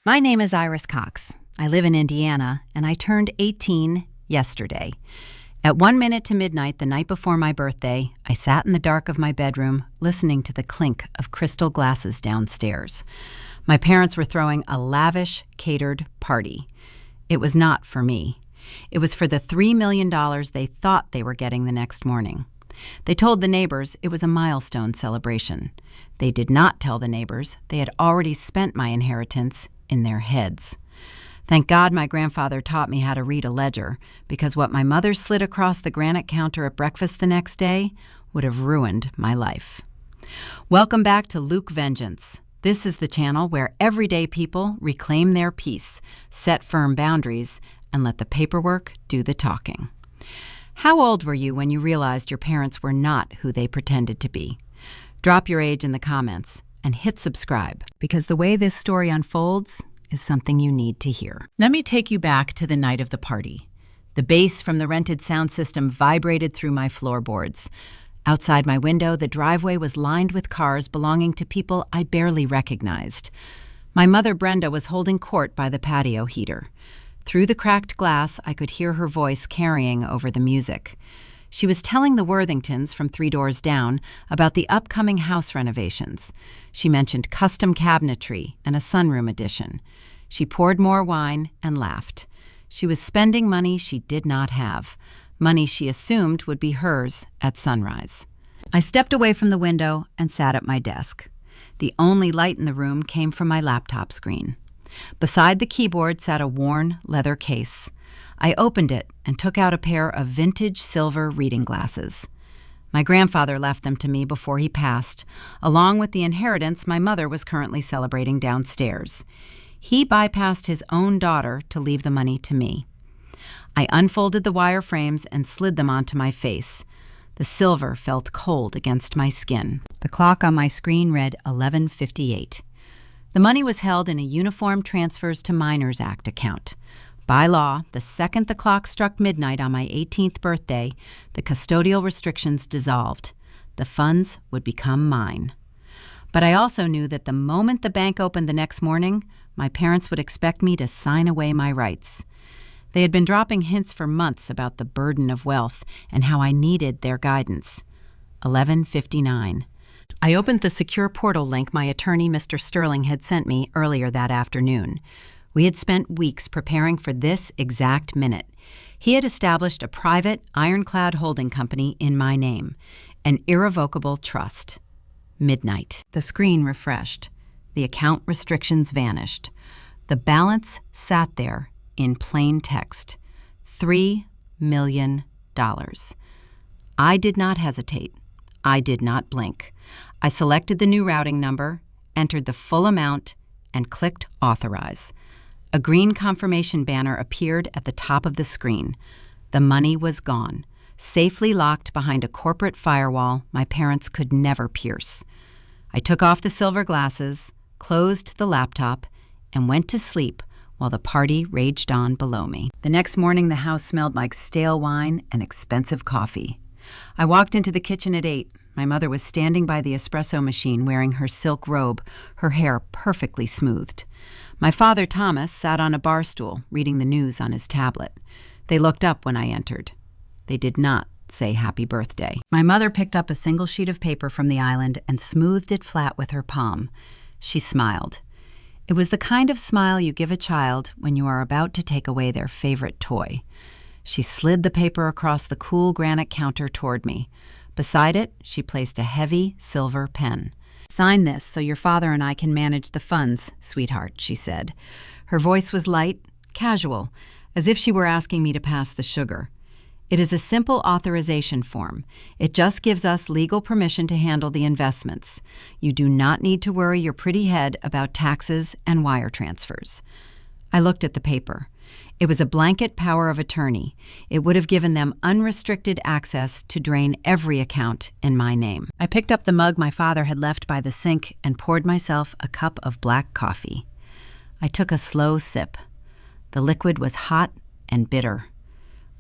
My name is Iris Cox. I live in Indiana, and I turned 18 yesterday. At 1 minute to midnight the night before my birthday, I sat in the dark of my bedroom listening to the clink of crystal glasses downstairs. My parents were throwing a lavish, catered party. It was not for me. It was for the $3 million they thought they were getting the next morning. They told the neighbors it was a milestone celebration. They did not tell the neighbors they had already spent my inheritance in their heads. Thank God my grandfather taught me how to read a ledger, because what my mother slid across the granite counter at breakfast the next day would have ruined my life. Welcome back to Luke Vengeance. This is the channel where everyday people reclaim their peace, set firm boundaries, and let the paperwork do the talking. How old were you when you realized your parents were not who they pretended to be? Drop your age in the comments and hit subscribe, because the way this story unfolds is something you need to hear. Let me take you back to the night of the party. The bass from the rented sound system vibrated through my floorboards. Outside my window, the driveway was lined with cars belonging to people I barely recognized. My mother, Brenda, was holding court by the patio heater. Through the cracked glass, I could hear her voice carrying over the music. She was telling the Worthingtons from 3 doors down about the upcoming house renovations. She mentioned custom cabinetry and a sunroom addition. She poured more wine and laughed. She was spending money she did not have, money she assumed would be hers at sunrise. I stepped away from the window and sat at my desk. The only light in the room came from my laptop screen. Beside the keyboard sat a worn leather case. I opened it and took out a pair of vintage silver reading glasses. My grandfather left them to me before he passed, along with the inheritance my mother was currently celebrating downstairs. He bypassed his own daughter to leave the money to me. I unfolded the wire frames and slid them onto my face. The silver felt cold against my skin. The clock on my screen read 11:58. The money was held in a Uniform Transfers to Minors Act account. By law, the second the clock struck midnight on my 18th birthday, the custodial restrictions dissolved. The funds would become mine. But I also knew that the moment the bank opened the next morning, my parents would expect me to sign away my rights. They had been dropping hints for months about the burden of wealth and how I needed their guidance. 11:59. I opened the secure portal link my attorney, Mr. Sterling, had sent me earlier that afternoon. We had spent weeks preparing for this exact minute. He had established a private, ironclad holding company in my name, an irrevocable trust. Midnight. The screen refreshed. The account restrictions vanished. The balance sat there in plain text. $3 million. I did not hesitate. I did not blink. I selected the new routing number, entered the full amount, and clicked Authorize. A green confirmation banner appeared at the top of the screen. The money was gone, safely locked behind a corporate firewall my parents could never pierce. I took off the silver glasses, closed the laptop, and went to sleep while the party raged on below me. The next morning, the house smelled like stale wine and expensive coffee. I walked into the kitchen at 8. My mother was standing by the espresso machine wearing her silk robe, her hair perfectly smoothed. My father, Thomas, sat on a bar stool, reading the news on his tablet. They looked up when I entered. They did not say happy birthday. My mother picked up a single sheet of paper from the island and smoothed it flat with her palm. She smiled. It was the kind of smile you give a child when you are about to take away their favorite toy. She slid the paper across the cool granite counter toward me. Beside it, she placed a heavy silver pen. "Sign this so your father and I can manage the funds, sweetheart," she said. Her voice was light, casual, as if she were asking me to pass the sugar. "It is a simple authorization form. It just gives us legal permission to handle the investments. You do not need to worry your pretty head about taxes and wire transfers." I looked at the paper. It was a blanket power of attorney. It would have given them unrestricted access to drain every account in my name. I picked up the mug my father had left by the sink and poured myself a cup of black coffee. I took a slow sip. The liquid was hot and bitter.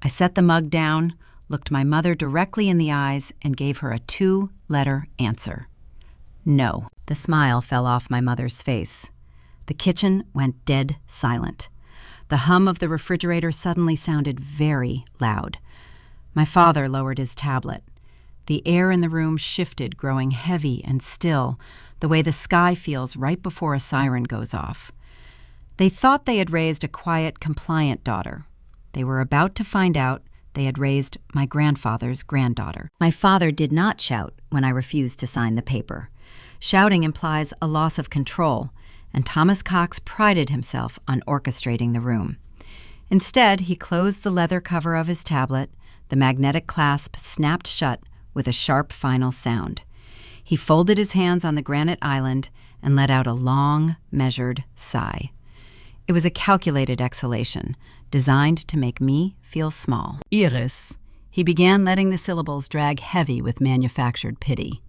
I set the mug down, looked my mother directly in the eyes, and gave her a 2-letter answer. No. The smile fell off my mother's face. The kitchen went dead silent. The hum of the refrigerator suddenly sounded very loud. My father lowered his tablet. The air in the room shifted, growing heavy and still, the way the sky feels right before a siren goes off. They thought they had raised a quiet, compliant daughter. They were about to find out they had raised my grandfather's granddaughter. My father did not shout when I refused to sign the paper. Shouting implies a loss of control, and Thomas Cox prided himself on orchestrating the room. Instead, he closed the leather cover of his tablet. The magnetic clasp snapped shut with a sharp final sound. He folded his hands on the granite island and let out a long, measured sigh. It was a calculated exhalation, designed to make me feel small. Iris, he began, letting the syllables drag heavy with manufactured pity.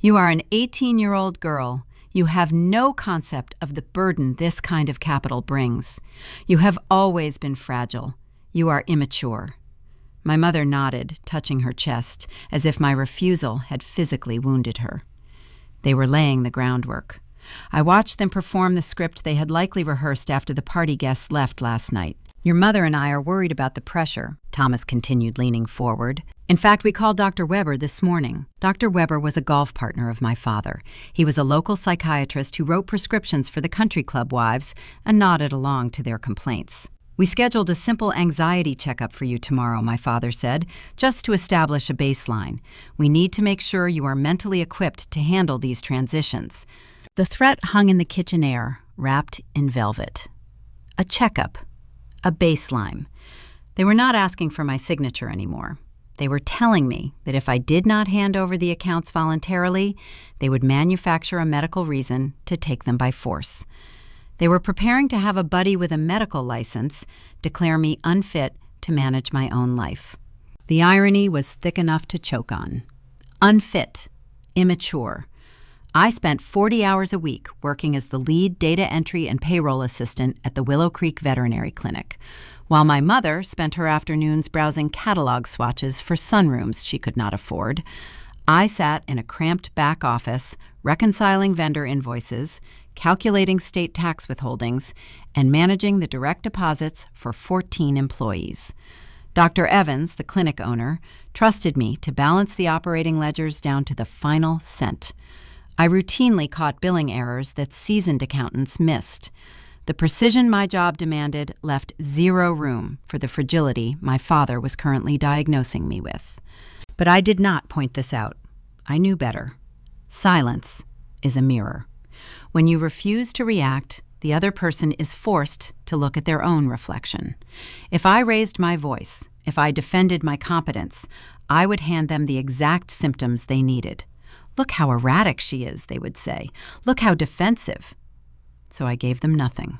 You are an 18-year-old girl. You have no concept of the burden this kind of capital brings. You have always been fragile. You are immature. My mother nodded, touching her chest, as if my refusal had physically wounded her. They were laying the groundwork. I watched them perform the script they had likely rehearsed after the party guests left last night. Your mother and I are worried about the pressure, Thomas continued, leaning forward. In fact, we called Dr. Weber this morning. Dr. Weber was a golf partner of my father. He was a local psychiatrist who wrote prescriptions for the country club wives and nodded along to their complaints. We scheduled a simple anxiety checkup for you tomorrow, my father said, just to establish a baseline. We need to make sure you are mentally equipped to handle these transitions. The threat hung in the kitchen air, wrapped in velvet. A checkup. A baseline. They were not asking for my signature anymore. They were telling me that if I did not hand over the accounts voluntarily, they would manufacture a medical reason to take them by force. They were preparing to have a buddy with a medical license declare me unfit to manage my own life. The irony was thick enough to choke on. Unfit. Immature. I spent 40 hours a week working as the lead data entry and payroll assistant at the Willow Creek Veterinary Clinic, while my mother spent her afternoons browsing catalog swatches for sunrooms she could not afford. I sat in a cramped back office, reconciling vendor invoices, calculating state tax withholdings, and managing the direct deposits for 14 employees. Dr. Evans, the clinic owner, trusted me to balance the operating ledgers down to the final cent. I routinely caught billing errors that seasoned accountants missed. The precision my job demanded left zero room for the fragility my father was currently diagnosing me with. But I did not point this out. I knew better. Silence is a mirror. When you refuse to react, the other person is forced to look at their own reflection. If I raised my voice, if I defended my competence, I would hand them the exact symptoms they needed. Look how erratic she is, they would say. Look how defensive. So I gave them nothing.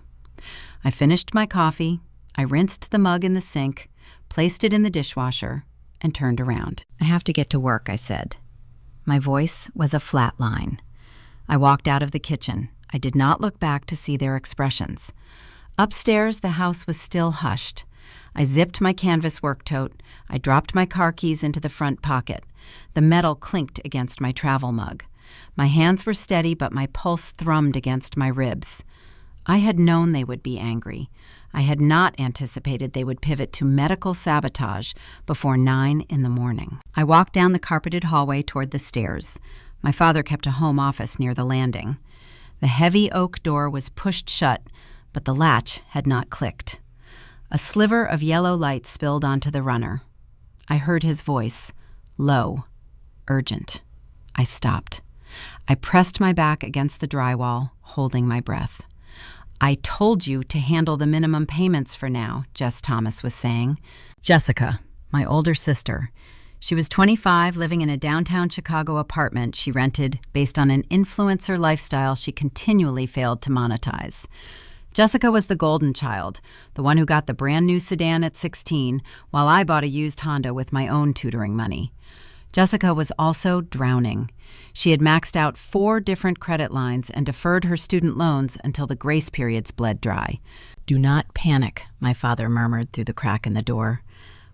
I finished my coffee, I rinsed the mug in the sink, placed it in the dishwasher, and turned around. I have to get to work, I said. My voice was a flat line. I walked out of the kitchen. I did not look back to see their expressions. Upstairs, the house was still hushed. I zipped my canvas work tote. I dropped my car keys into the front pocket. The metal clinked against my travel mug. My hands were steady, but my pulse thrummed against my ribs. I had known they would be angry. I had not anticipated they would pivot to medical sabotage before 9 a.m. I walked down the carpeted hallway toward the stairs. My father kept a home office near the landing. The heavy oak door was pushed shut, but the latch had not clicked. A sliver of yellow light spilled onto the runner. I heard his voice, low, urgent. I stopped. I pressed my back against the drywall, holding my breath. I told you to handle the minimum payments for now, Jess Thomas was saying. Jessica, my older sister. She was 25, living in a downtown Chicago apartment she rented based on an influencer lifestyle she continually failed to monetize. Jessica was the golden child, the one who got the brand new sedan at 16, while I bought a used Honda with my own tutoring money. Jessica was also drowning. She had maxed out 4 different credit lines and deferred her student loans until the grace periods bled dry. Do not panic, my father murmured through the crack in the door.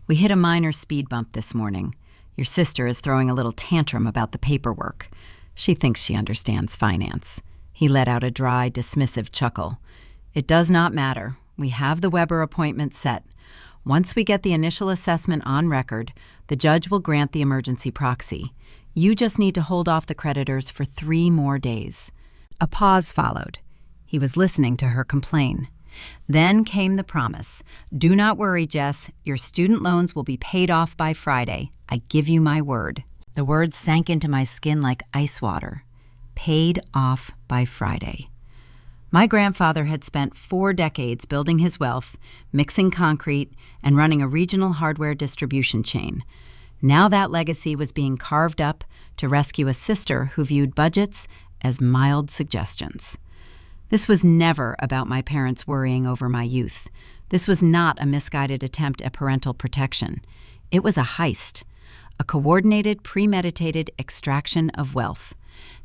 We hit a minor speed bump this morning. Your sister is throwing a little tantrum about the paperwork. She thinks she understands finance. He let out a dry, dismissive chuckle. It does not matter. We have the Weber appointment set. Once we get the initial assessment on record, the judge will grant the emergency proxy. You just need to hold off the creditors for 3 more days. A pause followed. He was listening to her complain. Then came the promise. Do not worry, Jess. Your student loans will be paid off by Friday. I give you my word. The words sank into my skin like ice water. Paid off by Friday. My grandfather had spent 4 decades building his wealth, mixing concrete, and running a regional hardware distribution chain. Now that legacy was being carved up to rescue a sister who viewed budgets as mild suggestions. This was never about my parents worrying over my youth. This was not a misguided attempt at parental protection. It was a heist, a coordinated, premeditated extraction of wealth.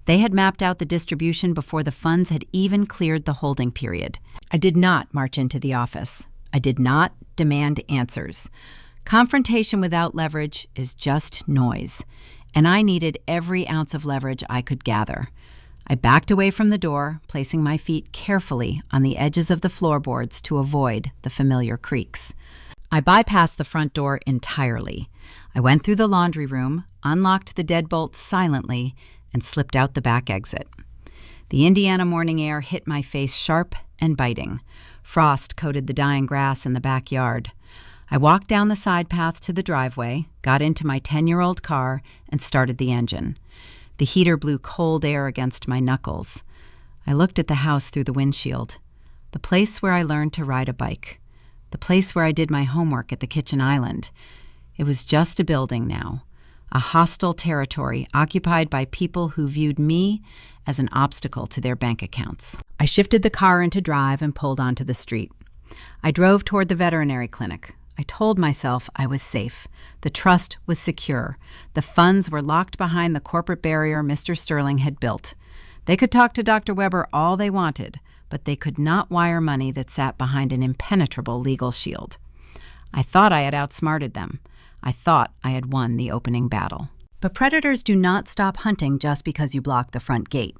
They had mapped out the distribution before the funds had even cleared the holding period. I did not march into the office. I did not demand answers. Confrontation without leverage is just noise, and I needed every ounce of leverage I could gather. I backed away from the door, placing my feet carefully on the edges of the floorboards to avoid the familiar creaks. I bypassed the front door entirely. I went through the laundry room, unlocked the deadbolt silently, and slipped out the back exit. The Indiana morning air hit my face sharp and biting. Frost coated the dying grass in the backyard. I walked down the side path to the driveway, got into my 10-year-old car, and started the engine. The heater blew cold air against my knuckles. I looked at the house through the windshield. The place where I learned to ride a bike. The place where I did my homework at the kitchen island. It was just a building now. A hostile territory occupied by people who viewed me as an obstacle to their bank accounts. I shifted the car into drive and pulled onto the street. I drove toward the veterinary clinic. I told myself I was safe. The trust was secure. The funds were locked behind the corporate barrier Mr. Sterling had built. They could talk to Dr. Weber all they wanted, but they could not wire money that sat behind an impenetrable legal shield. I thought I had outsmarted them. I thought I had won the opening battle. But predators do not stop hunting just because you block the front gate.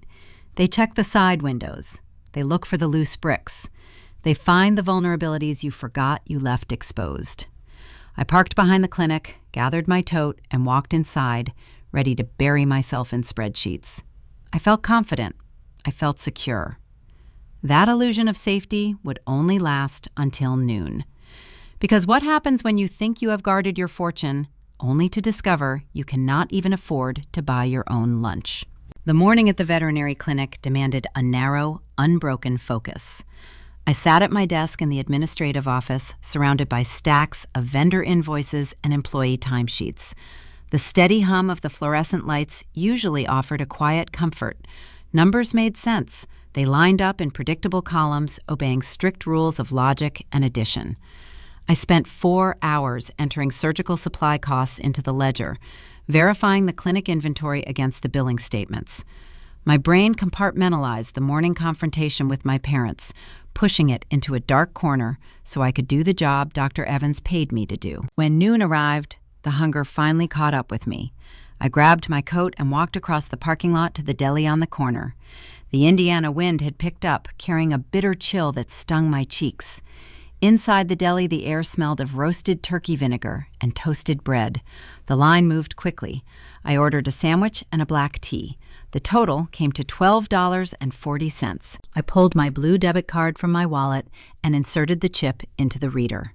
They check the side windows. They look for the loose bricks. They find the vulnerabilities you forgot you left exposed. I parked behind the clinic, gathered my tote, and walked inside, ready to bury myself in spreadsheets. I felt confident. I felt secure. That illusion of safety would only last until noon. Because what happens when you think you have guarded your fortune, only to discover you cannot even afford to buy your own lunch? The morning at the veterinary clinic demanded a narrow, unbroken focus. I sat at my desk in the administrative office, surrounded by stacks of vendor invoices and employee timesheets. The steady hum of the fluorescent lights usually offered a quiet comfort. Numbers made sense. They lined up in predictable columns, obeying strict rules of logic and addition. I spent 4 hours entering surgical supply costs into the ledger, verifying the clinic inventory against the billing statements. My brain compartmentalized the morning confrontation with my parents, pushing it into a dark corner so I could do the job Dr. Evans paid me to do. When noon arrived, the hunger finally caught up with me. I grabbed my coat and walked across the parking lot to the deli on the corner. The Indiana wind had picked up, carrying a bitter chill that stung my cheeks. Inside the deli, the air smelled of roasted turkey vinegar and toasted bread. The line moved quickly. I ordered a sandwich and a black tea. The total came to $12.40. I pulled my blue debit card from my wallet and inserted the chip into the reader.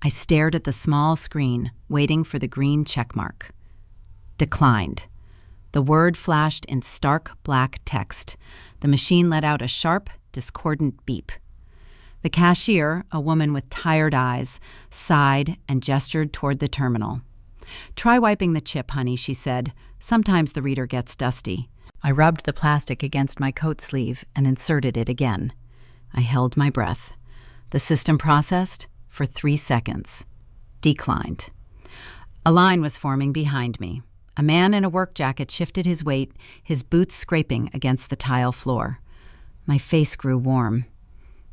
I stared at the small screen, waiting for the green check mark. Declined. The word flashed in stark black text. The machine let out a sharp, discordant beep. The cashier, a woman with tired eyes, sighed and gestured toward the terminal. "Try wiping the chip, honey," she said. "Sometimes the reader gets dusty." I rubbed the plastic against my coat sleeve and inserted it again. I held my breath. The system processed for 3 seconds. Declined. A line was forming behind me. A man in a work jacket shifted his weight, his boots scraping against the tile floor. My face grew warm.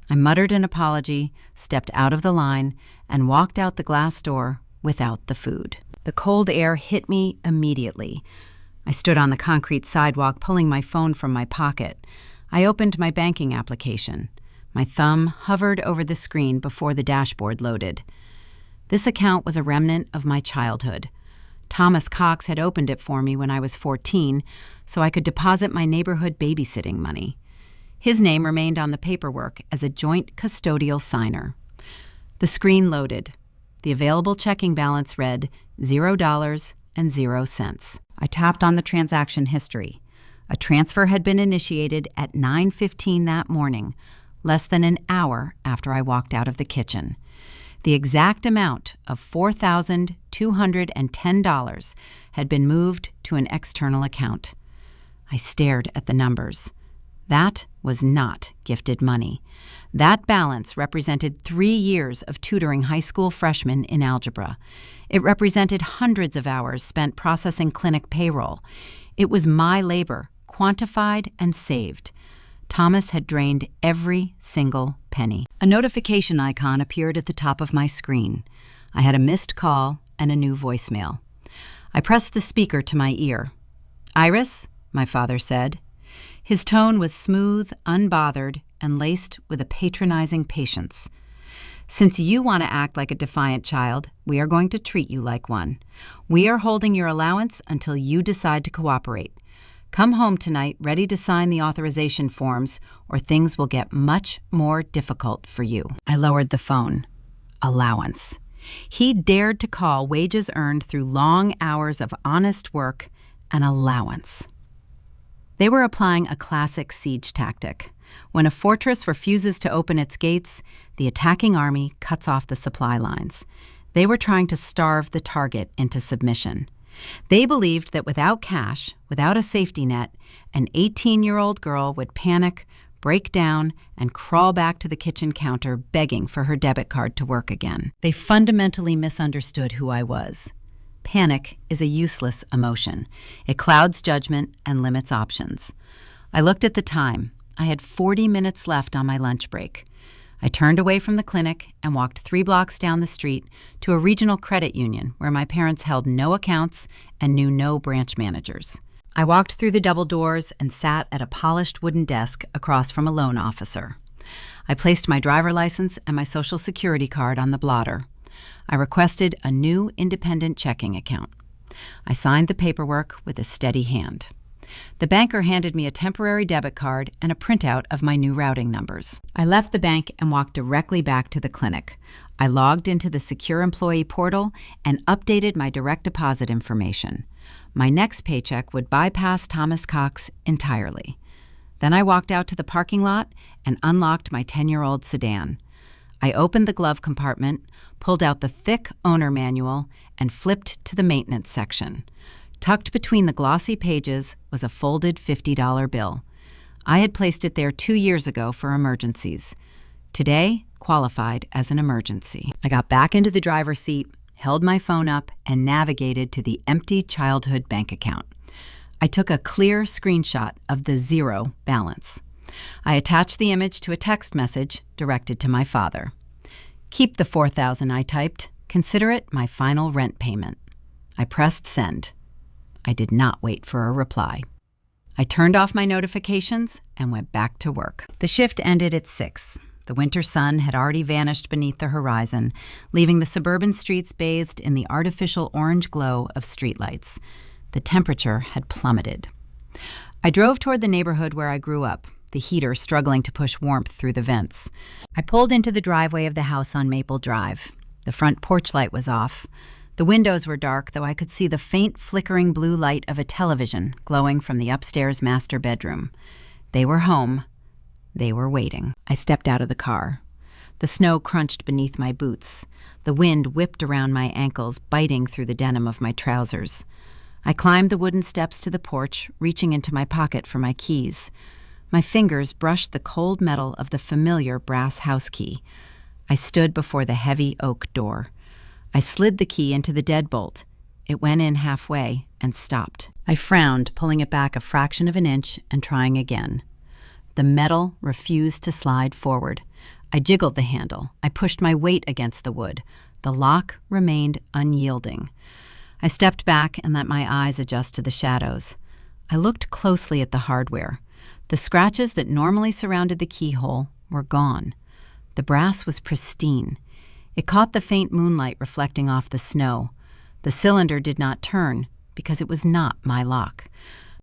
I muttered an apology, stepped out of the line, and walked out the glass door without the food. The cold air hit me immediately. I stood on the concrete sidewalk, pulling my phone from my pocket. I opened my banking application. My thumb hovered over the screen before the dashboard loaded. This account was a remnant of my childhood. Thomas Cox had opened it for me when I was 14, so I could deposit my neighborhood babysitting money. His name remained on the paperwork as a joint custodial signer. The screen loaded. The available checking balance read $0.00. I tapped on the transaction history. A transfer had been initiated at 9:15 that morning, less than an hour after I walked out of the kitchen. The exact amount of $4,210 had been moved to an external account. I stared at the numbers. That was not gifted money. That balance represented 3 years of tutoring high school freshmen in algebra. It represented hundreds of hours spent processing clinic payroll. It was my labor, quantified and saved. Thomas had drained every single penny. A notification icon appeared at the top of my screen. I had a missed call and a new voicemail. I pressed the speaker to my ear. "Iris," my father said. His tone was smooth, unbothered, and laced with a patronizing patience. "Since you want to act like a defiant child, we are going to treat you like one. We are holding your allowance until you decide to cooperate. Come home tonight ready to sign the authorization forms, or things will get much more difficult for you." I lowered the phone. Allowance. He dared to call wages earned through long hours of honest work an allowance. They were applying a classic siege tactic. When a fortress refuses to open its gates, the attacking army cuts off the supply lines. They were trying to starve the target into submission. They believed that without cash, without a safety net, an 18-year-old girl would panic, break down, and crawl back to the kitchen counter begging for her debit card to work again. They fundamentally misunderstood who I was. Panic is a useless emotion. It clouds judgment and limits options. I looked at the time. I had 40 minutes left on my lunch break. I turned away from the clinic and walked 3 blocks down the street to a regional credit union where my parents held no accounts and knew no branch managers. I walked through the double doors and sat at a polished wooden desk across from a loan officer. I placed my driver license and my Social Security card on the blotter. I requested a new independent checking account. I signed the paperwork with a steady hand. The banker handed me a temporary debit card and a printout of my new routing numbers. I left the bank and walked directly back to the clinic. I logged into the secure employee portal and updated my direct deposit information. My next paycheck would bypass Thomas Cox entirely. Then I walked out to the parking lot and unlocked my 10-year-old sedan. I opened the glove compartment, pulled out the thick owner manual, and flipped to the maintenance section. Tucked between the glossy pages was a folded $50 bill. I had placed it there 2 years ago for emergencies. Today, qualified as an emergency. I got back into the driver's seat, held my phone up, and navigated to the empty childhood bank account. I took a clear screenshot of the zero balance. I attached the image to a text message directed to my father. "Keep the $4,000, I typed. Consider it my final rent payment." I pressed send. I did not wait for a reply. I turned off my notifications and went back to work. The shift ended at 6. The winter sun had already vanished beneath the horizon, leaving the suburban streets bathed in the artificial orange glow of streetlights. The temperature had plummeted. I drove toward the neighborhood where I grew up, the heater struggling to push warmth through the vents. I pulled into the driveway of the house on Maple Drive. The front porch light was off. The windows were dark, though I could see the faint flickering blue light of a television glowing from the upstairs master bedroom. They were home. They were waiting. I stepped out of the car. The snow crunched beneath my boots. The wind whipped around my ankles, biting through the denim of my trousers. I climbed the wooden steps to the porch, reaching into my pocket for my keys. My fingers brushed the cold metal of the familiar brass house key. I stood before the heavy oak door. I slid the key into the deadbolt. It went in halfway and stopped. I frowned, pulling it back a fraction of an inch and trying again. The metal refused to slide forward. I jiggled the handle. I pushed my weight against the wood. The lock remained unyielding. I stepped back and let my eyes adjust to the shadows. I looked closely at the hardware. The scratches that normally surrounded the keyhole were gone. The brass was pristine. It caught the faint moonlight reflecting off the snow. The cylinder did not turn because it was not my lock.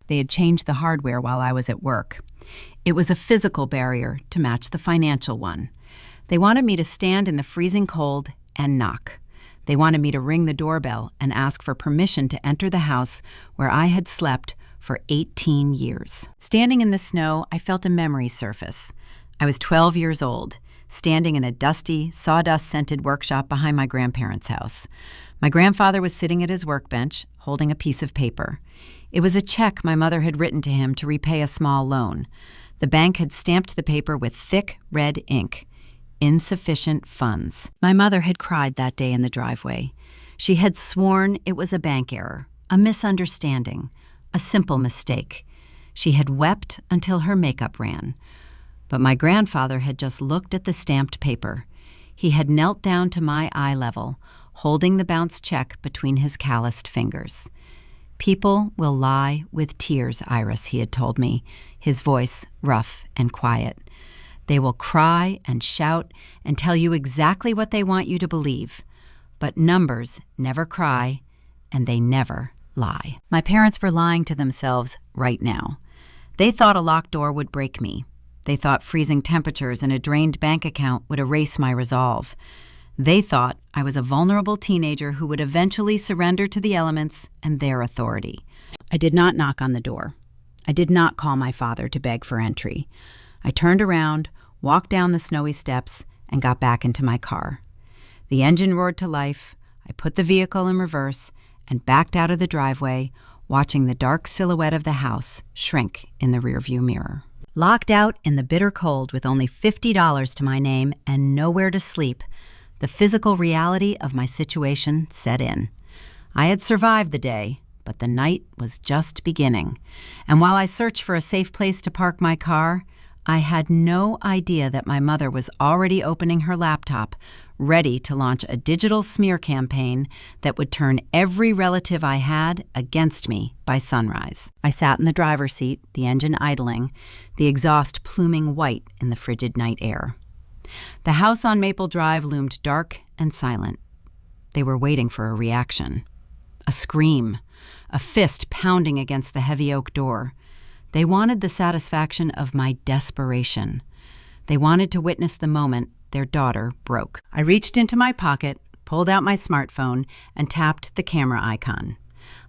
They had changed the hardware while I was at work. It was a physical barrier to match the financial one. They wanted me to stand in the freezing cold and knock. They wanted me to ring the doorbell and ask for permission to enter the house where I had slept for 18 years. Standing in the snow, I felt a memory surface. I was 12 years old, standing in a dusty, sawdust-scented workshop behind my grandparents' house. My grandfather was sitting at his workbench, holding a piece of paper. It was a check my mother had written to him to repay a small loan. The bank had stamped the paper with thick red ink. Insufficient funds. My mother had cried that day in the driveway. She had sworn it was a bank error, a misunderstanding, a simple mistake. She had wept until her makeup ran. But my grandfather had just looked at the stamped paper. He had knelt down to my eye level, holding the bounced check between his calloused fingers. "People will lie with tears, Iris," he had told me, his voice rough and quiet. "They will cry and shout and tell you exactly what they want you to believe. But numbers never cry, and they never lie." My parents were lying to themselves right now. They thought a locked door would break me. They thought freezing temperatures and a drained bank account would erase my resolve. They thought I was a vulnerable teenager who would eventually surrender to the elements and their authority. I did not knock on the door. I did not call my father to beg for entry. I turned around, walked down the snowy steps, and got back into my car. The engine roared to life. I put the vehicle in reverse and backed out of the driveway, watching the dark silhouette of the house shrink in the rearview mirror. Locked out in the bitter cold with only $50 to my name and nowhere to sleep, the physical reality of my situation set in. I had survived the day, but the night was just beginning. And while I searched for a safe place to park my car, I had no idea that my mother was already opening her laptop, ready to launch a digital smear campaign that would turn every relative I had against me by sunrise. I sat in the driver's seat, the engine idling, the exhaust pluming white in the frigid night air. The house on Maple Drive loomed dark and silent. They were waiting for a reaction. A scream, a fist pounding against the heavy oak door. They wanted the satisfaction of my desperation. They wanted to witness the moment their daughter broke. I reached into my pocket, pulled out my smartphone, and tapped the camera icon.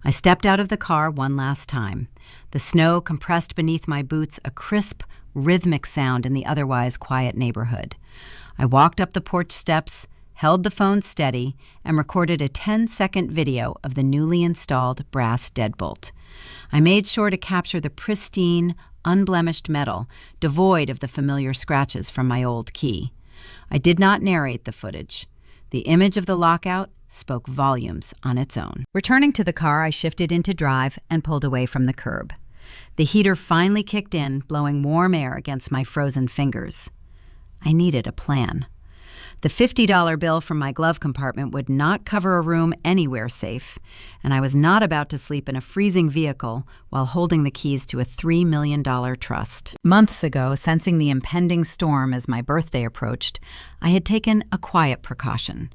I stepped out of the car one last time. The snow compressed beneath my boots, a crisp, rhythmic sound in the otherwise quiet neighborhood. I walked up the porch steps, held the phone steady, and recorded a 10-second video of the newly installed brass deadbolt. I made sure to capture the pristine, unblemished metal, devoid of the familiar scratches from my old key. I did not narrate the footage. The image of the lockout spoke volumes on its own. Returning to the car, I shifted into drive and pulled away from the curb. The heater finally kicked in, blowing warm air against my frozen fingers. I needed a plan. The $50 bill from my glove compartment would not cover a room anywhere safe, and I was not about to sleep in a freezing vehicle while holding the keys to a $3 million trust. Months ago, sensing the impending storm as my birthday approached, I had taken a quiet precaution.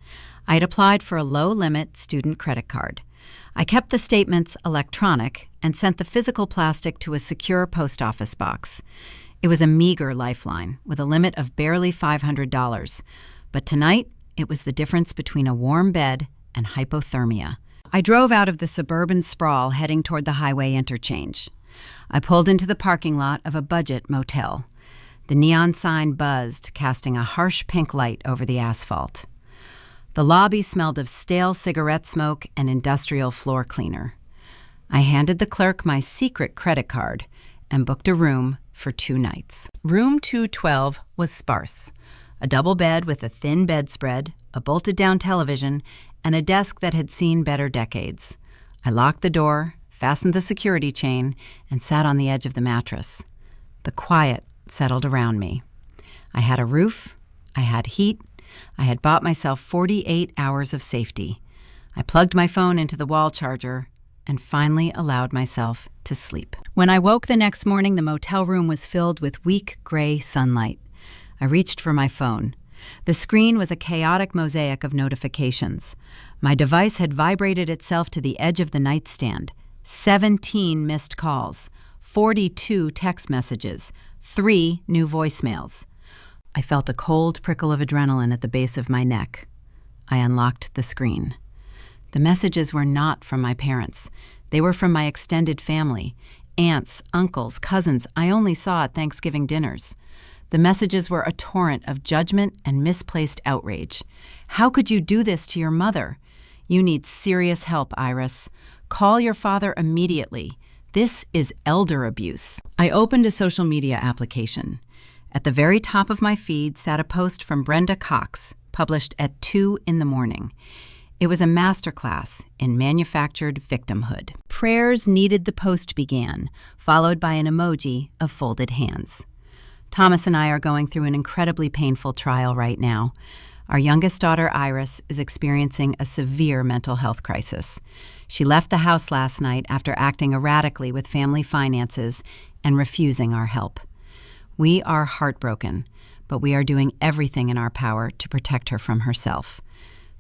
I had applied for a low-limit student credit card. I kept the statements electronic and sent the physical plastic to a secure post office box. It was a meager lifeline, with a limit of barely $500. But tonight, it was the difference between a warm bed and hypothermia. I drove out of the suburban sprawl heading toward the highway interchange. I pulled into the parking lot of a budget motel. The neon sign buzzed, casting a harsh pink light over the asphalt. The lobby smelled of stale cigarette smoke and industrial floor cleaner. I handed the clerk my secret credit card and booked a room for 2 nights. Room 212 was sparse. A double bed with a thin bedspread, a bolted-down television, and a desk that had seen better decades. I locked the door, fastened the security chain, and sat on the edge of the mattress. The quiet settled around me. I had a roof, I had heat, I had bought myself 48 hours of safety. I plugged my phone into the wall charger and finally allowed myself to sleep. When I woke the next morning, the motel room was filled with weak gray sunlight. I reached for my phone. The screen was a chaotic mosaic of notifications. My device had vibrated itself to the edge of the nightstand. 17 missed calls, 42 text messages, 3 new voicemails. I felt a cold prickle of adrenaline at the base of my neck. I unlocked the screen. The messages were not from my parents. They were from my extended family, aunts, uncles, cousins I only saw at Thanksgiving dinners. The messages were a torrent of judgment and misplaced outrage. How could you do this to your mother? You need serious help, Iris. Call your father immediately. This is elder abuse. I opened a social media application. At the very top of my feed sat a post from Brenda Cox, published at 2 a.m. It was a masterclass in manufactured victimhood. Prayers needed the post began, followed by an emoji of folded hands. Thomas and I are going through an incredibly painful trial right now. Our youngest daughter, Iris, is experiencing a severe mental health crisis. She left the house last night after acting erratically with family finances and refusing our help. We are heartbroken, but we are doing everything in our power to protect her from herself.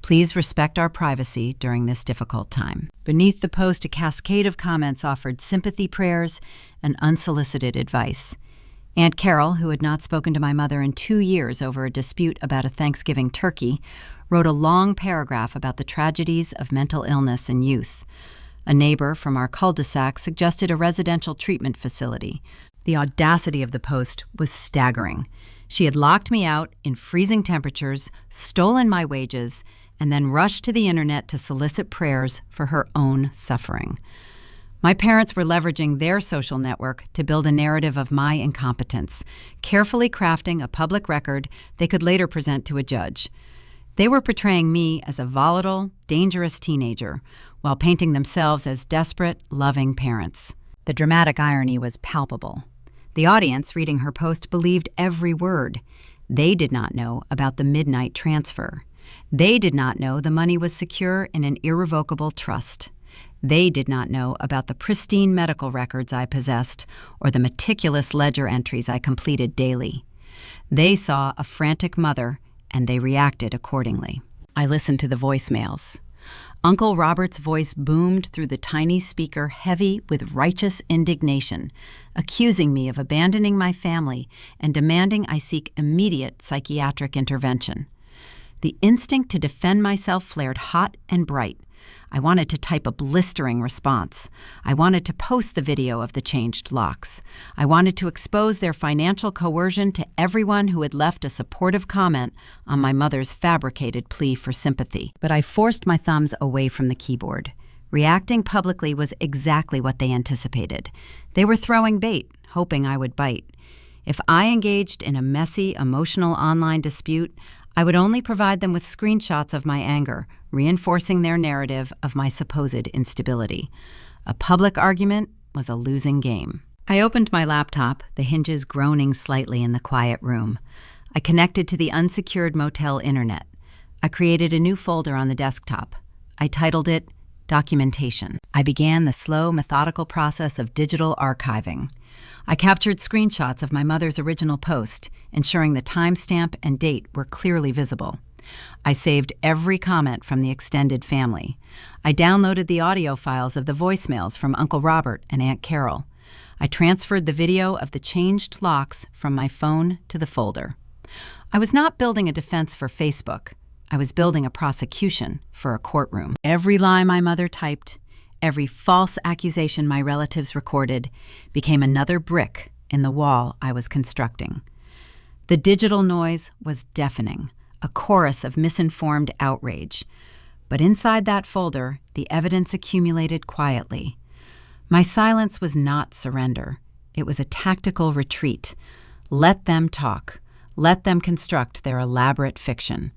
Please respect our privacy during this difficult time. Beneath the post, a cascade of comments offered sympathy prayers and unsolicited advice. Aunt Carol, who had not spoken to my mother in 2 years over a dispute about a Thanksgiving turkey, wrote a long paragraph about the tragedies of mental illness in youth. A neighbor from our cul-de-sac suggested a residential treatment facility. The audacity of the post was staggering. She had locked me out in freezing temperatures, stolen my wages, and then rushed to the internet to solicit prayers for her own suffering. My parents were leveraging their social network to build a narrative of my incompetence, carefully crafting a public record they could later present to a judge. They were portraying me as a volatile, dangerous teenager, while painting themselves as desperate, loving parents. The dramatic irony was palpable. The audience reading her post believed every word. They did not know about the midnight transfer. They did not know the money was secure in an irrevocable trust. They did not know about the pristine medical records I possessed or the meticulous ledger entries I completed daily. They saw a frantic mother, and they reacted accordingly. I listened to the voicemails. Uncle Robert's voice boomed through the tiny speaker, heavy with righteous indignation, accusing me of abandoning my family and demanding I seek immediate psychiatric intervention. The instinct to defend myself flared hot and bright. I wanted to type a blistering response. I wanted to post the video of the changed locks. I wanted to expose their financial coercion to everyone who had left a supportive comment on my mother's fabricated plea for sympathy. But I forced my thumbs away from the keyboard. Reacting publicly was exactly what they anticipated. They were throwing bait, hoping I would bite. If I engaged in a messy, emotional online dispute, I would only provide them with screenshots of my anger, reinforcing their narrative of my supposed instability. A public argument was a losing game. I opened my laptop, the hinges groaning slightly in the quiet room. I connected to the unsecured motel internet. I created a new folder on the desktop. I titled it Documentation. I began the slow, methodical process of digital archiving. I captured screenshots of my mother's original post, ensuring the timestamp and date were clearly visible. I saved every comment from the extended family. I downloaded the audio files of the voicemails from Uncle Robert and Aunt Carol. I transferred the video of the changed locks from my phone to the folder. I was not building a defense for Facebook. I was building a prosecution for a courtroom. Every lie my mother typed, every false accusation my relatives recorded, became another brick in the wall I was constructing. The digital noise was deafening, a chorus of misinformed outrage. But inside that folder, the evidence accumulated quietly. My silence was not surrender. It was a tactical retreat. Let them talk. Let them construct their elaborate fiction.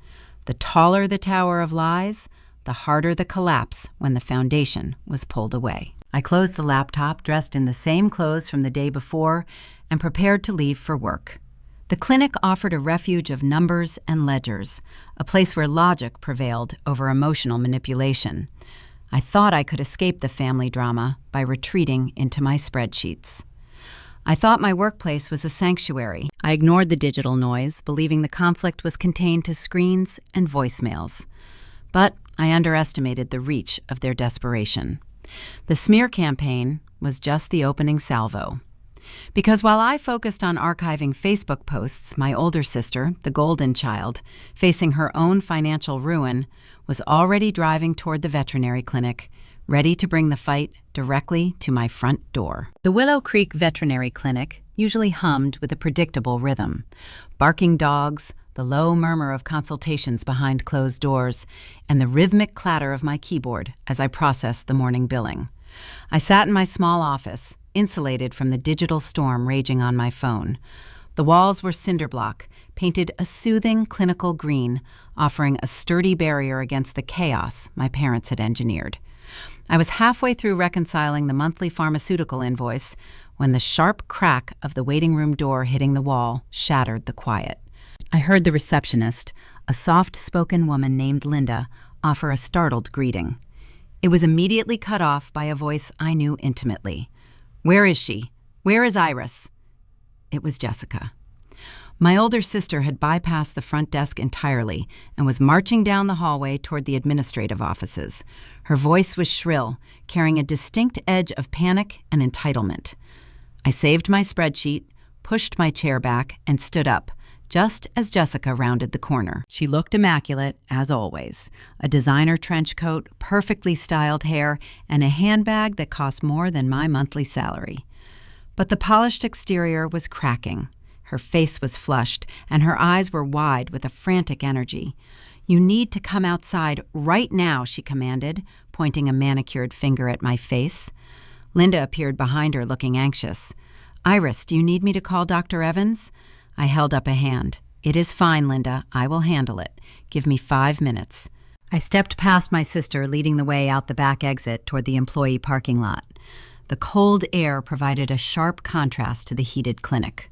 The taller the tower of lies, the harder the collapse when the foundation was pulled away. I closed the laptop, dressed in the same clothes from the day before, and prepared to leave for work. The clinic offered a refuge of numbers and ledgers, a place where logic prevailed over emotional manipulation. I thought I could escape the family drama by retreating into my spreadsheets. I thought my workplace was a sanctuary. I ignored the digital noise, believing the conflict was contained to screens and voicemails. But I underestimated the reach of their desperation. The smear campaign was just the opening salvo. Because while I focused on archiving Facebook posts, my older sister, the golden child, facing her own financial ruin, was already driving toward the veterinary clinic, ready to bring the fight directly to my front door. The Willow Creek Veterinary Clinic usually hummed with a predictable rhythm. Barking dogs, the low murmur of consultations behind closed doors, and the rhythmic clatter of my keyboard as I processed the morning billing. I sat in my small office, insulated from the digital storm raging on my phone. The walls were cinder block, painted a soothing clinical green, offering a sturdy barrier against the chaos my parents had engineered. I was halfway through reconciling the monthly pharmaceutical invoice when the sharp crack of the waiting room door hitting the wall shattered the quiet. I heard the receptionist, a soft-spoken woman named Linda, offer a startled greeting. It was immediately cut off by a voice I knew intimately. "Where is she? Where is Iris?" It was Jessica. My older sister had bypassed the front desk entirely and was marching down the hallway toward the administrative offices. Her voice was shrill, carrying a distinct edge of panic and entitlement. I saved my spreadsheet, pushed my chair back, and stood up, just as Jessica rounded the corner. She looked immaculate, as always. A designer trench coat, perfectly styled hair, and a handbag that cost more than my monthly salary. But the polished exterior was cracking. Her face was flushed, and her eyes were wide with a frantic energy. "You need to come outside right now," she commanded, pointing a manicured finger at my face. Linda appeared behind her, looking anxious. "Iris, do you need me to call Dr. Evans?" I held up a hand. "It is fine, Linda. I will handle it. Give me 5 minutes." I stepped past my sister, leading the way out the back exit toward the employee parking lot. The cold air provided a sharp contrast to the heated clinic.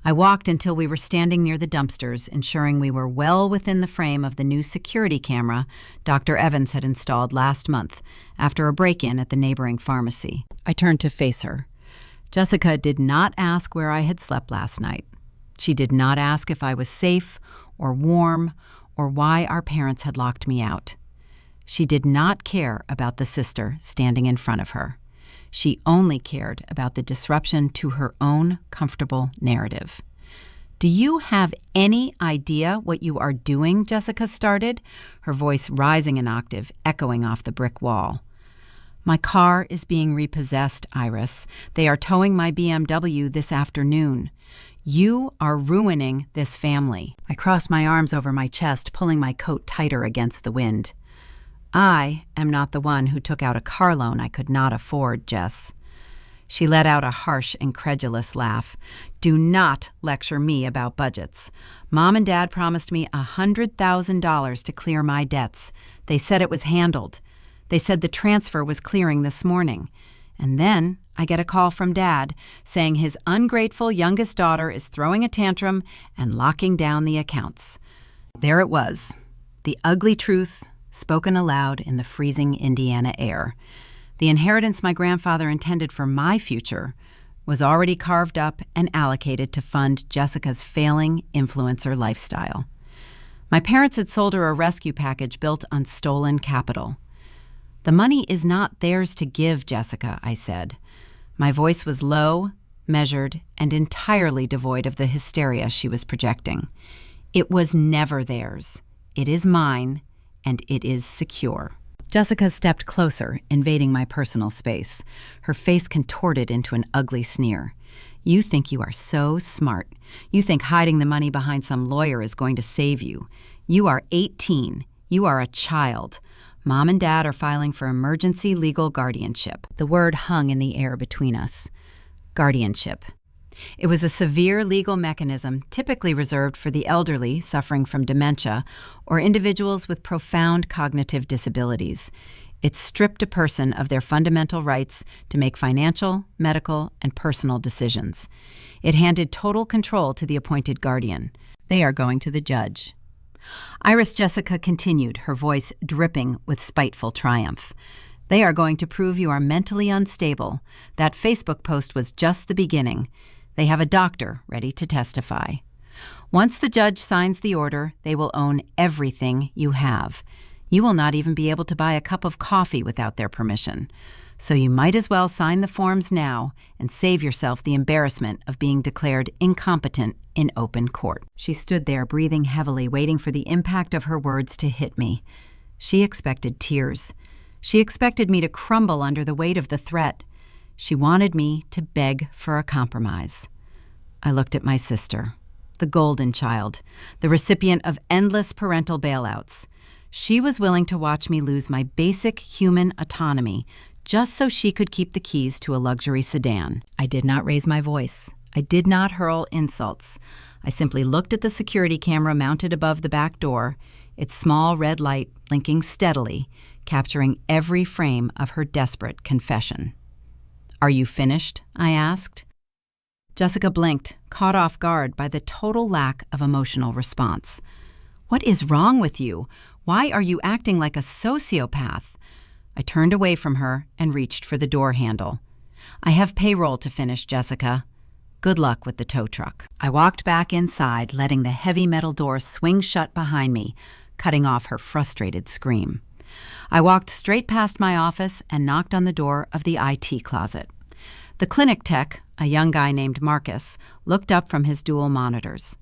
I walked until we were standing near the dumpsters, ensuring we were well within the frame of the new security camera Dr. Evans had installed last month after a break-in at the neighboring pharmacy. I turned to face her. Jessica did not ask where I had slept last night. She did not ask if I was safe or warm or why our parents had locked me out. She did not care about the sister standing in front of her. She only cared about the disruption to her own comfortable narrative. "Do you have any idea what you are doing?" Jessica started, her voice rising an octave, echoing off the brick wall. "My car is being repossessed, Iris. They are towing my BMW this afternoon. You are ruining this family." I crossed my arms over my chest, pulling my coat tighter against the wind. "I am not the one who took out a car loan I could not afford, Jess." She let out a harsh, incredulous laugh. "Do not lecture me about budgets. Mom and Dad promised me $100,000 to clear my debts. They said it was handled. They said the transfer was clearing this morning. And then I get a call from Dad saying his ungrateful youngest daughter is throwing a tantrum and locking down the accounts." There it was, the ugly truth spoken aloud in the freezing Indiana air. The inheritance my grandfather intended for my future was already carved up and allocated to fund Jessica's failing influencer lifestyle. My parents had sold her a rescue package built on stolen capital. "The money is not theirs to give, Jessica," I said. My voice was low, measured, and entirely devoid of the hysteria she was projecting. "It was never theirs. It is mine, and it is secure." Jessica stepped closer, invading my personal space. Her face contorted into an ugly sneer. "You think you are so smart. You think hiding the money behind some lawyer is going to save you. You are 18. You are a child. Mom and Dad are filing for emergency legal guardianship." The word hung in the air between us. Guardianship. It was a severe legal mechanism typically reserved for the elderly suffering from dementia or individuals with profound cognitive disabilities. It stripped a person of their fundamental rights to make financial, medical, and personal decisions. It handed total control to the appointed guardian. "They are going to the judge." Iris Jessica continued, her voice dripping with spiteful triumph. They are going to prove you are mentally unstable. That Facebook post was just the beginning. They have a doctor ready to testify. Once the judge signs the order, they will own everything you have. You will not even be able to buy a cup of coffee without their permission. So you might as well sign the forms now and save yourself the embarrassment of being declared incompetent in open court. She stood there, breathing heavily, waiting for the impact of her words to hit me. She expected tears. She expected me to crumble under the weight of the threat. She wanted me to beg for a compromise. I looked at my sister, the golden child, the recipient of endless parental bailouts. She was willing to watch me lose my basic human autonomy just so she could keep the keys to a luxury sedan. I did not raise my voice. I did not hurl insults. I simply looked at the security camera mounted above the back door, its small red light blinking steadily, capturing every frame of her desperate confession. "Are you finished?" I asked. Jessica blinked, caught off guard by the total lack of emotional response. "What is wrong with you? Why are you acting like a sociopath?" I turned away from her and reached for the door handle. "I have payroll to finish, Jessica. Good luck with the tow truck." I walked back inside, letting the heavy metal door swing shut behind me, cutting off her frustrated scream. I walked straight past my office and knocked on the door of the IT closet. The clinic tech, a young guy named Marcus, looked up from his dual monitors.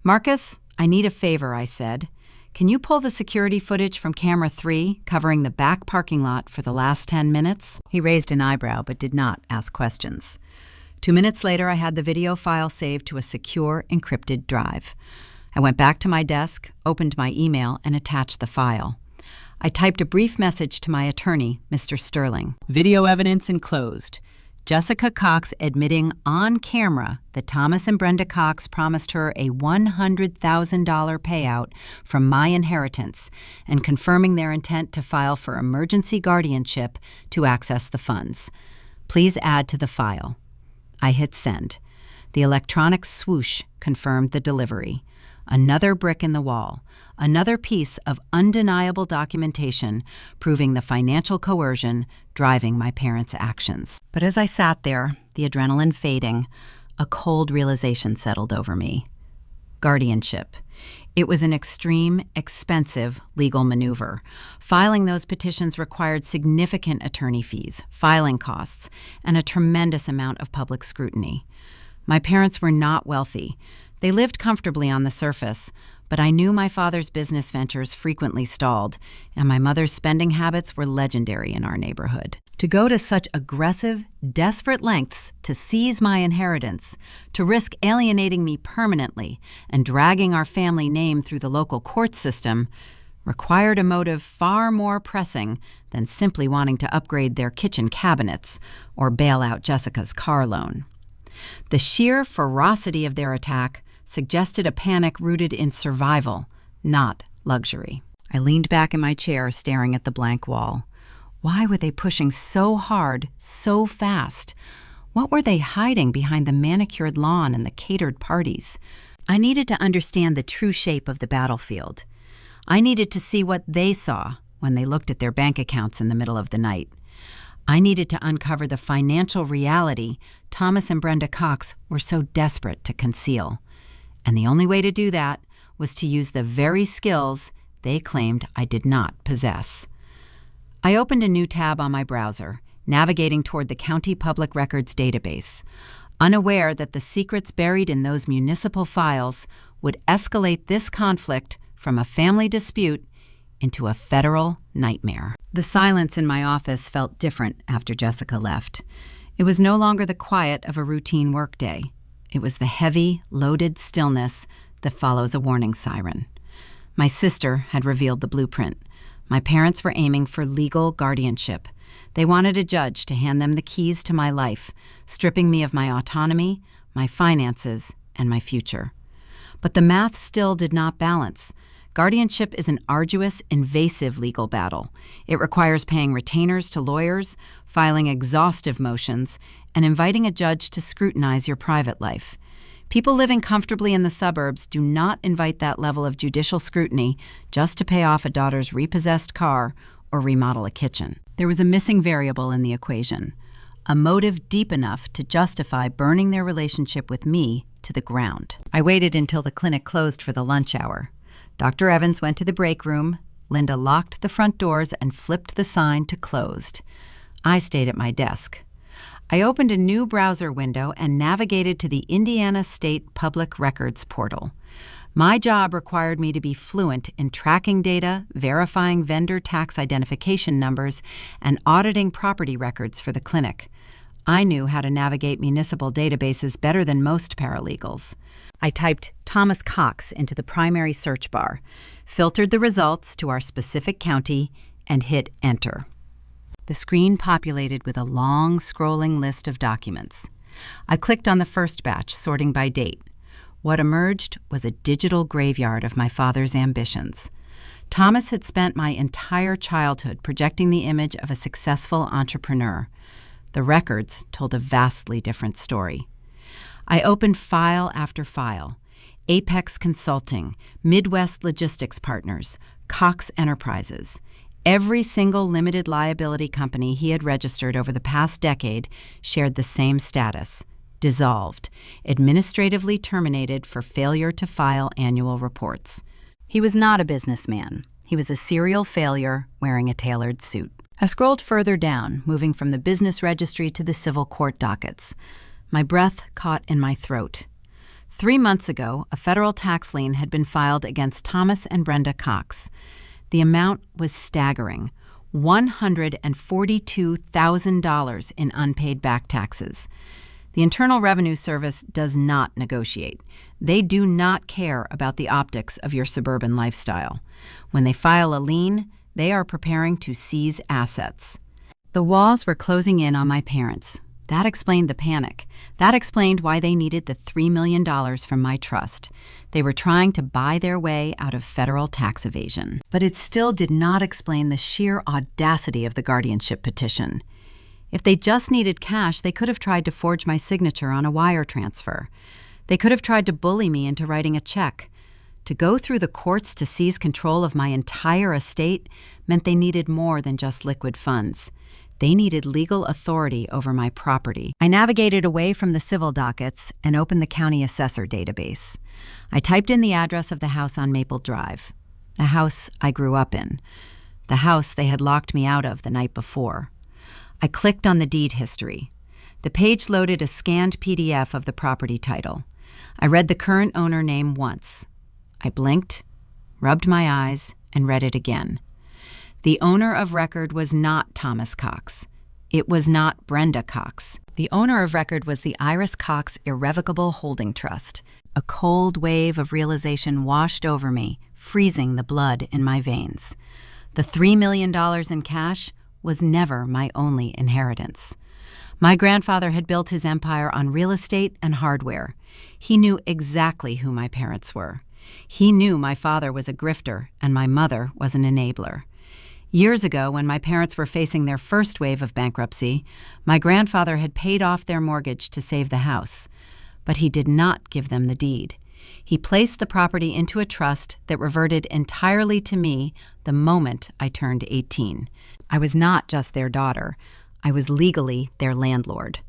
"Marcus, I need a favor," I said. "Can you pull the security footage from camera 3 covering the back parking lot for the last 10 minutes? He raised an eyebrow but did not ask questions. 2 minutes later, I had the video file saved to a secure, encrypted drive. I went back to my desk, opened my email, and attached the file. I typed a brief message to my attorney, Mr. Sterling. Video evidence enclosed. Jessica Cox admitting on camera that Thomas and Brenda Cox promised her a $100,000 payout from my inheritance and confirming their intent to file for emergency guardianship to access the funds. Please add to the file. I hit send. The electronic swoosh confirmed the delivery. Another brick in the wall, another piece of undeniable documentation proving the financial coercion driving my parents' actions. But as I sat there, the adrenaline fading, a cold realization settled over me. Guardianship. It was an extreme, expensive legal maneuver. Filing those petitions required significant attorney fees, filing costs, and a tremendous amount of public scrutiny. My parents were not wealthy. They lived comfortably on the surface, but I knew my father's business ventures frequently stalled, and my mother's spending habits were legendary in our neighborhood. To go to such aggressive, desperate lengths to seize my inheritance, to risk alienating me permanently and dragging our family name through the local court system, required a motive far more pressing than simply wanting to upgrade their kitchen cabinets or bail out Jessica's car loan. The sheer ferocity of their attack suggested a panic rooted in survival, not luxury. I leaned back in my chair, staring at the blank wall. Why were they pushing so hard, so fast? What were they hiding behind the manicured lawn and the catered parties? I needed to understand the true shape of the battlefield. I needed to see what they saw when they looked at their bank accounts in the middle of the night. I needed to uncover the financial reality Thomas and Brenda Cox were so desperate to conceal. And the only way to do that was to use the very skills they claimed I did not possess. I opened a new tab on my browser, navigating toward the County Public Records database, unaware that the secrets buried in those municipal files would escalate this conflict from a family dispute into a federal nightmare. The silence in my office felt different after Jessica left. It was no longer the quiet of a routine workday. It was the heavy, loaded stillness that follows a warning siren. My sister had revealed the blueprint. My parents were aiming for legal guardianship. They wanted a judge to hand them the keys to my life, stripping me of my autonomy, my finances, and my future. But the math still did not balance. Guardianship is an arduous, invasive legal battle. It requires paying retainers to lawyers, filing exhaustive motions, and inviting a judge to scrutinize your private life. People living comfortably in the suburbs do not invite that level of judicial scrutiny just to pay off a daughter's repossessed car or remodel a kitchen. There was a missing variable in the equation, a motive deep enough to justify burning their relationship with me to the ground. I waited until the clinic closed for the lunch hour. Dr. Evans went to the break room. Linda locked the front doors and flipped the sign to closed. I stayed at my desk. I opened a new browser window and navigated to the Indiana State Public Records portal. My job required me to be fluent in tracking data, verifying vendor tax identification numbers, and auditing property records for the clinic. I knew how to navigate municipal databases better than most paralegals. I typed Thomas Cox into the primary search bar, filtered the results to our specific county, and hit Enter. The screen populated with a long, scrolling list of documents. I clicked on the first batch, sorting by date. What emerged was a digital graveyard of my father's ambitions. Thomas had spent my entire childhood projecting the image of a successful entrepreneur. The records told a vastly different story. I opened file after file. Apex Consulting, Midwest Logistics Partners, Cox Enterprises. Every single limited liability company he had registered over the past decade shared the same status: dissolved, administratively terminated for failure to file annual reports. He was not a businessman. He was a serial failure wearing a tailored suit. I scrolled further down, moving from the business registry to the civil court dockets. My breath caught in my throat. 3 months ago, a federal tax lien had been filed against Thomas and Brenda Cox. The amount was staggering: $142,000 in unpaid back taxes. The Internal Revenue Service does not negotiate. They do not care about the optics of your suburban lifestyle. When they file a lien, they are preparing to seize assets. The walls were closing in on my parents. That explained the panic. That explained why they needed the $3 million from my trust. They were trying to buy their way out of federal tax evasion. But it still did not explain the sheer audacity of the guardianship petition. If they just needed cash, they could have tried to forge my signature on a wire transfer. They could have tried to bully me into writing a check. To go through the courts to seize control of my entire estate meant they needed more than just liquid funds. They needed legal authority over my property. I navigated away from the civil dockets and opened the county assessor database. I typed in the address of the house on Maple Drive, the house I grew up in, the house they had locked me out of the night before. I clicked on the deed history. The page loaded a scanned PDF of the property title. I read the current owner name once. I blinked, rubbed my eyes, and read it again. The owner of record was not Thomas Cox. It was not Brenda Cox. The owner of record was the Iris Cox Irrevocable Holding Trust. A cold wave of realization washed over me, freezing the blood in my veins. The $3 million in cash was never my only inheritance. My grandfather had built his empire on real estate and hardware. He knew exactly who my parents were. He knew my father was a grifter and my mother was an enabler. Years ago, when my parents were facing their first wave of bankruptcy, my grandfather had paid off their mortgage to save the house. But he did not give them the deed. He placed the property into a trust that reverted entirely to me the moment I turned 18. I was not just their daughter. I was legally their landlord.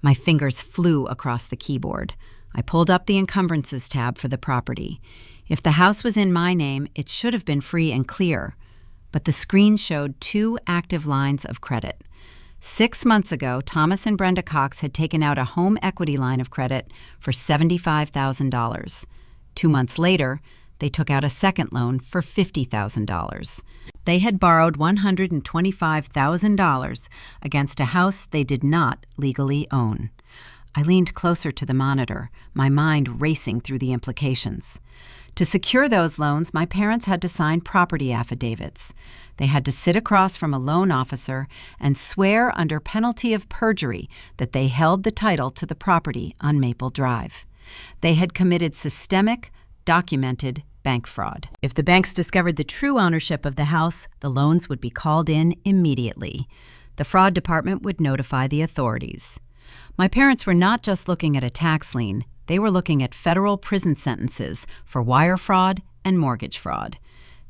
My fingers flew across the keyboard. I pulled up the encumbrances tab for the property. If the house was in my name, it should have been free and clear. But the screen showed 2 active lines of credit. 6 months ago, Thomas and Brenda Cox had taken out a home equity line of credit for $75,000. 2 months later, they took out a second loan for $50,000. They had borrowed $125,000 against a house they did not legally own. I leaned closer to the monitor, my mind racing through the implications. To secure those loans, my parents had to sign property affidavits. They had to sit across from a loan officer and swear under penalty of perjury that they held the title to the property on Maple Drive. They had committed systemic, documented bank fraud. If the banks discovered the true ownership of the house, the loans would be called in immediately. The fraud department would notify the authorities. My parents were not just looking at a tax lien. They were looking at federal prison sentences for wire fraud and mortgage fraud.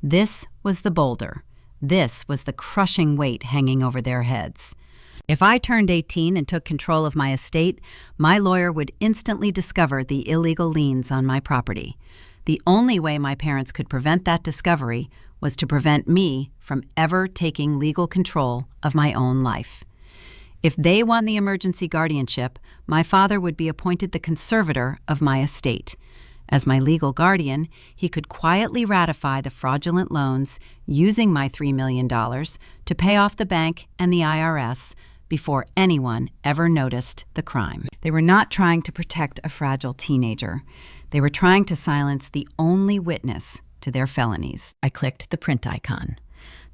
This was the boulder. This was the crushing weight hanging over their heads. If I turned 18 and took control of my estate, my lawyer would instantly discover the illegal liens on my property. The only way my parents could prevent that discovery was to prevent me from ever taking legal control of my own life. If they won the emergency guardianship, my father would be appointed the conservator of my estate. As my legal guardian, he could quietly ratify the fraudulent loans using my $3 million to pay off the bank and the IRS before anyone ever noticed the crime. They were not trying to protect a fragile teenager. They were trying to silence the only witness to their felonies. I clicked the print icon.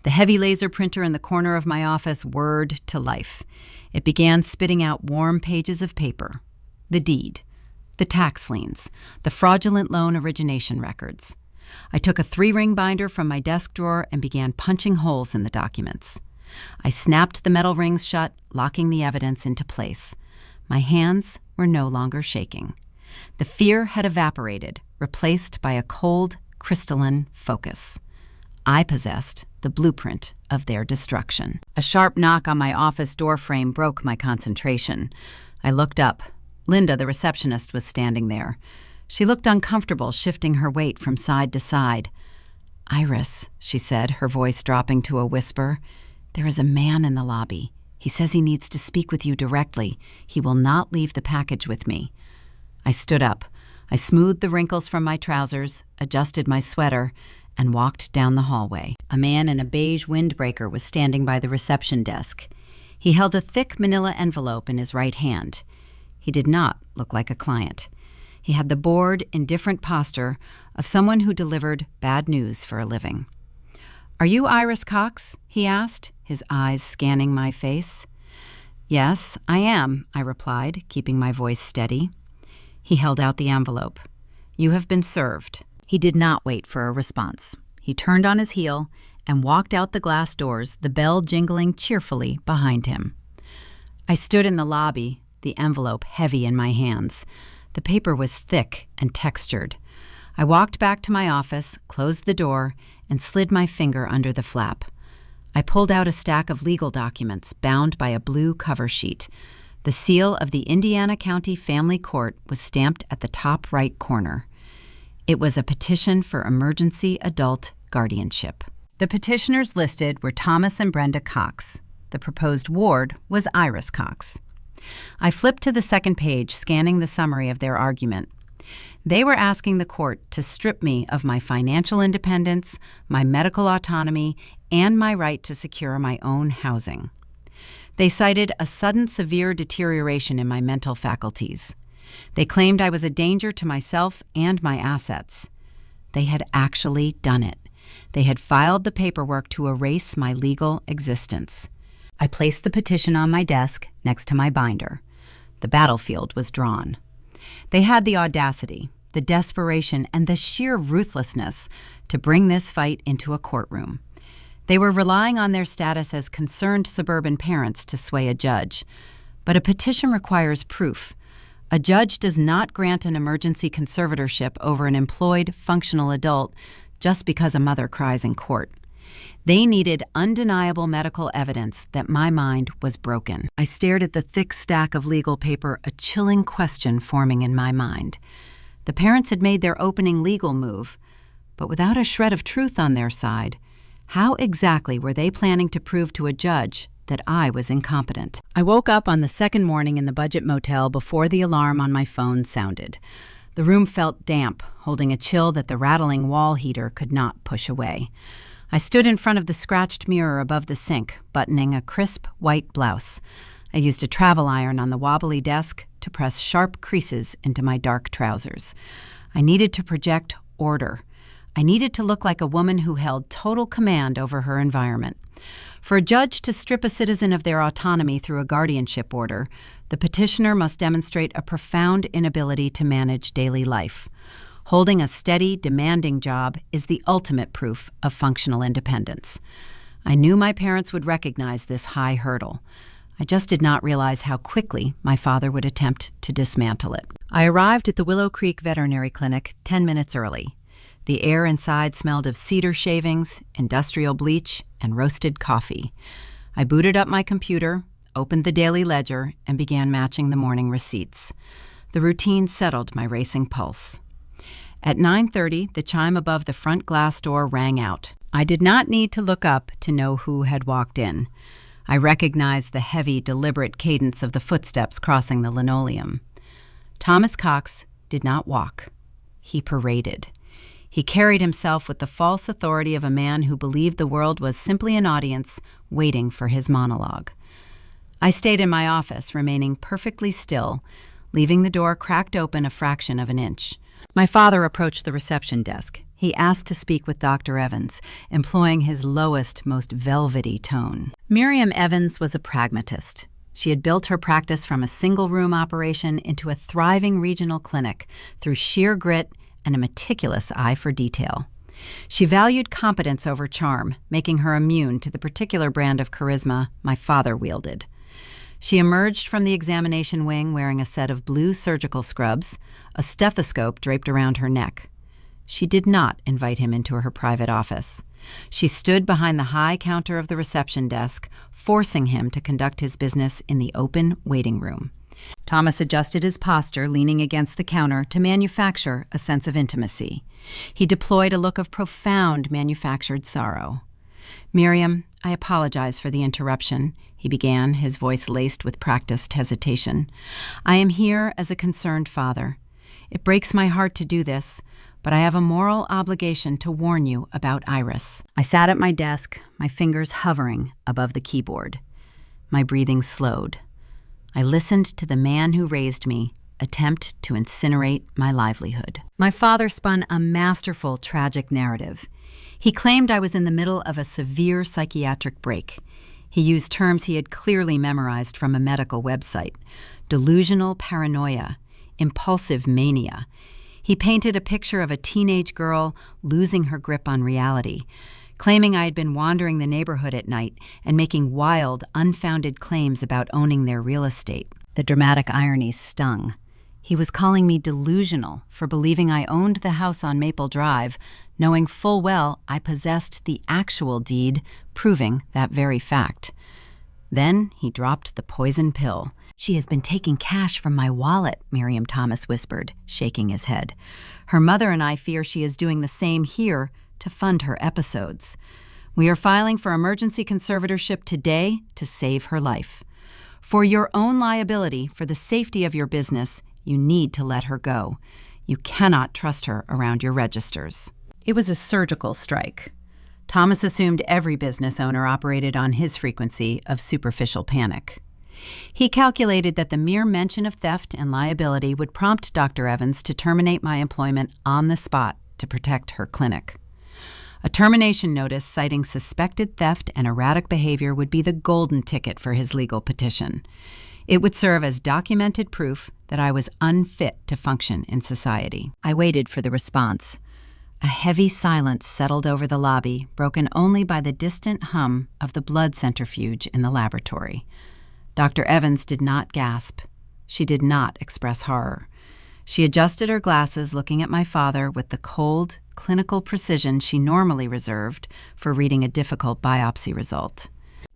The heavy laser printer in the corner of my office whirred to life. It began spitting out warm pages of paper. The deed, the tax liens, the fraudulent loan origination records. I took a 3-ring binder from my desk drawer and began punching holes in the documents. I snapped the metal rings shut, locking the evidence into place. My hands were no longer shaking. The fear had evaporated, replaced by a cold, crystalline focus. I possessed the blueprint of their destruction. A sharp knock on my office door frame broke my concentration. I looked up. Linda, the receptionist, was standing there. She looked uncomfortable, shifting her weight from side to side. "Iris," she said, her voice dropping to a whisper, "there is a man in the lobby. He says he needs to speak with you directly. He will not leave the package with me." I stood up. I smoothed the wrinkles from my trousers, adjusted my sweater, and walked down the hallway. A man in a beige windbreaker was standing by the reception desk. He held a thick manila envelope in his right hand. He did not look like a client. He had the bored, indifferent posture of someone who delivered bad news for a living. "Are you Iris Cox?" he asked, his eyes scanning my face. "Yes, I am," I replied, keeping my voice steady. He held out the envelope. "You have been served." He did not wait for a response. He turned on his heel and walked out the glass doors, the bell jingling cheerfully behind him. I stood in the lobby, the envelope heavy in my hands. The paper was thick and textured. I walked back to my office, closed the door, and slid my finger under the flap. I pulled out a stack of legal documents bound by a blue cover sheet. The seal of the Indiana County Family Court was stamped at the top right corner. It was a petition for emergency adult guardianship. The petitioners listed were Thomas and Brenda Cox. The proposed ward was Iris Cox. I flipped to the second page, scanning the summary of their argument. They were asking the court to strip me of my financial independence, my medical autonomy, and my right to secure my own housing. They cited a sudden severe deterioration in my mental faculties. They claimed I was a danger to myself and my assets. They had actually done it. They had filed the paperwork to erase my legal existence. I placed the petition on my desk next to my binder. The battlefield was drawn. They had the audacity, the desperation, and the sheer ruthlessness to bring this fight into a courtroom. They were relying on their status as concerned suburban parents to sway a judge. But a petition requires proof. A judge does not grant an emergency conservatorship over an employed, functional adult just because a mother cries in court. They needed undeniable medical evidence that my mind was broken. I stared at the thick stack of legal paper, a chilling question forming in my mind. The parents had made their opening legal move, but without a shred of truth on their side, how exactly were they planning to prove to a judge that I was incompetent? I woke up on the second morning in the budget motel before the alarm on my phone sounded. The room felt damp, holding a chill that the rattling wall heater could not push away. I stood in front of the scratched mirror above the sink, buttoning a crisp white blouse. I used a travel iron on the wobbly desk to press sharp creases into my dark trousers. I needed to project order. I needed to look like a woman who held total command over her environment. For a judge to strip a citizen of their autonomy through a guardianship order, the petitioner must demonstrate a profound inability to manage daily life. Holding a steady, demanding job is the ultimate proof of functional independence. I knew my parents would recognize this high hurdle. I just did not realize how quickly my father would attempt to dismantle it. I arrived at the Willow Creek Veterinary Clinic 10 minutes early. The air inside smelled of cedar shavings, industrial bleach, and roasted coffee. I booted up my computer, opened the daily ledger, and began matching the morning receipts. The routine settled my racing pulse. At 9:30, the chime above the front glass door rang out. I did not need to look up to know who had walked in. I recognized the heavy, deliberate cadence of the footsteps crossing the linoleum. Thomas Cox did not walk. He paraded. He carried himself with the false authority of a man who believed the world was simply an audience waiting for his monologue. I stayed in my office, remaining perfectly still, leaving the door cracked open a fraction of an inch. My father approached the reception desk. He asked to speak with Dr. Evans, employing his lowest, most velvety tone. Miriam Evans was a pragmatist. She had built her practice from a single-room operation into a thriving regional clinic through sheer grit and a meticulous eye for detail. She valued competence over charm, making her immune to the particular brand of charisma my father wielded. She emerged from the examination wing wearing a set of blue surgical scrubs, a stethoscope draped around her neck. She did not invite him into her private office. She stood behind the high counter of the reception desk, forcing him to conduct his business in the open waiting room. Thomas adjusted his posture, leaning against the counter to manufacture a sense of intimacy. He deployed a look of profound manufactured sorrow. "Miriam, I apologize for the interruption," he began, his voice laced with practiced hesitation. "I am here as a concerned father. It breaks my heart to do this, but I have a moral obligation to warn you about Iris." I sat at my desk, my fingers hovering above the keyboard. My breathing slowed. I listened to the man who raised me attempt to incinerate my livelihood. My father spun a masterful, tragic narrative. He claimed I was in the middle of a severe psychiatric break. He used terms he had clearly memorized from a medical website: delusional paranoia, impulsive mania. He painted a picture of a teenage girl losing her grip on reality, claiming I had been wandering the neighborhood at night and making wild, unfounded claims about owning their real estate. The dramatic irony stung. He was calling me delusional for believing I owned the house on Maple Drive, knowing full well I possessed the actual deed, proving that very fact. Then he dropped the poison pill. "She has been taking cash from my wallet," Miriam Thomas whispered, shaking his head. "Her mother and I fear she is doing the same here to fund her episodes. We are filing for emergency conservatorship today to save her life. For your own liability, for the safety of your business, you need to let her go. You cannot trust her around your registers." It was a surgical strike. Thomas assumed every business owner operated on his frequency of superficial panic. He calculated that the mere mention of theft and liability would prompt Dr. Evans to terminate my employment on the spot to protect her clinic. A termination notice citing suspected theft and erratic behavior would be the golden ticket for his legal petition. It would serve as documented proof that I was unfit to function in society. I waited for the response. A heavy silence settled over the lobby, broken only by the distant hum of the blood centrifuge in the laboratory. Dr. Evans did not gasp. She did not express horror. She adjusted her glasses, looking at my father with the cold, clinical precision she normally reserved for reading a difficult biopsy result.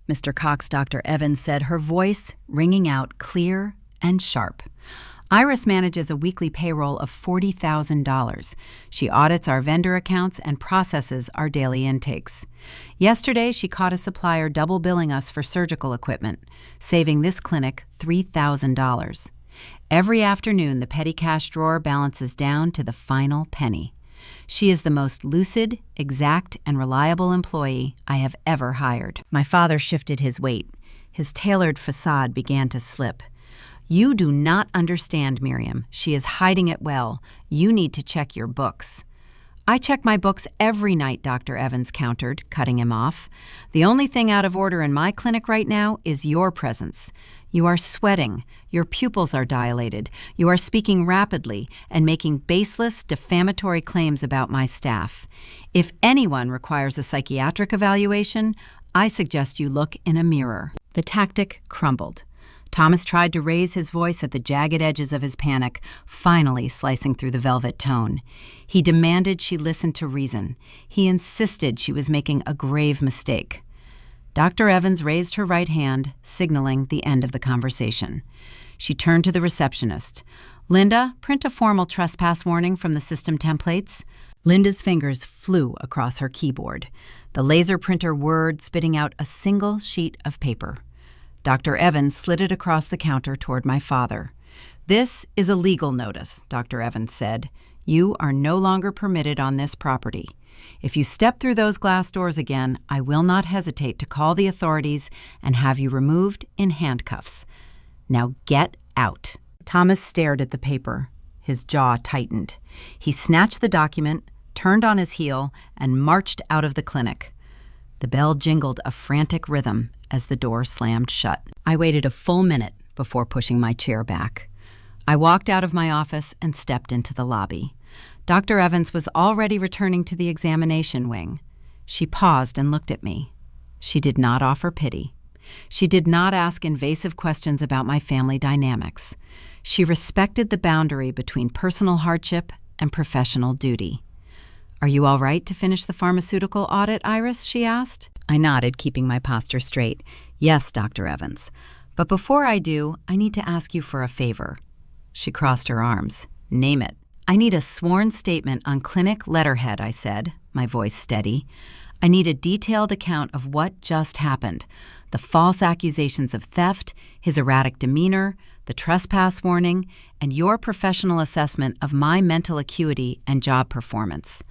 "Mr. Cox," Dr. Evans said, her voice ringing out clear and sharp. "Iris manages a weekly payroll of $40,000. She audits our vendor accounts and processes our daily intakes. Yesterday, she caught a supplier double billing us for surgical equipment, saving this clinic $3,000. Every afternoon, the petty cash drawer balances down to the final penny. She is the most lucid, exact, and reliable employee I have ever hired." My father shifted his weight. His tailored facade began to slip. "You do not understand, Miriam. She is hiding it well. You need to check your books." "I check my books every night," Dr. Evans countered, cutting him off. "The only thing out of order in my clinic right now is your presence. You are sweating, your pupils are dilated, you are speaking rapidly and making baseless, defamatory claims about my staff. If anyone requires a psychiatric evaluation, I suggest you look in a mirror." The tactic crumbled. Thomas tried to raise his voice at the jagged edges of his panic, finally slicing through the velvet tone. He demanded she listen to reason. He insisted she was making a grave mistake. Dr. Evans raised her right hand, signaling the end of the conversation. She turned to the receptionist. "Linda, print a formal trespass warning from the system templates." Linda's fingers flew across her keyboard. The laser printer whirred, spitting out a single sheet of paper. Dr. Evans slid it across the counter toward my father. "This is a legal notice," Dr. Evans said. "You are no longer permitted on this property. If you step through those glass doors again, I will not hesitate to call the authorities and have you removed in handcuffs. Now get out." Thomas stared at the paper. His jaw tightened. He snatched the document, turned on his heel, and marched out of the clinic. The bell jingled a frantic rhythm as the door slammed shut. I waited a full minute before pushing my chair back. I walked out of my office and stepped into the lobby. Dr. Evans was already returning to the examination wing. She paused and looked at me. She did not offer pity. She did not ask invasive questions about my family dynamics. She respected the boundary between personal hardship and professional duty. "Are you all right to finish the pharmaceutical audit, Iris?" she asked. I nodded, keeping my posture straight. "Yes, Dr. Evans. But before I do, I need to ask you for a favor." She crossed her arms. "Name it." "I need a sworn statement on clinic letterhead," I said, my voice steady. "I need a detailed account of what just happened. The false accusations of theft, his erratic demeanor, the trespass warning, and your professional assessment of my mental acuity and job performance."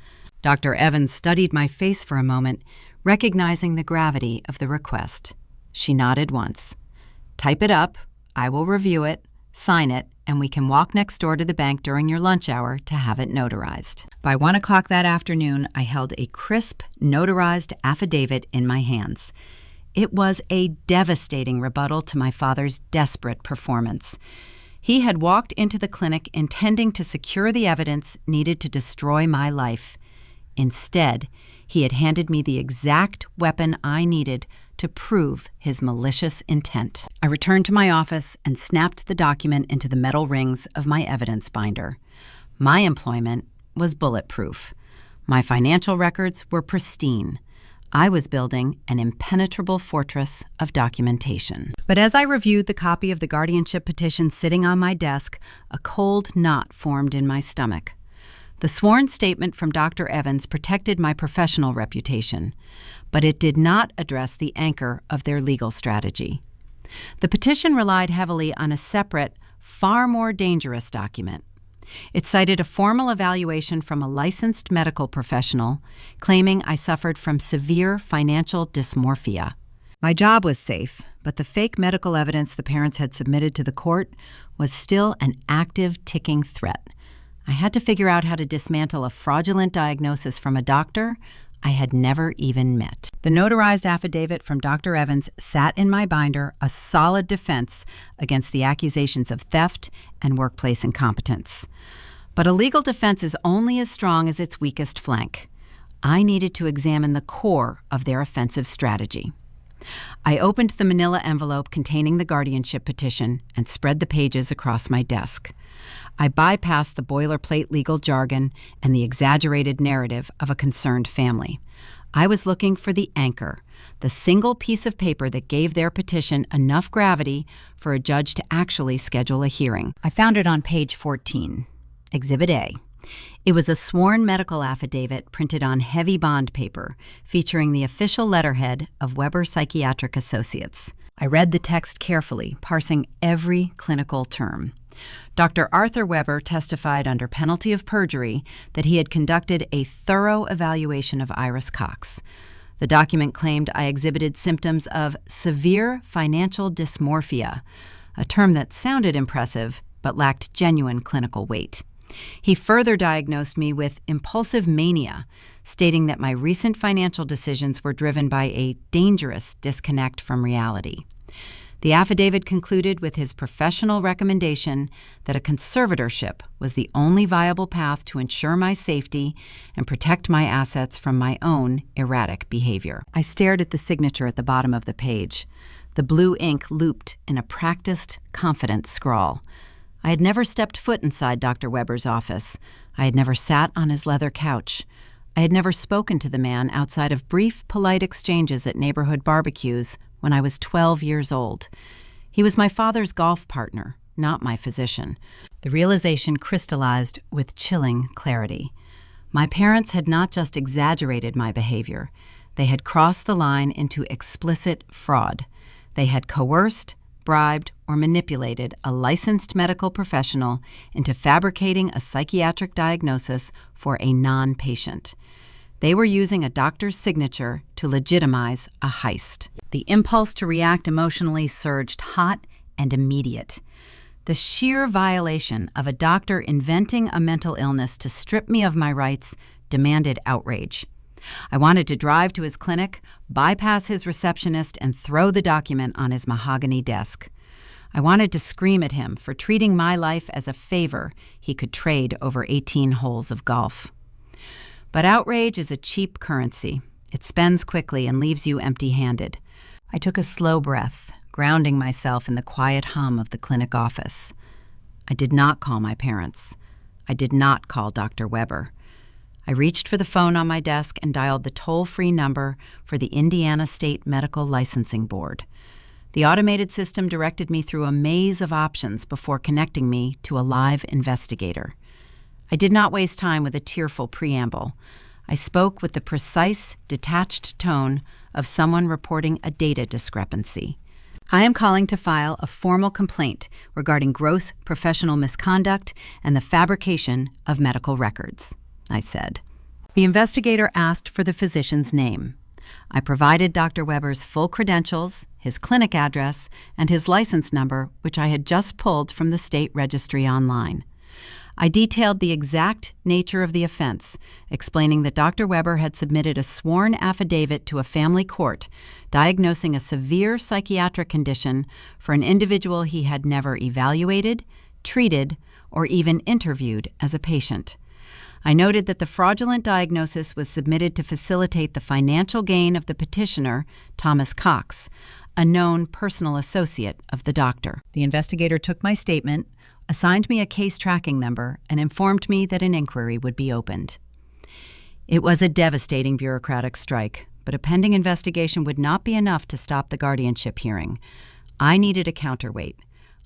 Dr. Evans studied my face for a moment, recognizing the gravity of the request. She nodded once. "Type it up, I will review it, sign it, and we can walk next door to the bank during your lunch hour to have it notarized." By 1 o'clock that afternoon, I held a crisp, notarized affidavit in my hands. It was a devastating rebuttal to my father's desperate performance. He had walked into the clinic intending to secure the evidence needed to destroy my life. Instead, he had handed me the exact weapon I needed to prove his malicious intent. I returned to my office and snapped the document into the metal rings of my evidence binder. My employment was bulletproof. My financial records were pristine. I was building an impenetrable fortress of documentation. But as I reviewed the copy of the guardianship petition sitting on my desk, a cold knot formed in my stomach. The sworn statement from Dr. Evans protected my professional reputation, but it did not address the anchor of their legal strategy. The petition relied heavily on a separate, far more dangerous document. It cited a formal evaluation from a licensed medical professional, claiming I suffered from severe financial dysmorphia. My job was safe, but the fake medical evidence the parents had submitted to the court was still an active, ticking threat. I had to figure out how to dismantle a fraudulent diagnosis from a doctor I had never even met. The notarized affidavit from Dr. Evans sat in my binder, a solid defense against the accusations of theft and workplace incompetence. But a legal defense is only as strong as its weakest flank. I needed to examine the core of their offensive strategy. I opened the manila envelope containing the guardianship petition and spread the pages across my desk. I bypassed the boilerplate legal jargon and the exaggerated narrative of a concerned family. I was looking for the anchor, the single piece of paper that gave their petition enough gravity for a judge to actually schedule a hearing. I found it on page 14, Exhibit A. It was a sworn medical affidavit printed on heavy bond paper, featuring the official letterhead of Weber Psychiatric Associates. I read the text carefully, parsing every clinical term. Dr. Arthur Weber testified under penalty of perjury that he had conducted a thorough evaluation of Iris Cox. The document claimed I exhibited symptoms of severe financial dysmorphia, a term that sounded impressive but lacked genuine clinical weight. He further diagnosed me with impulsive mania, stating that my recent financial decisions were driven by a dangerous disconnect from reality. The affidavit concluded with his professional recommendation that a conservatorship was the only viable path to ensure my safety and protect my assets from my own erratic behavior. I stared at the signature at the bottom of the page. the blue ink looped in a practiced, confident scrawl. I had never stepped foot inside Dr. Weber's office. I had never sat on his leather couch. I had never spoken to the man outside of brief, polite exchanges at neighborhood barbecues when I was 12 years old. He was my father's golf partner, not my physician. The realization crystallized with chilling clarity. My parents had not just exaggerated my behavior. They had crossed the line into explicit fraud. They had coerced, bribed, or manipulated a licensed medical professional into fabricating a psychiatric diagnosis for a non-patient. They were using a doctor's signature to legitimize a heist. The impulse to react emotionally surged hot and immediate. The sheer violation of a doctor inventing a mental illness to strip me of my rights demanded outrage. I wanted to drive to his clinic, bypass his receptionist, and throw the document on his mahogany desk. I wanted to scream at him for treating my life as a favor he could trade over 18 holes of golf. But outrage is a cheap currency. It spends quickly and leaves you empty-handed. I took a slow breath, grounding myself in the quiet hum of the clinic office. I did not call my parents. I did not call Dr. Weber. I reached for the phone on my desk and dialed the toll-free number for the Indiana State Medical Licensing Board. The automated system directed me through a maze of options before connecting me to a live investigator. I did not waste time with a tearful preamble. I spoke with the precise, detached tone of someone reporting a data discrepancy. I am calling to file a formal complaint regarding gross professional misconduct and the fabrication of medical records, I said. The investigator asked for the physician's name. I provided Dr. Weber's full credentials, his clinic address, and his license number, which I had just pulled from the state registry online. I detailed the exact nature of the offense, explaining that Dr. Weber had submitted a sworn affidavit to a family court diagnosing a severe psychiatric condition for an individual he had never evaluated, treated, or even interviewed as a patient. I noted that the fraudulent diagnosis was submitted to facilitate the financial gain of the petitioner, Thomas Cox, a known personal associate of the doctor. The investigator took my statement, assigned me a case tracking number, and informed me that an inquiry would be opened. It was a devastating bureaucratic strike, but a pending investigation would not be enough to stop the guardianship hearing. I needed a counterweight.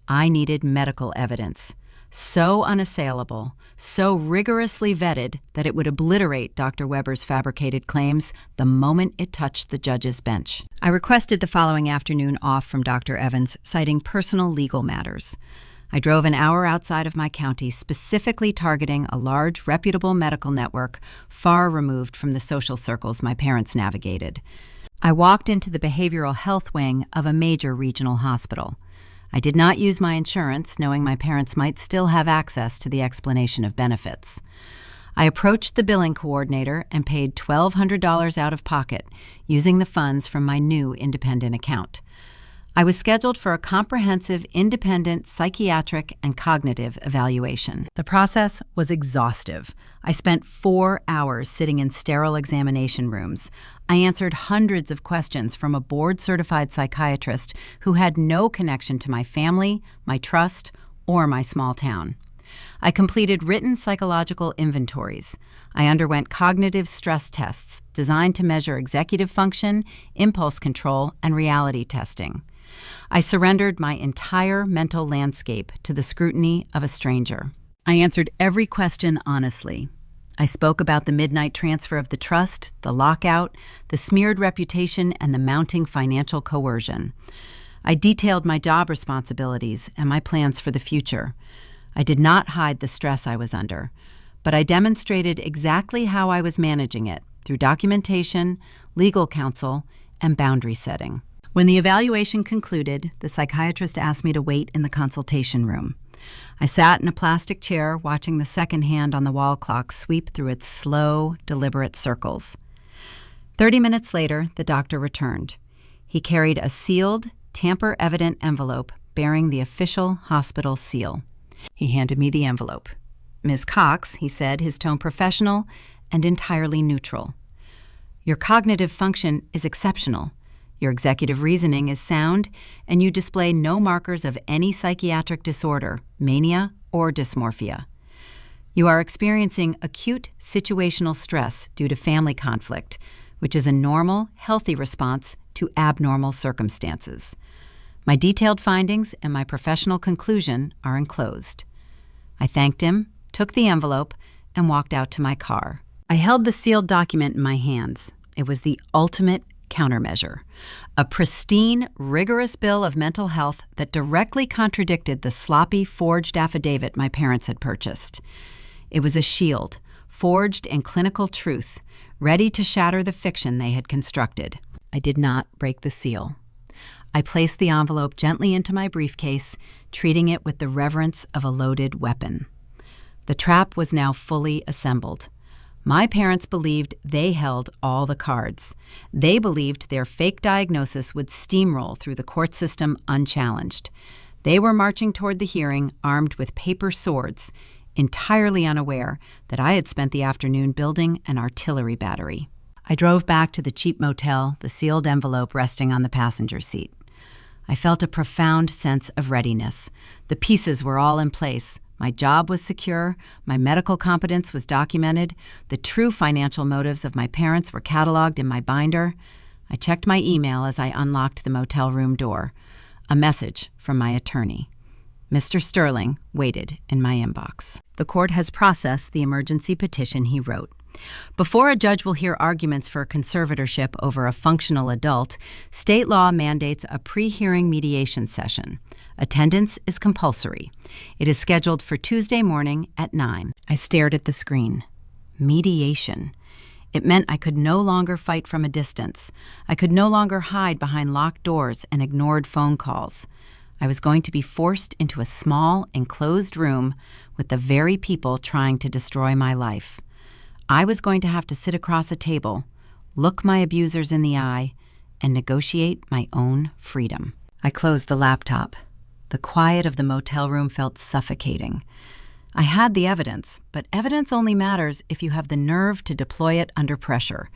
I needed medical evidence. So unassailable, so rigorously vetted that it would obliterate Dr. Weber's fabricated claims the moment it touched the judge's bench. I requested the following afternoon off from Dr. Evans, citing personal legal matters. I drove an hour outside of my county, specifically targeting a large, reputable medical network far removed from the social circles my parents navigated. I walked into the behavioral health wing of a major regional hospital. I did not use my insurance, knowing my parents might still have access to the explanation of benefits. I approached the billing coordinator and paid $1,200 out of pocket, using the funds from my new independent account. I was scheduled for a comprehensive, independent psychiatric and cognitive evaluation. The process was exhaustive. I spent 4 hours sitting in sterile examination rooms. I answered hundreds of questions from a board-certified psychiatrist who had no connection to my family, my trust, or my small town. I completed written psychological inventories. I underwent cognitive stress tests designed to measure executive function, impulse control, and reality testing. I surrendered my entire mental landscape to the scrutiny of a stranger. I answered every question honestly. I spoke about the midnight transfer of the trust, the lockout, the smeared reputation, and the mounting financial coercion. I detailed my job responsibilities and my plans for the future. I did not hide the stress I was under, but I demonstrated exactly how I was managing it through documentation, legal counsel, and boundary setting. When the evaluation concluded, the psychiatrist asked me to wait in the consultation room. I sat in a plastic chair watching the second hand on the wall clock sweep through its slow, deliberate circles. 30 minutes later, the doctor returned. He carried a sealed, tamper-evident envelope bearing the official hospital seal. He handed me the envelope. "Ms. Cox," he said, his tone professional and entirely neutral. "Your cognitive function is exceptional. Your executive reasoning is sound, and you display no markers of any psychiatric disorder, mania, or dysmorphia. You are experiencing acute situational stress due to family conflict, which is a normal, healthy response to abnormal circumstances. My detailed findings and my professional conclusion are enclosed. I thanked him, took the envelope, and walked out to my car. I held the sealed document in my hands. It was the ultimate countermeasure, a pristine, rigorous bill of mental health that directly contradicted the sloppy, forged affidavit my parents had purchased. It was a shield, forged in clinical truth, ready to shatter the fiction they had constructed. I did not break the seal. I placed the envelope gently into my briefcase, treating it with the reverence of a loaded weapon. The trap was now fully assembled. My parents believed they held all the cards. They believed their fake diagnosis would steamroll through the court system unchallenged. They were marching toward the hearing armed with paper swords, entirely unaware that I had spent the afternoon building an artillery battery. I drove back to the cheap motel, the sealed envelope resting on the passenger seat. I felt a profound sense of readiness. The pieces were all in place. My job was secure, my medical competence was documented, the true financial motives of my parents were cataloged in my binder. I checked my email as I unlocked the motel room door. A message from my attorney. Mr. Sterling waited in my inbox. The court has processed the emergency petition he wrote. Before a judge will hear arguments for conservatorship over a functional adult, state law mandates a pre-hearing mediation session. Attendance is compulsory. It is scheduled for Tuesday morning at 9. I stared at the screen. Mediation. It meant I could no longer fight from a distance. I could no longer hide behind locked doors and ignored phone calls. I was going to be forced into a small, enclosed room with the very people trying to destroy my life. I was going to have to sit across a table, look my abusers in the eye, and negotiate my own freedom. I closed the laptop. The quiet of the motel room felt suffocating. I had the evidence, but evidence only matters if you have the nerve to deploy it under pressure.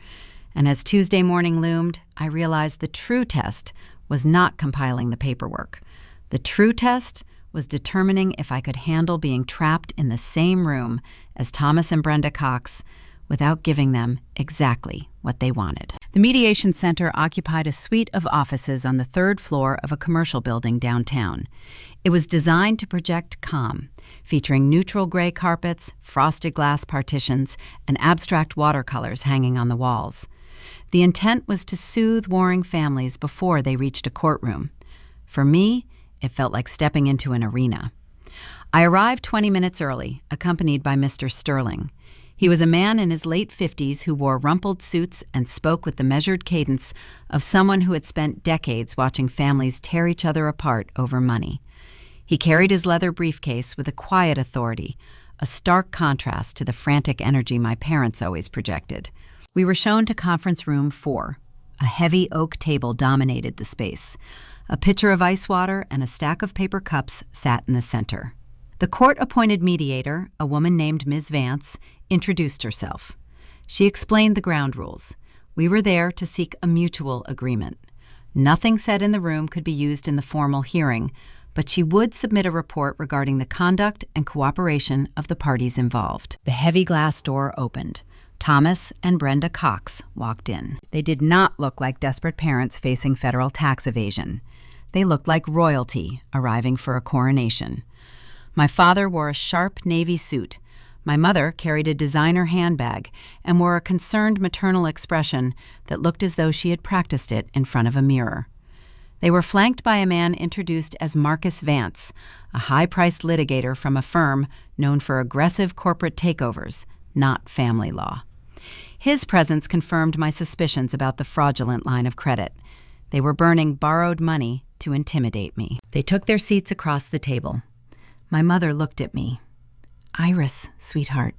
And as Tuesday morning loomed, I realized the true test was not compiling the paperwork. The true test was determining if I could handle being trapped in the same room as Thomas and Brenda Cox without giving them exactly what they wanted. The mediation center occupied a suite of offices on the third floor of a commercial building downtown. It was designed to project calm, featuring neutral gray carpets, frosted glass partitions, and abstract watercolors hanging on the walls. The intent was to soothe warring families before they reached a courtroom. For me, it felt like stepping into an arena. I arrived 20 minutes early, accompanied by Mr. Sterling. He was a man in his late 50s who wore rumpled suits and spoke with the measured cadence of someone who had spent decades watching families tear each other apart over money. He carried his leather briefcase with a quiet authority, a stark contrast to the frantic energy my parents always projected. We were shown to Conference Room 4. A heavy oak table dominated the space. A pitcher of ice water and a stack of paper cups sat in the center. The court-appointed mediator, a woman named Ms. Vance, introduced herself. She explained the ground rules. We were there to seek a mutual agreement. Nothing said in the room could be used in the formal hearing, but she would submit a report regarding the conduct and cooperation of the parties involved. The heavy glass door opened. Thomas and Brenda Cox walked in. They did not look like desperate parents facing federal tax evasion. They looked like royalty arriving for a coronation. My father wore a sharp navy suit. My mother carried a designer handbag and wore a concerned maternal expression that looked as though she had practiced it in front of a mirror. They were flanked by a man introduced as Marcus Vance, a high-priced litigator from a firm known for aggressive corporate takeovers, not family law. His presence confirmed my suspicions about the fraudulent line of credit. They were burning borrowed money to intimidate me. They took their seats across the table. My mother looked at me. "Iris, sweetheart,"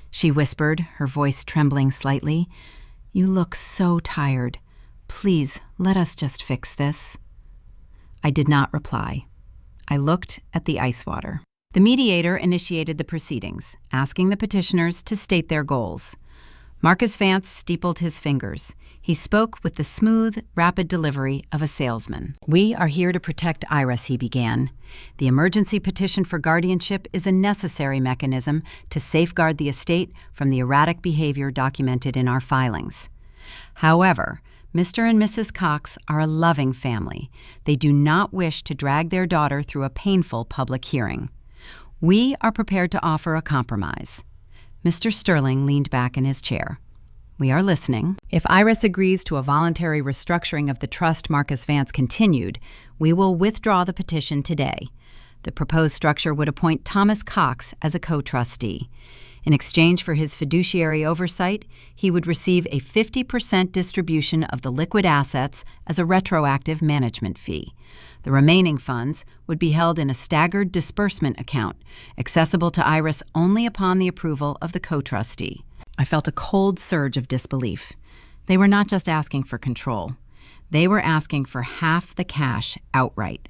she whispered, her voice trembling slightly. "You look so tired. Please, let us just fix this." I did not reply. I looked at the ice water. The mediator initiated the proceedings, asking the petitioners to state their goals. Marcus Vance steepled his fingers. He spoke with the smooth, rapid delivery of a salesman. "We are here to protect Iris," he began. "The emergency petition for guardianship is a necessary mechanism to safeguard the estate from the erratic behavior documented in our filings. However, Mr. and Mrs. Cox are a loving family. They do not wish to drag their daughter through a painful public hearing. We are prepared to offer a compromise." Mr. Sterling leaned back in his chair. "We are listening. If Iris agrees to a voluntary restructuring of the trust," Marcus Vance continued, "we will withdraw the petition today. The proposed structure would appoint Thomas Cox as a co-trustee. In exchange for his fiduciary oversight, he would receive a 50% distribution of the liquid assets as a retroactive management fee. The remaining funds would be held in a staggered disbursement account, accessible to Iris only upon the approval of the co-trustee." I felt a cold surge of disbelief. They were not just asking for control. They were asking for half the cash outright.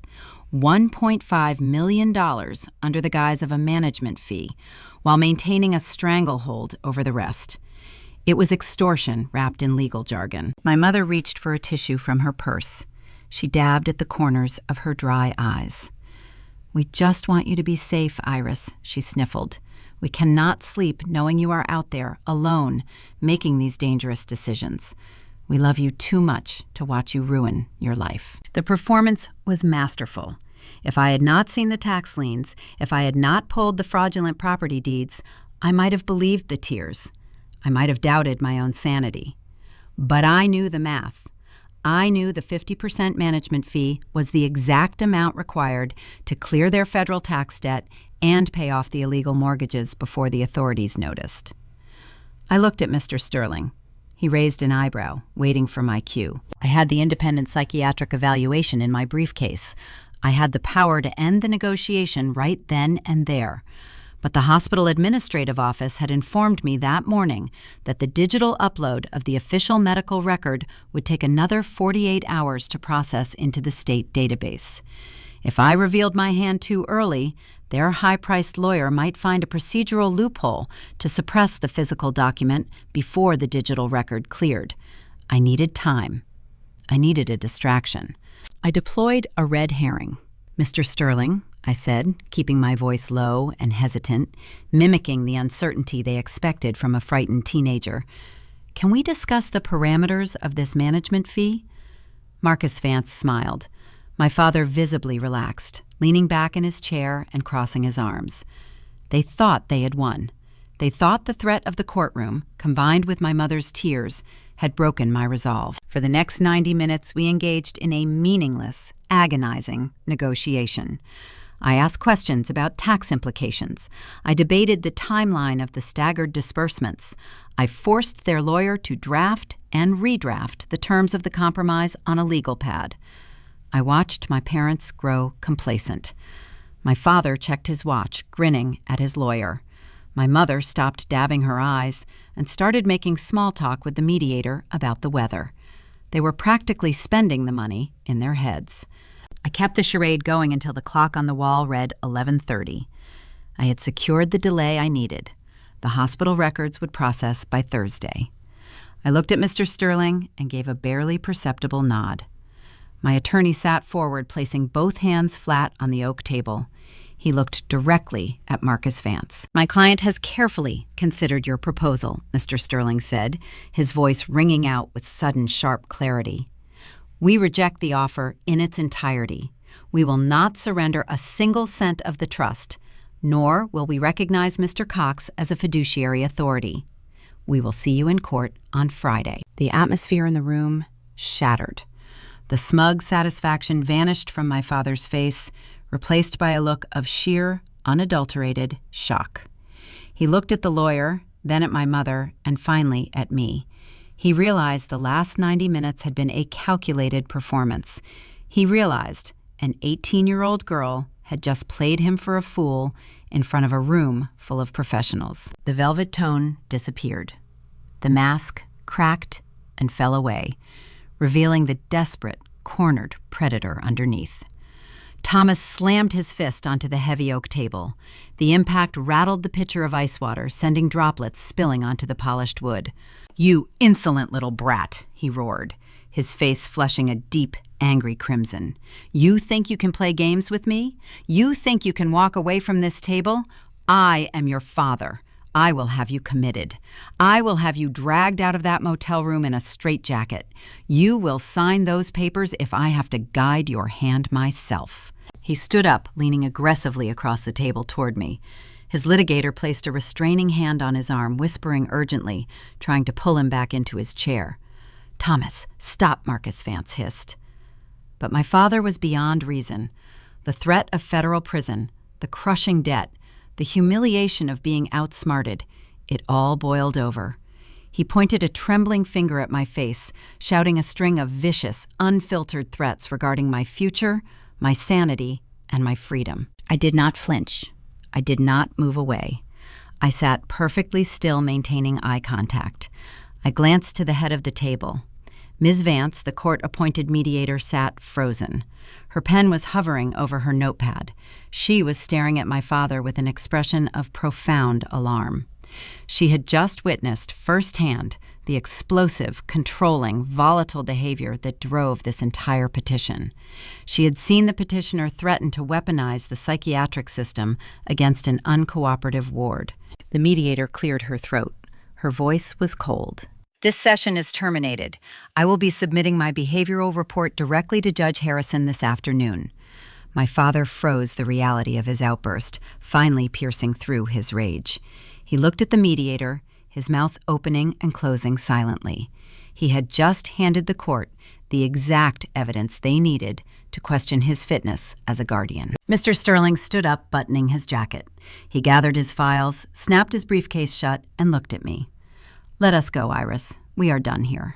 $1.5 million under the guise of a management fee, while maintaining a stranglehold over the rest. It was extortion wrapped in legal jargon. My mother reached for a tissue from her purse. She dabbed at the corners of her dry eyes. "We just want you to be safe, Iris," she sniffled. "We cannot sleep knowing you are out there, alone, making these dangerous decisions. We love you too much to watch you ruin your life." The performance was masterful. If I had not seen the tax liens, if I had not pulled the fraudulent property deeds, I might have believed the tears. I might have doubted my own sanity. But I knew the math. I knew the 50% management fee was the exact amount required to clear their federal tax debt and pay off the illegal mortgages before the authorities noticed. I looked at Mr. Sterling. He raised an eyebrow, waiting for my cue. I had the independent psychiatric evaluation in my briefcase. I had the power to end the negotiation right then and there. But the hospital administrative office had informed me that morning that the digital upload of the official medical record would take another 48 hours to process into the state database. If I revealed my hand too early, their high-priced lawyer might find a procedural loophole to suppress the physical document before the digital record cleared. I needed time. I needed a distraction. I deployed a red herring. "Mr. Sterling," I said, keeping my voice low and hesitant, mimicking the uncertainty they expected from a frightened teenager, "can we discuss the parameters of this management fee?" Marcus Vance smiled. My father visibly relaxed, leaning back in his chair and crossing his arms. They thought they had won. They thought the threat of the courtroom, combined with my mother's tears, had broken my resolve. For the next 90 minutes, we engaged in a meaningless, agonizing negotiation. I asked questions about tax implications. I debated the timeline of the staggered disbursements. I forced their lawyer to draft and redraft the terms of the compromise on a legal pad. I watched my parents grow complacent. My father checked his watch, grinning at his lawyer. My mother stopped dabbing her eyes and started making small talk with the mediator about the weather. They were practically spending the money in their heads. I kept the charade going until the clock on the wall read 11:30. I had secured the delay I needed. The hospital records would process by Thursday. I looked at Mr. Sterling and gave a barely perceptible nod. My attorney sat forward, placing both hands flat on the oak table. He looked directly at Marcus Vance. "My client has carefully considered your proposal," Mr. Sterling said, his voice ringing out with sudden, sharp clarity. "We reject the offer in its entirety. We will not surrender a single cent of the trust, nor will we recognize Mr. Cox as a fiduciary authority. We will see you in court on Friday." The atmosphere in the room shattered. The smug satisfaction vanished from my father's face, replaced by a look of sheer, unadulterated shock. He looked at the lawyer, then at my mother, and finally at me. He realized the last 90 minutes had been a calculated performance. He realized an 18-year-old girl had just played him for a fool in front of a room full of professionals. The velvet tone disappeared. The mask cracked and fell away, revealing the desperate, cornered predator underneath. Thomas slammed his fist onto the heavy oak table. The impact rattled the pitcher of ice water, sending droplets spilling onto the polished wood. "You insolent little brat," he roared, his face flushing a deep, angry crimson. "You think you can play games with me? You think you can walk away from this table? I am your father. I will have you committed. I will have you dragged out of that motel room in a straitjacket. You will sign those papers if I have to guide your hand myself." He stood up, leaning aggressively across the table toward me. His litigator placed a restraining hand on his arm, whispering urgently, trying to pull him back into his chair. "Thomas, stop," Marcus Vance hissed. But my father was beyond reason. The threat of federal prison, the crushing debt, the humiliation of being outsmarted, it all boiled over. He pointed a trembling finger at my face, shouting a string of vicious, unfiltered threats regarding my future, my sanity, and my freedom. I did not flinch. I did not move away. I sat perfectly still, maintaining eye contact. I glanced to the head of the table. Ms. Vance, the court-appointed mediator, sat frozen. Her pen was hovering over her notepad. She was staring at my father with an expression of profound alarm. She had just witnessed firsthand the explosive, controlling, volatile behavior that drove this entire petition. She had seen the petitioner threaten to weaponize the psychiatric system against an uncooperative ward. The mediator cleared her throat. Her voice was cold. "This session is terminated. I will be submitting my behavioral report directly to Judge Harrison this afternoon." My father froze the reality of his outburst, finally piercing through his rage. He looked at the mediator, his mouth opening and closing silently. He had just handed the court the exact evidence they needed to question his fitness as a guardian. Mr. Sterling stood up, buttoning his jacket. He gathered his files, snapped his briefcase shut, and looked at me. "Let us go, Iris. We are done here."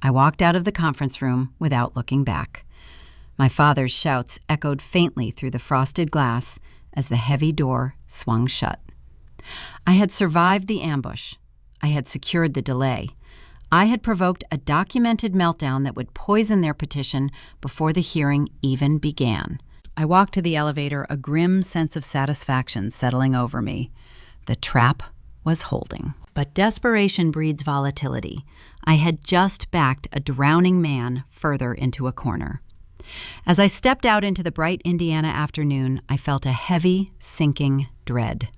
I walked out of the conference room without looking back. My father's shouts echoed faintly through the frosted glass as the heavy door swung shut. I had survived the ambush. I had secured the delay. I had provoked a documented meltdown that would poison their petition before the hearing even began. I walked to the elevator, a grim sense of satisfaction settling over me. The trap was holding. But desperation breeds volatility. I had just backed a drowning man further into a corner. As I stepped out into the bright Indiana afternoon, I felt a heavy, sinking dread.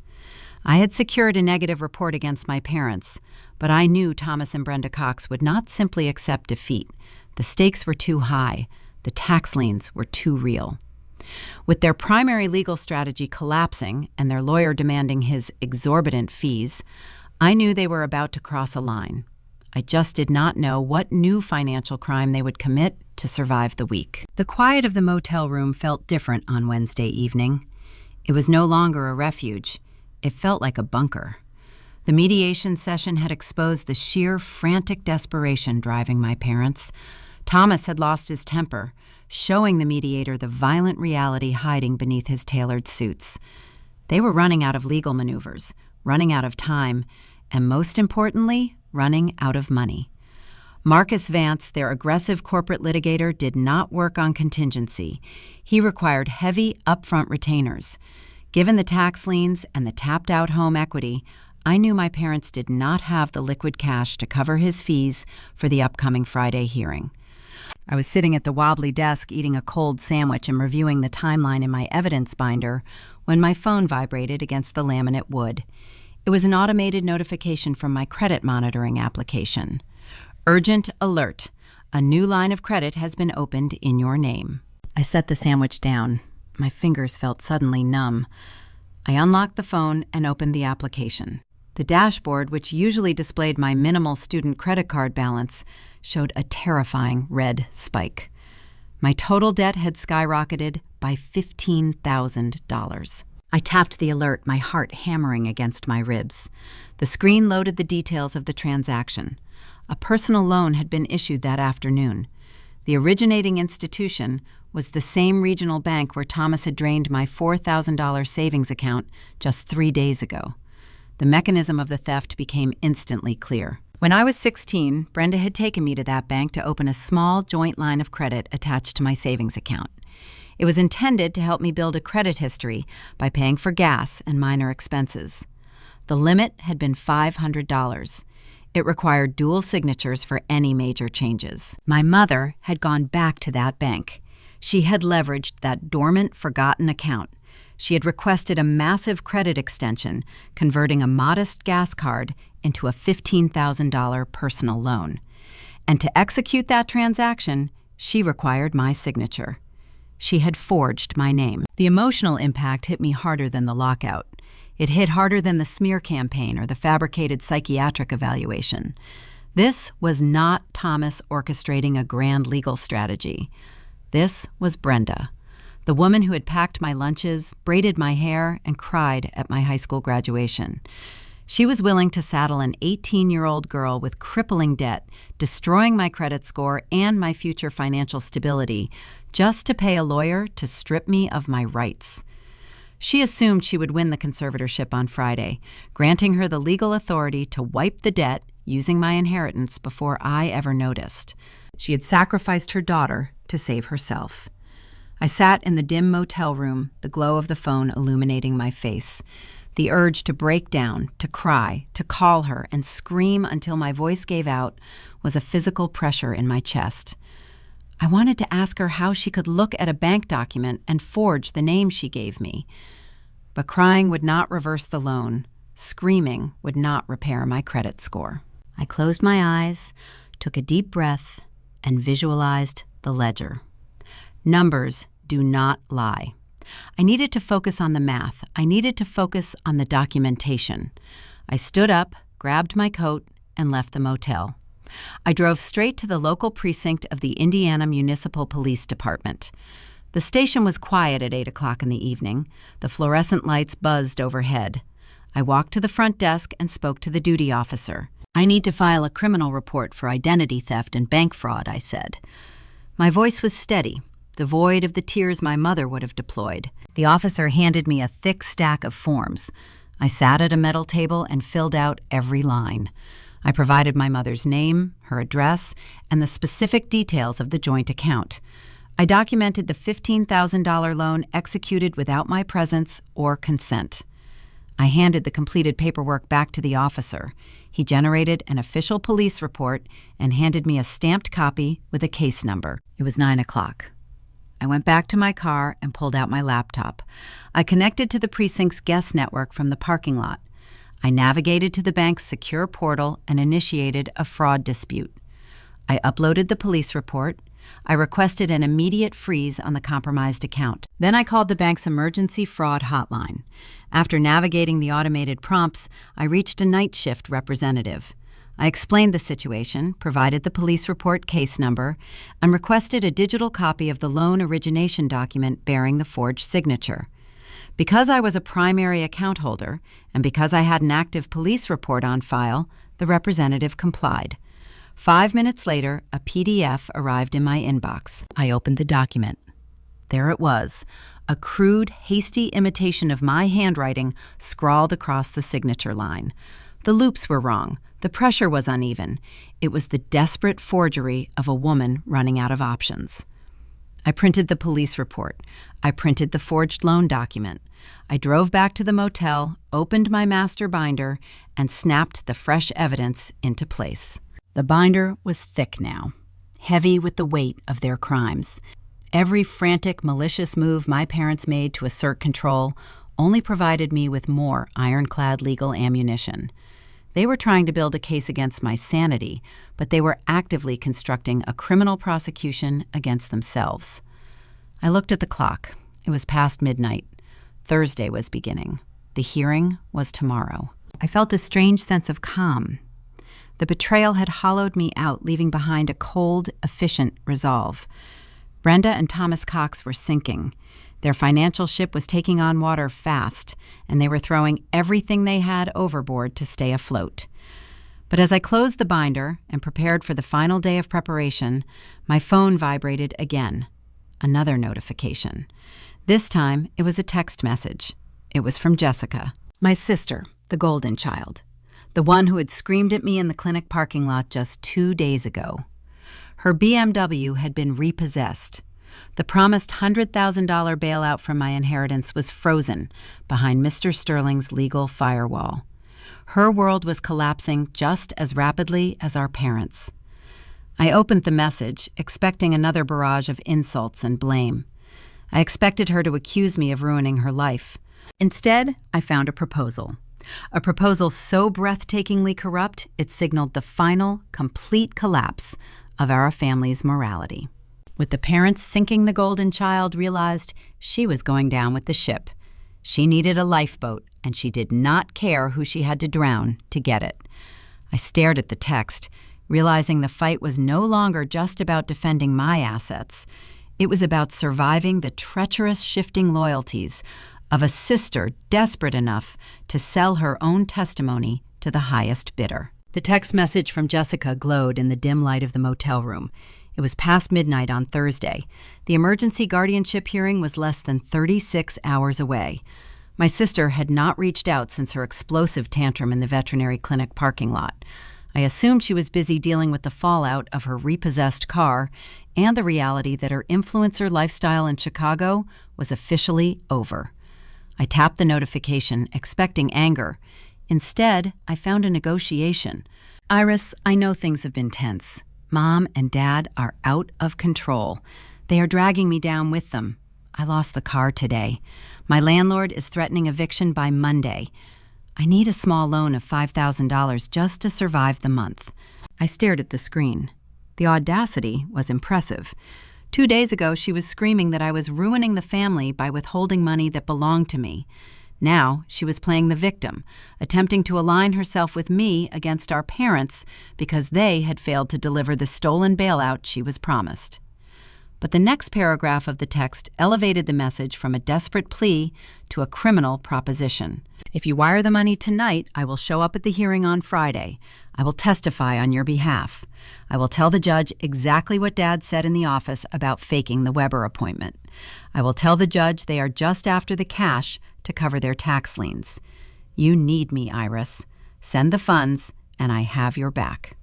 I had secured a negative report against my parents, but I knew Thomas and Brenda Cox would not simply accept defeat. The stakes were too high. The tax liens were too real. With their primary legal strategy collapsing and their lawyer demanding his exorbitant fees, I knew they were about to cross a line. I just did not know what new financial crime they would commit to survive the week. The quiet of the motel room felt different on Wednesday evening. It was no longer a refuge. It felt like a bunker. The mediation session had exposed the sheer frantic desperation driving my parents. Thomas had lost his temper, showing the mediator the violent reality hiding beneath his tailored suits. They were running out of legal maneuvers, running out of time, and most importantly, running out of money. Marcus Vance, their aggressive corporate litigator, did not work on contingency. He required heavy upfront retainers. Given the tax liens and the tapped-out home equity, I knew my parents did not have the liquid cash to cover his fees for the upcoming Friday hearing. I was sitting at the wobbly desk eating a cold sandwich and reviewing the timeline in my evidence binder when my phone vibrated against the laminate wood. It was an automated notification from my credit monitoring application. "Urgent alert. A new line of credit has been opened in your name." I set the sandwich down. My fingers felt suddenly numb. I unlocked the phone and opened the application. The dashboard, which usually displayed my minimal student credit card balance, showed a terrifying red spike. My total debt had skyrocketed by $15,000. I tapped the alert, my heart hammering against my ribs. The screen loaded the details of the transaction. A personal loan had been issued that afternoon. The originating institution was the same regional bank where Thomas had drained my $4,000 savings account just 3 days ago. The mechanism of the theft became instantly clear. When I was 16, Brenda had taken me to that bank to open a small joint line of credit attached to my savings account. It was intended to help me build a credit history by paying for gas and minor expenses. The limit had been $500. It required dual signatures for any major changes. My mother had gone back to that bank. She had leveraged that dormant, forgotten account. She had requested a massive credit extension, converting a modest gas card into a $15,000 personal loan. And to execute that transaction, she required my signature. She had forged my name. The emotional impact hit me harder than the lockout. It hit harder than the smear campaign or the fabricated psychiatric evaluation. This was not Thomas orchestrating a grand legal strategy. This was Brenda, the woman who had packed my lunches, braided my hair, and cried at my high school graduation. She was willing to saddle an 18-year-old girl with crippling debt, destroying my credit score and my future financial stability, just to pay a lawyer to strip me of my rights. She assumed she would win the conservatorship on Friday, granting her the legal authority to wipe the debt using my inheritance before I ever noticed. She had sacrificed her daughter to save herself. I sat in the dim motel room, the glow of the phone illuminating my face. The urge to break down, to cry, to call her, and scream until my voice gave out was a physical pressure in my chest. I wanted to ask her how she could look at a bank document and forge the name she gave me. But crying would not reverse the loan. Screaming would not repair my credit score. I closed my eyes, took a deep breath, and visualized the ledger. Numbers do not lie. I needed to focus on the math. I needed to focus on the documentation. I stood up, grabbed my coat, and left the motel. I drove straight to the local precinct of the Indiana Municipal Police Department. The station was quiet at 8 o'clock in the evening. The fluorescent lights buzzed overhead. I walked to the front desk and spoke to the duty officer. "I need to file a criminal report for identity theft and bank fraud," I said. My voice was steady, devoid of the tears my mother would have deployed. The officer handed me a thick stack of forms. I sat at a metal table and filled out every line. I provided my mother's name, her address, and the specific details of the joint account. I documented the $15,000 loan executed without my presence or consent. I handed the completed paperwork back to the officer. He generated an official police report and handed me a stamped copy with a case number. It was 9 o'clock. I went back to my car and pulled out my laptop. I connected to the precinct's guest network from the parking lot. I navigated to the bank's secure portal and initiated a fraud dispute. I uploaded the police report. I requested an immediate freeze on the compromised account. Then I called the bank's emergency fraud hotline. After navigating the automated prompts, I reached a night shift representative. I explained the situation, provided the police report case number, and requested a digital copy of the loan origination document bearing the forged signature. Because I was a primary account holder, and because I had an active police report on file, the representative complied. 5 minutes later, a PDF arrived in my inbox. I opened the document. There it was, a crude, hasty imitation of my handwriting scrawled across the signature line. The loops were wrong. The pressure was uneven. It was the desperate forgery of a woman running out of options. I printed the police report. I printed the forged loan document. I drove back to the motel, opened my master binder, and snapped the fresh evidence into place. The binder was thick now, heavy with the weight of their crimes. Every frantic, malicious move my parents made to assert control only provided me with more ironclad legal ammunition. They were trying to build a case against my sanity, but they were actively constructing a criminal prosecution against themselves. I looked at the clock. It was past midnight. Thursday was beginning. The hearing was tomorrow. I felt a strange sense of calm. The betrayal had hollowed me out, leaving behind a cold, efficient resolve. Brenda and Thomas Cox were sinking. Their financial ship was taking on water fast, and they were throwing everything they had overboard to stay afloat. But as I closed the binder and prepared for the final day of preparation, my phone vibrated again. Another notification. This time, it was a text message. It was from Jessica, my sister, the golden child, the one who had screamed at me in the clinic parking lot just 2 days ago. Her BMW had been repossessed. The promised $100,000 bailout from my inheritance was frozen behind Mr. Sterling's legal firewall. Her world was collapsing just as rapidly as our parents'. I opened the message, expecting another barrage of insults and blame. I expected her to accuse me of ruining her life. Instead, I found a proposal so breathtakingly corrupt it signaled the final, complete collapse of our family's morality. With the parents sinking the golden child realized she was going down with the ship. She needed a lifeboat, and she did not care who she had to drown to get it. I stared at the text, realizing the fight was no longer just about defending my assets. It was about surviving the treacherous shifting loyalties of a sister desperate enough to sell her own testimony to the highest bidder. The text message from Jessica glowed in the dim light of the motel room. It was past midnight on Thursday. The emergency guardianship hearing was less than 36 hours away. My sister had not reached out since her explosive tantrum in the veterinary clinic parking lot. I assumed she was busy dealing with the fallout of her repossessed car and the reality that her influencer lifestyle in Chicago was officially over. I tapped the notification, expecting anger. Instead, I found a negotiation. Iris, I know things have been tense. Mom and Dad are out of control. They are dragging me down with them. I lost the car today. My landlord is threatening eviction by Monday. I need a small loan of $5,000 just to survive the month. I stared at the screen. The audacity was impressive. 2 days ago, she was screaming that I was ruining the family by withholding money that belonged to me. Now, she was playing the victim, attempting to align herself with me against our parents because they had failed to deliver the stolen bailout she was promised. But the next paragraph of the text elevated the message from a desperate plea to a criminal proposition. If you wire the money tonight, I will show up at the hearing on Friday. I will testify on your behalf. I will tell the judge exactly what Dad said in the office about faking the Weber appointment. I will tell the judge they are just after the cash to cover their tax liens. You need me, Iris. Send the funds, and I have your back.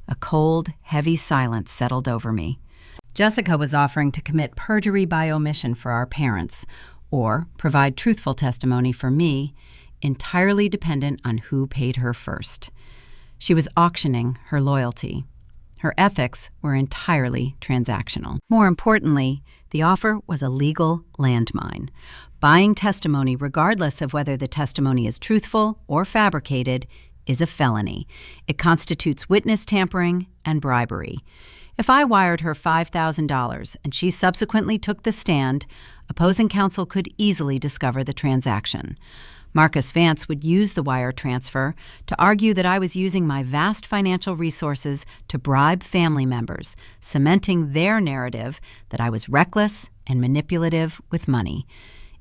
A cold, heavy silence settled over me. Jessica was offering to commit perjury by omission for our parents, or provide truthful testimony for me, entirely dependent on who paid her first. She was auctioning her loyalty. Her ethics were entirely transactional. More importantly, the offer was a legal landmine. Buying testimony, regardless of whether the testimony is truthful or fabricated, is a felony. It constitutes witness tampering and bribery. If I wired her $5,000 and she subsequently took the stand, opposing counsel could easily discover the transaction. Marcus Vance would use the wire transfer to argue that I was using my vast financial resources to bribe family members, cementing their narrative that I was reckless and manipulative with money.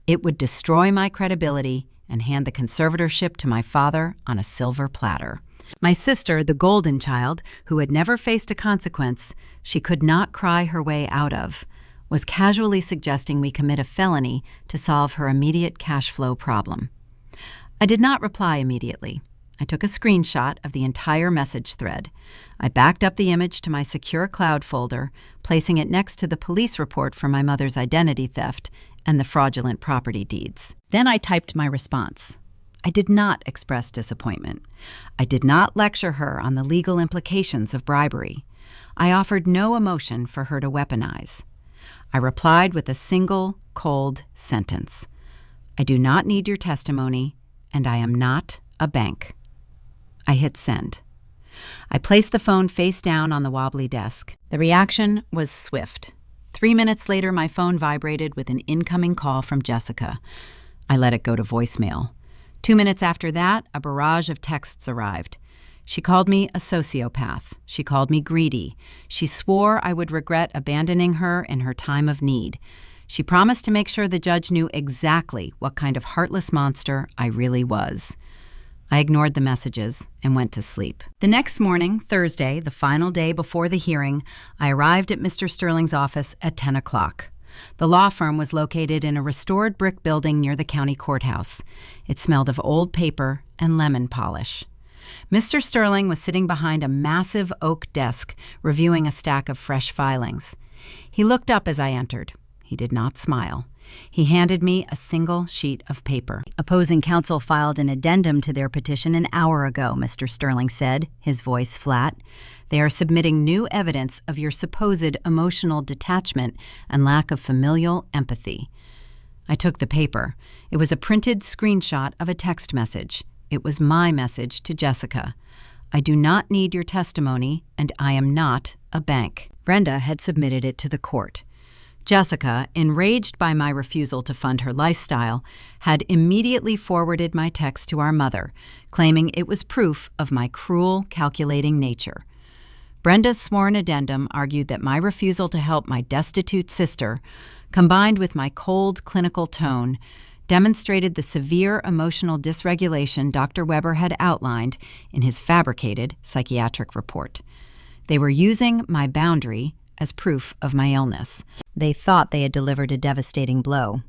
It would destroy my credibility and hand the conservatorship to my father on a silver platter. My sister, the golden child, who had never faced a consequence she could not cry her way out of, was casually suggesting we commit a felony to solve her immediate cash flow problem. I did not reply immediately. I took a screenshot of the entire message thread. I backed up the image to my secure cloud folder, placing it next to the police report for my mother's identity theft and the fraudulent property deeds. Then I typed my response. I did not express disappointment. I did not lecture her on the legal implications of bribery. I offered no emotion for her to weaponize. I replied with a single, cold sentence. I do not need your testimony, and I am not a bank. I hit send. I placed the phone face down on the wobbly desk. The reaction was swift. 3 minutes later, my phone vibrated with an incoming call from Jessica. I let it go to voicemail. 2 minutes after that, a barrage of texts arrived. She called me a sociopath. She called me greedy. She swore I would regret abandoning her in her time of need. She promised to make sure the judge knew exactly what kind of heartless monster I really was. I ignored the messages and went to sleep. The next morning, Thursday, the final day before the hearing, I arrived at Mr. Sterling's office at 10 o'clock. The law firm was located in a restored brick building near the county courthouse. It smelled of old paper and lemon polish. Mr. Sterling was sitting behind a massive oak desk, reviewing a stack of fresh filings. He looked up as I entered. He did not smile. He handed me a single sheet of paper. Opposing counsel filed an addendum to their petition an hour ago, Mr. Sterling said, his voice flat. They are submitting new evidence of your supposed emotional detachment and lack of familial empathy. I took the paper. It was a printed screenshot of a text message. It was my message to Jessica. I do not need your testimony, and I am not a bank. Brenda had submitted it to the court. Jessica, enraged by my refusal to fund her lifestyle, had immediately forwarded my text to our mother, claiming it was proof of my cruel, calculating nature. Brenda's sworn addendum argued that my refusal to help my destitute sister, combined with my cold, clinical tone, demonstrated the severe emotional dysregulation Dr. Weber had outlined in his fabricated psychiatric report. They were using my boundary as proof of my illness. They thought they had delivered a devastating blow.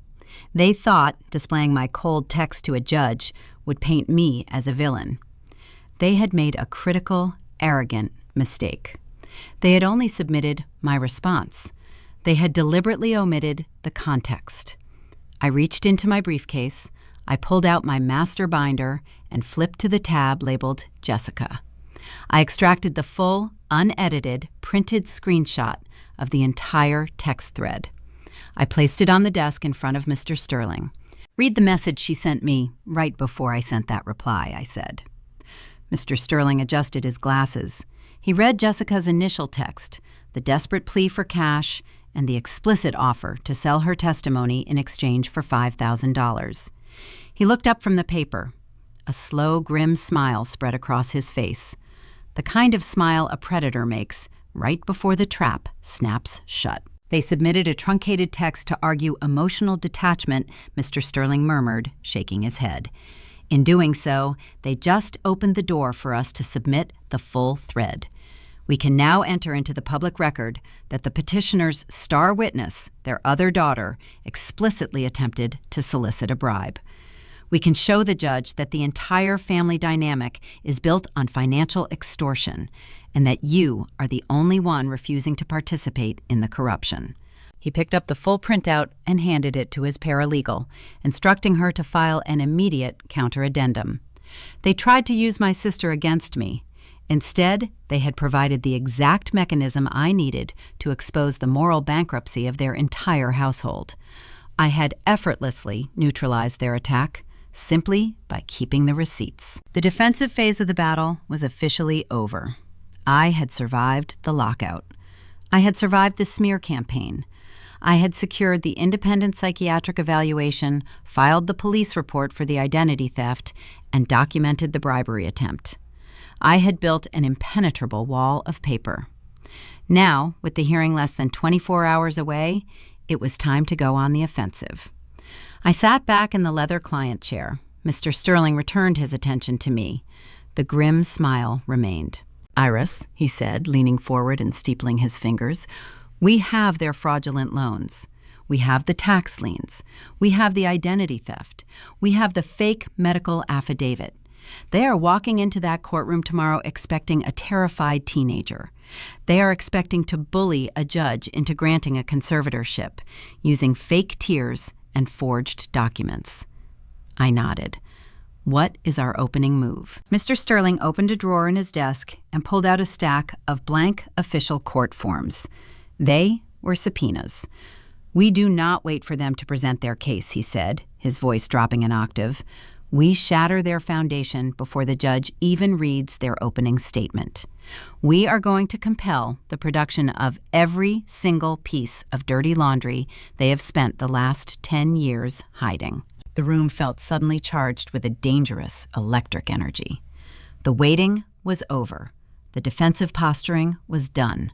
They thought displaying my cold text to a judge would paint me as a villain. They had made a critical, arrogant mistake. They had only submitted my response. They had deliberately omitted the context. I reached into my briefcase, I pulled out my master binder, and flipped to the tab labeled Jessica. I extracted the full, unedited, printed screenshot of the entire text thread. I placed it on the desk in front of Mr. Sterling. "Read the message she sent me right before I sent that reply," I said. Mr. Sterling adjusted his glasses. He read Jessica's initial text, the desperate plea for cash, and the explicit offer to sell her testimony in exchange for $5,000. He looked up from the paper. A slow, grim smile spread across his face, the kind of smile a predator makes right before the trap snaps shut. "They submitted a truncated text to argue emotional detachment," Mr. Sterling murmured, shaking his head. "In doing so, they just opened the door for us to submit the full thread. We can now enter into the public record that the petitioner's star witness, their other daughter, explicitly attempted to solicit a bribe. We can show the judge that the entire family dynamic is built on financial extortion and that you are the only one refusing to participate in the corruption." He picked up the full printout and handed it to his paralegal, instructing her to file an immediate counter-addendum. They tried to use my sister against me. Instead, they had provided the exact mechanism I needed to expose the moral bankruptcy of their entire household. I had effortlessly neutralized their attack simply by keeping the receipts. The defensive phase of the battle was officially over. I had survived the lockout. I had survived the smear campaign. I had secured the independent psychiatric evaluation, filed the police report for the identity theft, and documented the bribery attempt. I had built an impenetrable wall of paper. Now, with the hearing less than 24 hours away, it was time to go on the offensive. I sat back in the leather client chair. Mr. Sterling returned his attention to me. The grim smile remained. "Iris," he said, leaning forward and steepling his fingers, "we have their fraudulent loans. We have the tax liens. We have the identity theft. We have the fake medical affidavit. They are walking into that courtroom tomorrow expecting a terrified teenager. They are expecting to bully a judge into granting a conservatorship, using fake tears and forged documents." I nodded. "What is our opening move?" Mr. Sterling opened a drawer in his desk and pulled out a stack of blank official court forms. They were subpoenas. "We do not wait for them to present their case," he said, his voice dropping an octave. "We shatter their foundation before the judge even reads their opening statement. We are going to compel the production of every single piece of dirty laundry they have spent the last 10 years hiding." The room felt suddenly charged with a dangerous electric energy. The waiting was over. The defensive posturing was done.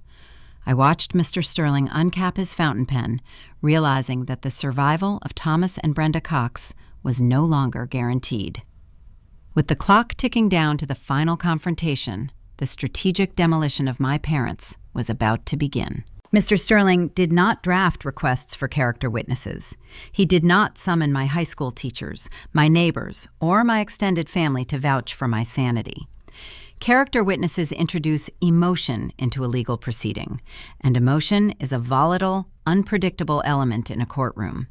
I watched Mr. Sterling uncap his fountain pen, realizing that the survival of Thomas and Brenda Cox was no longer guaranteed. With the clock ticking down to the final confrontation, the strategic demolition of my parents was about to begin. Mr. Sterling did not draft requests for character witnesses. He did not summon my high school teachers, my neighbors, or my extended family to vouch for my sanity. Character witnesses introduce emotion into a legal proceeding, and emotion is a volatile, unpredictable element in a courtroom.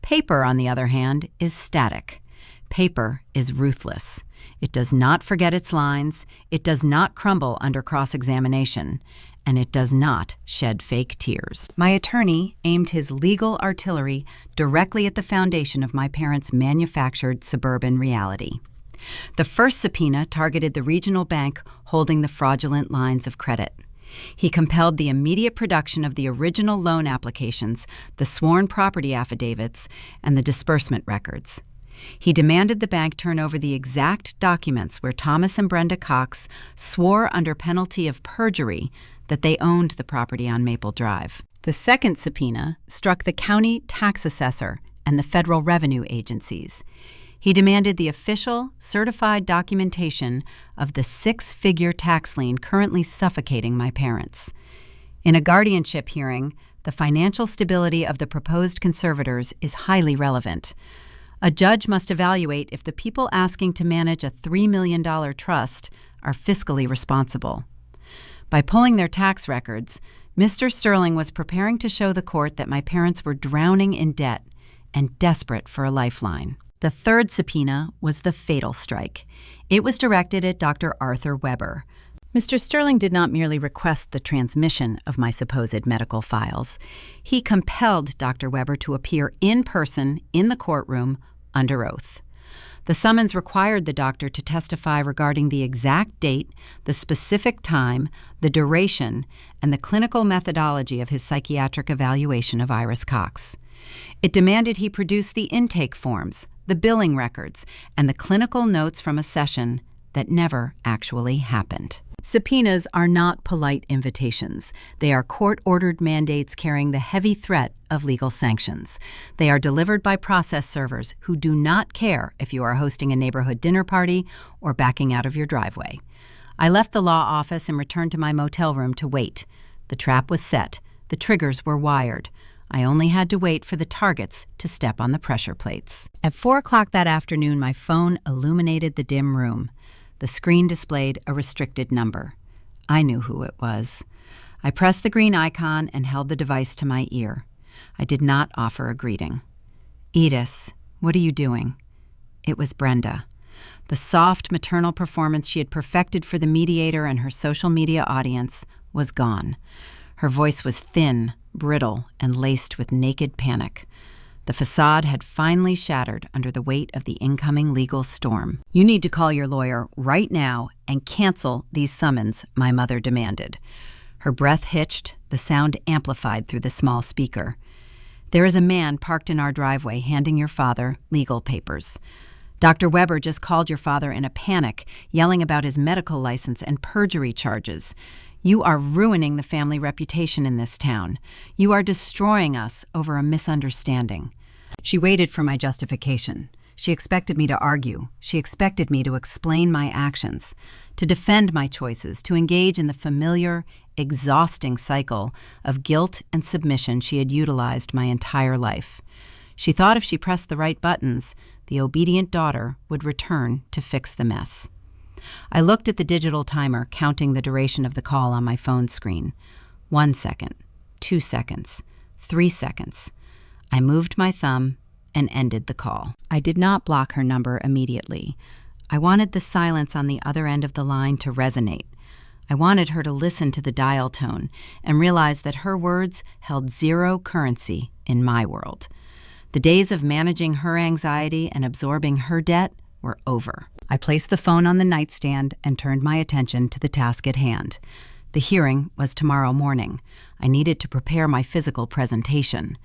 Paper, on the other hand, is static. Paper is ruthless. It does not forget its lines, it does not crumble under cross-examination, and it does not shed fake tears. My attorney aimed his legal artillery directly at the foundation of my parents' manufactured suburban reality. The first subpoena targeted the regional bank holding the fraudulent lines of credit. He compelled the immediate production of the original loan applications, the sworn property affidavits, and the disbursement records. He demanded the bank turn over the exact documents where Thomas and Brenda Cox swore under penalty of perjury that they owned the property on Maple Drive. The second subpoena struck the county tax assessor and the federal revenue agencies. He demanded the official, certified documentation of the six-figure tax lien currently suffocating my parents. In a guardianship hearing, the financial stability of the proposed conservators is highly relevant. A judge must evaluate if the people asking to manage a $3 million trust are fiscally responsible. By pulling their tax records, Mr. Sterling was preparing to show the court that my parents were drowning in debt and desperate for a lifeline. The third subpoena was the fatal strike. It was directed at Dr. Arthur Weber. Mr. Sterling did not merely request the transmission of my supposed medical files. He compelled Dr. Weber to appear in person in the courtroom under oath. The summons required the doctor to testify regarding the exact date, the specific time, the duration, and the clinical methodology of his psychiatric evaluation of Iris Cox. It demanded he produce the intake forms, the billing records, and the clinical notes from a session that never actually happened. Subpoenas are not polite invitations. They are court-ordered mandates carrying the heavy threat of legal sanctions. They are delivered by process servers who do not care if you are hosting a neighborhood dinner party or backing out of your driveway. I left the law office and returned to my motel room to wait. The trap was set. The triggers were wired. I only had to wait for the targets to step on the pressure plates. At 4 o'clock that afternoon, my phone illuminated the dim room. The screen displayed a restricted number. I knew who it was. I pressed the green icon and held the device to my ear. I did not offer a greeting. "Edith, what are you doing?" It was Brenda. The soft maternal performance she had perfected for the mediator and her social media audience was gone. Her voice was thin, brittle, and laced with naked panic. The facade had finally shattered under the weight of the incoming legal storm. "You need to call your lawyer right now and cancel these summons," my mother demanded. Her breath hitched, the sound amplified through the small speaker. "There is a man parked in our driveway handing your father legal papers. Dr. Weber just called your father in a panic, yelling about his medical license and perjury charges. You are ruining the family reputation in this town. You are destroying us over a misunderstanding." She waited for my justification. She expected me to argue. She expected me to explain my actions, to defend my choices, to engage in the familiar, exhausting cycle of guilt and submission she had utilized my entire life. She thought if she pressed the right buttons, the obedient daughter would return to fix the mess. I looked at the digital timer, counting the duration of the call on my phone screen. 1 second, 2 seconds, 3 seconds. I moved my thumb and ended the call. I did not block her number immediately. I wanted the silence on the other end of the line to resonate. I wanted her to listen to the dial tone and realize that her words held zero currency in my world. The days of managing her anxiety and absorbing her debt were over. I placed the phone on the nightstand and turned my attention to the task at hand. The hearing was tomorrow morning. I needed to prepare my physical presentation.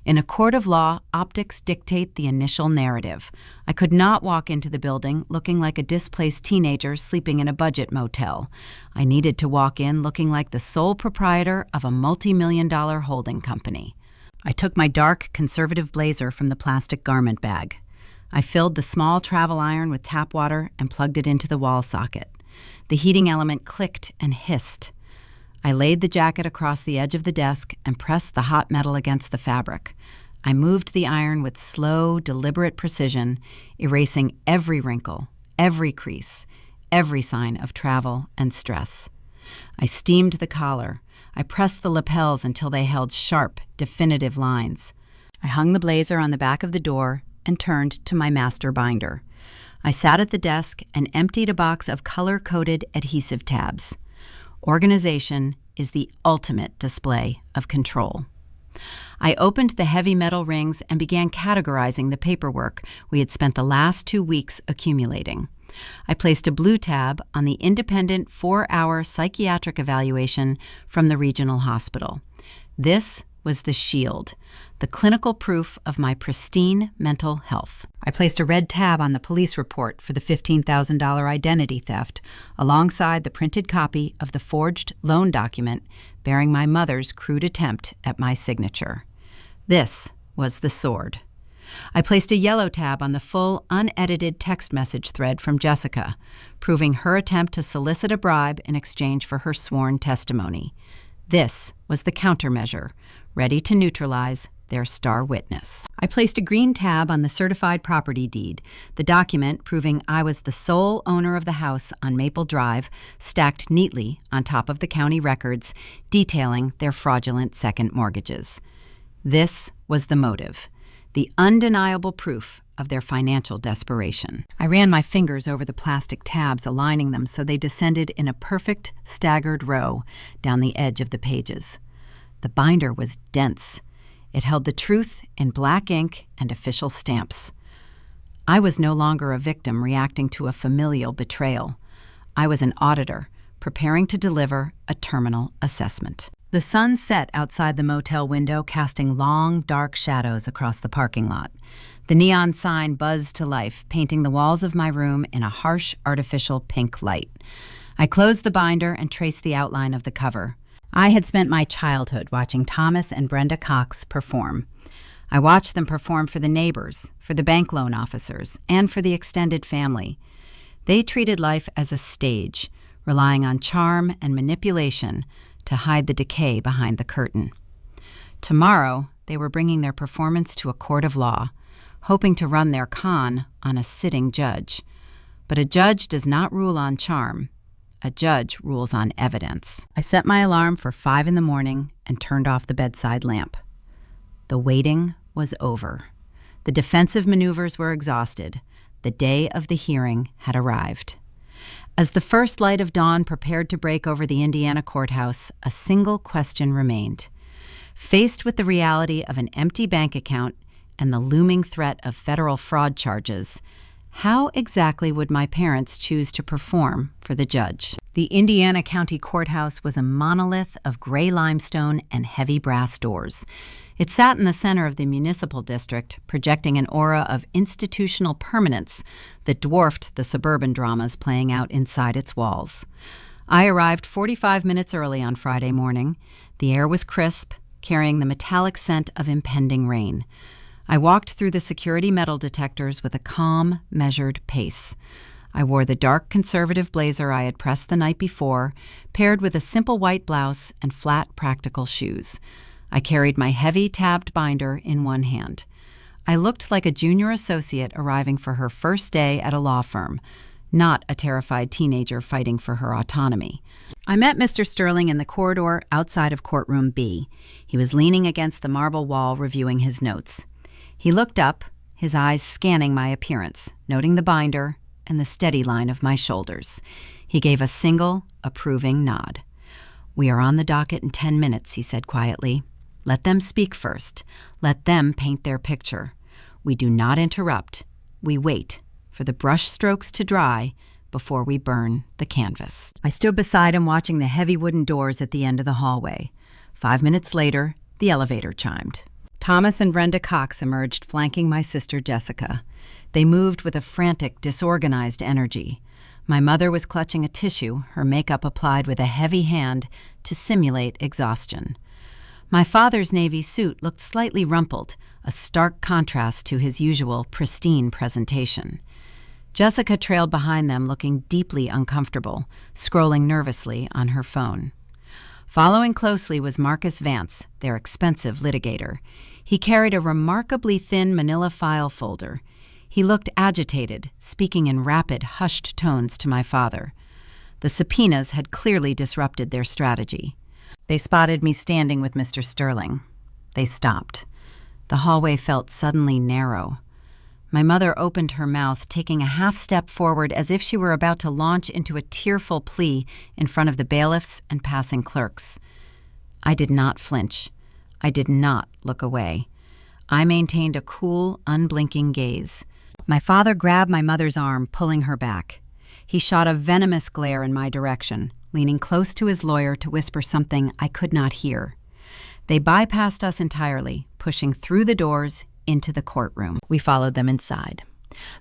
In a court of law, optics dictate the initial narrative. I could not walk into the building looking like a displaced teenager sleeping in a budget motel. I needed to walk in looking like the sole proprietor of a multi-million-dollar holding company. I took my dark, conservative blazer from the plastic garment bag. I filled the small travel iron with tap water and plugged it into the wall socket. The heating element clicked and hissed. I laid the jacket across the edge of the desk and pressed the hot metal against the fabric. I moved the iron with slow, deliberate precision, erasing every wrinkle, every crease, every sign of travel and stress. I steamed the collar. I pressed the lapels until they held sharp, definitive lines. I hung the blazer on the back of the door and turned to my master binder. I sat at the desk and emptied a box of color-coded adhesive tabs. Organization is the ultimate display of control. I opened the heavy metal rings and began categorizing the paperwork we had spent the last 2 weeks accumulating. I placed a blue tab on the independent 4-hour psychiatric evaluation from the regional hospital. This was the shield, the clinical proof of my pristine mental health. I placed a red tab on the police report for the $15,000 identity theft, alongside the printed copy of the forged loan document bearing my mother's crude attempt at my signature. This was the sword. I placed a yellow tab on the full, unedited text message thread from Jessica, proving her attempt to solicit a bribe in exchange for her sworn testimony. This was the countermeasure, ready to neutralize their star witness. I placed a green tab on the certified property deed, the document proving I was the sole owner of the house on Maple Drive, stacked neatly on top of the county records, detailing their fraudulent second mortgages. This was the motive, the undeniable proof of their financial desperation. I ran my fingers over the plastic tabs, aligning them so they descended in a perfect, staggered row down the edge of the pages. The binder was dense. It held the truth in black ink and official stamps. I was no longer a victim reacting to a familial betrayal. I was an auditor, preparing to deliver a terminal assessment. The sun set outside the motel window, casting long, dark shadows across the parking lot. The neon sign buzzed to life, painting the walls of my room in a harsh, artificial pink light. I closed the binder and traced the outline of the cover. I had spent my childhood watching Thomas and Brenda Cox perform. I watched them perform for the neighbors, for the bank loan officers, and for the extended family. They treated life as a stage, relying on charm and manipulation to hide the decay behind the curtain. Tomorrow, they were bringing their performance to a court of law, hoping to run their con on a sitting judge. But a judge does not rule on charm. A judge rules on evidence. I set my alarm for 5 a.m. and turned off the bedside lamp. The waiting was over. The defensive maneuvers were exhausted. The day of the hearing had arrived. As the first light of dawn prepared to break over the Indiana courthouse, a single question remained. Faced with the reality of an empty bank account and the looming threat of federal fraud charges, how exactly would my parents choose to perform for the judge? The Indiana County Courthouse was a monolith of gray limestone and heavy brass doors. It sat in the center of the municipal district, projecting an aura of institutional permanence that dwarfed the suburban dramas playing out inside its walls. I arrived 45 minutes early on Friday morning. The air was crisp, carrying the metallic scent of impending rain. I walked through the security metal detectors with a calm, measured pace. I wore the dark conservative blazer I had pressed the night before, paired with a simple white blouse and flat, practical shoes. I carried my heavy, tabbed binder in one hand. I looked like a junior associate arriving for her first day at a law firm, not a terrified teenager fighting for her autonomy. I met Mr. Sterling in the corridor outside of courtroom B. He was leaning against the marble wall reviewing his notes. He looked up, his eyes scanning my appearance, noting the binder and the steady line of my shoulders. He gave a single, approving nod. "We are on the docket in 10 minutes, he said quietly. Let them speak first. Let them paint their picture. We do not interrupt. We wait for the brush strokes to dry before we burn the canvas." I stood beside him, watching the heavy wooden doors at the end of the hallway. 5 minutes later, the elevator chimed. Thomas and Brenda Cox emerged, flanking my sister Jessica. They moved with a frantic, disorganized energy. My mother was clutching a tissue, her makeup applied with a heavy hand to simulate exhaustion. My father's navy suit looked slightly rumpled, a stark contrast to his usual pristine presentation. Jessica trailed behind them, looking deeply uncomfortable, scrolling nervously on her phone. Following closely was Marcus Vance, their expensive litigator. He carried a remarkably thin manila file folder. He looked agitated, speaking in rapid, hushed tones to my father. The subpoenas had clearly disrupted their strategy. They spotted me standing with Mr. Sterling. They stopped. The hallway felt suddenly narrow. My mother opened her mouth, taking a half step forward as if she were about to launch into a tearful plea in front of the bailiffs and passing clerks. I did not flinch. I did not look away. I maintained a cool, unblinking gaze. My father grabbed my mother's arm, pulling her back. He shot a venomous glare in my direction, leaning close to his lawyer to whisper something I could not hear. They bypassed us entirely, pushing through the doors into the courtroom. We followed them inside.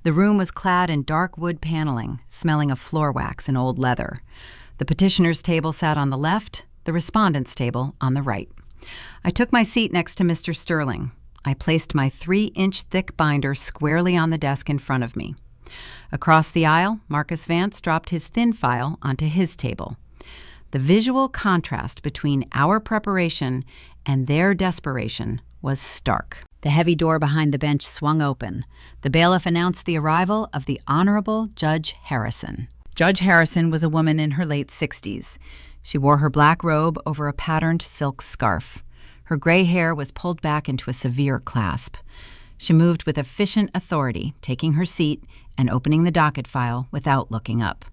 The room was clad in dark wood paneling, smelling of floor wax and old leather. The petitioner's table sat on the left, the respondent's table on the right. I took my seat next to Mr. Sterling. I placed my 3-inch thick binder squarely on the desk in front of me. Across the aisle, Marcus Vance dropped his thin file onto his table. The visual contrast between our preparation and their desperation was stark. The heavy door behind the bench swung open. The bailiff announced the arrival of the Honorable Judge Harrison. Judge Harrison was a woman in her late 60s. She wore her black robe over a patterned silk scarf. Her gray hair was pulled back into a severe clasp. She moved with efficient authority, taking her seat and opening the docket file without looking up.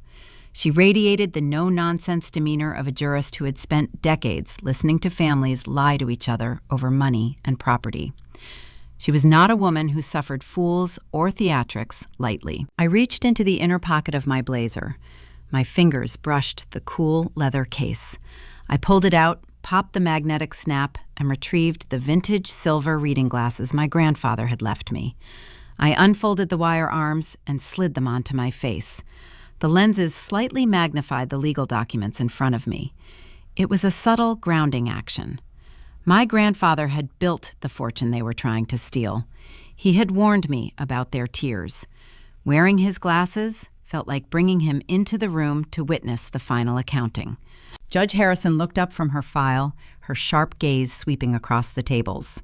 She radiated the no-nonsense demeanor of a jurist who had spent decades listening to families lie to each other over money and property. She was not a woman who suffered fools or theatrics lightly. I reached into the inner pocket of my blazer. My fingers brushed the cool leather case. I pulled it out, popped the magnetic snap, and retrieved the vintage silver reading glasses my grandfather had left me. I unfolded the wire arms and slid them onto my face. The lenses slightly magnified the legal documents in front of me. It was a subtle grounding action. My grandfather had built the fortune they were trying to steal. He had warned me about their tears. Wearing his glasses felt like bringing him into the room to witness the final accounting. Judge Harrison looked up from her file, her sharp gaze sweeping across the tables.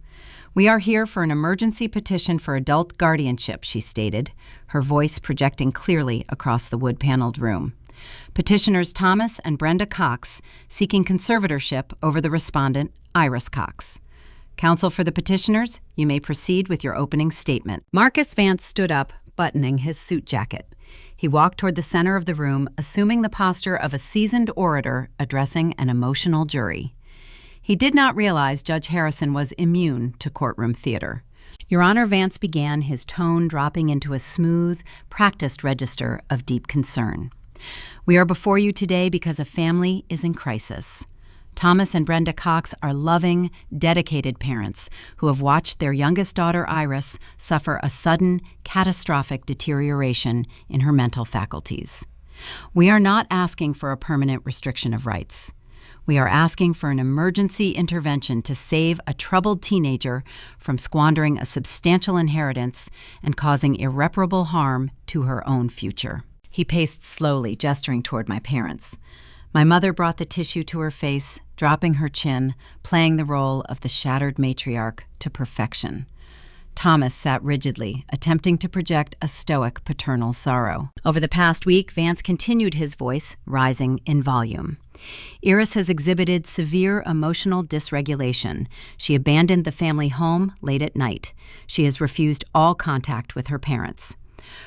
"We are here for an emergency petition for adult guardianship," she stated, her voice projecting clearly across the wood-paneled room. Petitioners Thomas and Brenda Cox seeking conservatorship over the respondent, Iris Cox. Counsel for the petitioners, you may proceed with your opening statement. Marcus Vance stood up, buttoning his suit jacket. He walked toward the center of the room, assuming the posture of a seasoned orator addressing an emotional jury. He did not realize Judge Harrison was immune to courtroom theater. Your Honor, Vance began, his tone dropping into a smooth, practiced register of deep concern. We are before you today because a family is in crisis. Thomas and Brenda Cox are loving, dedicated parents who have watched their youngest daughter, Iris, suffer a sudden, catastrophic deterioration in her mental faculties. We are not asking for a permanent restriction of rights. We are asking for an emergency intervention to save a troubled teenager from squandering a substantial inheritance and causing irreparable harm to her own future. He paced slowly, gesturing toward my parents. My mother brought the tissue to her face, dropping her chin, playing the role of the shattered matriarch to perfection. Thomas sat rigidly, attempting to project a stoic paternal sorrow. Over the past week, Vance continued his voice, rising in volume. Iris has exhibited severe emotional dysregulation. She abandoned the family home late at night. She has refused all contact with her parents.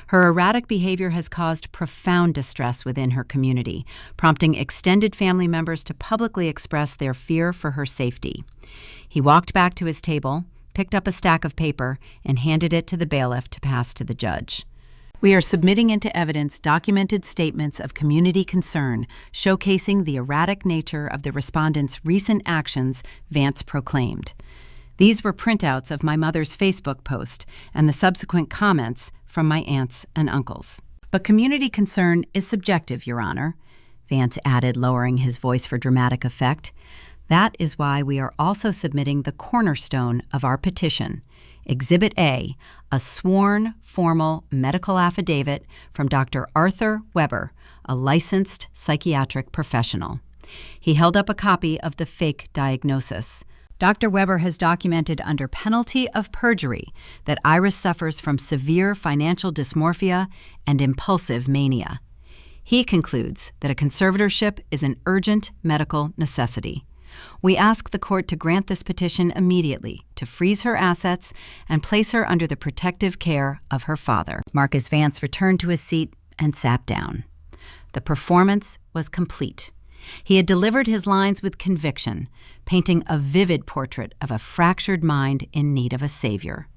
Her erratic behavior has caused profound distress within her community, prompting extended family members to publicly express their fear for her safety. He walked back to his table, picked up a stack of paper, and handed it to the bailiff to pass to the judge. We are submitting into evidence documented statements of community concern showcasing the erratic nature of the respondent's recent actions, Vance proclaimed. These were printouts of my mother's Facebook post and the subsequent comments from my aunts and uncles. But community concern is subjective, Your Honor, Vance added, lowering his voice for dramatic effect. That is why we are also submitting the cornerstone of our petition, Exhibit A, a sworn, formal medical affidavit from Dr. Arthur Weber, a licensed psychiatric professional. He held up a copy of the fake diagnosis. Dr. Weber has documented under penalty of perjury that Iris suffers from severe financial dysmorphia and impulsive mania. He concludes that a conservatorship is an urgent medical necessity. We ask the court to grant this petition immediately to freeze her assets and place her under the protective care of her father. Marcus Vance returned to his seat and sat down. The performance was complete. He had delivered his lines with conviction, painting a vivid portrait of a fractured mind in need of a savior.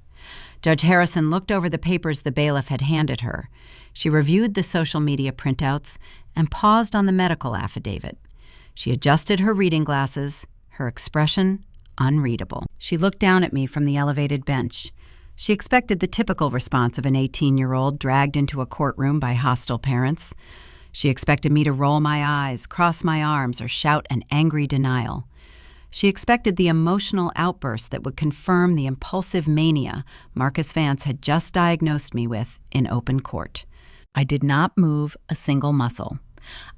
Judge Harrison looked over the papers the bailiff had handed her. She reviewed the social media printouts and paused on the medical affidavit. She adjusted her reading glasses, her expression unreadable. She looked down at me from the elevated bench. She expected the typical response of an 18-year-old dragged into a courtroom by hostile parents. She expected me to roll my eyes, cross my arms, or shout an angry denial. She expected the emotional outburst that would confirm the impulsive mania Marcus Vance had just diagnosed me with in open court. I did not move a single muscle.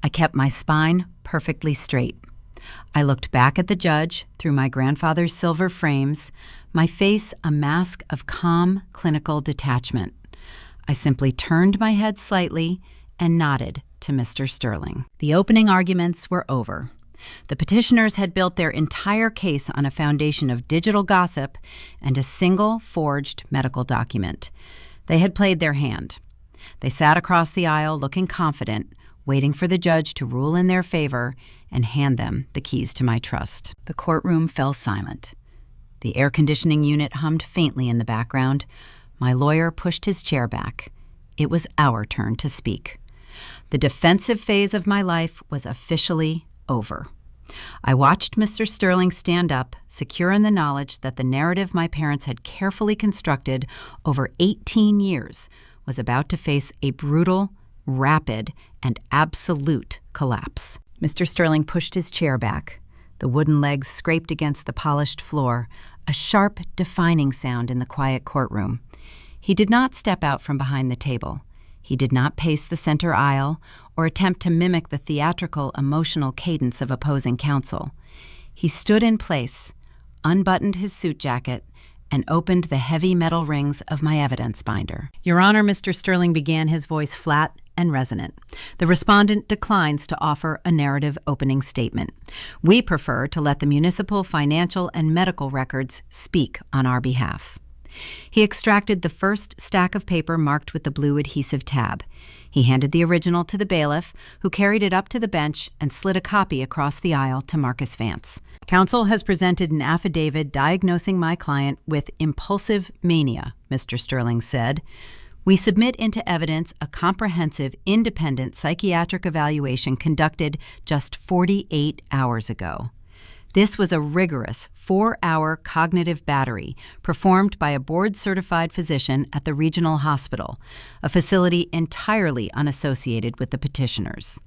I kept my spine perfectly straight. I looked back at the judge through my grandfather's silver frames, my face a mask of calm, clinical detachment. I simply turned my head slightly and nodded to Mr. Sterling. The opening arguments were over. The petitioners had built their entire case on a foundation of digital gossip and a single forged medical document. They had played their hand. They sat across the aisle looking confident, waiting for the judge to rule in their favor and hand them the keys to my trust. The courtroom fell silent. The air conditioning unit hummed faintly in the background. My lawyer pushed his chair back. It was our turn to speak. The defensive phase of my life was officially over. I watched Mr. Sterling stand up, secure in the knowledge that the narrative my parents had carefully constructed over 18 years was about to face a brutal, rapid, and absolute collapse. Mr. Sterling pushed his chair back. The wooden legs scraped against the polished floor, a sharp, defining sound in the quiet courtroom. He did not step out from behind the table. He did not pace the center aisle or attempt to mimic the theatrical, emotional cadence of opposing counsel. He stood in place, unbuttoned his suit jacket, and opened the heavy metal rings of my evidence binder. Your Honor, Mr. Sterling began, his voice flat and resonant. The respondent declines to offer a narrative opening statement. We prefer to let the municipal, financial, and medical records speak on our behalf. He extracted the first stack of paper marked with the blue adhesive tab. He handed the original to the bailiff, who carried it up to the bench and slid a copy across the aisle to Marcus Vance. Counsel has presented an affidavit diagnosing my client with impulsive mania, Mr. Sterling said. We submit into evidence a comprehensive, independent psychiatric evaluation conducted just 48 hours ago. This was a rigorous 4-hour cognitive battery performed by a board-certified physician at the regional hospital, a facility entirely unassociated with the petitioners.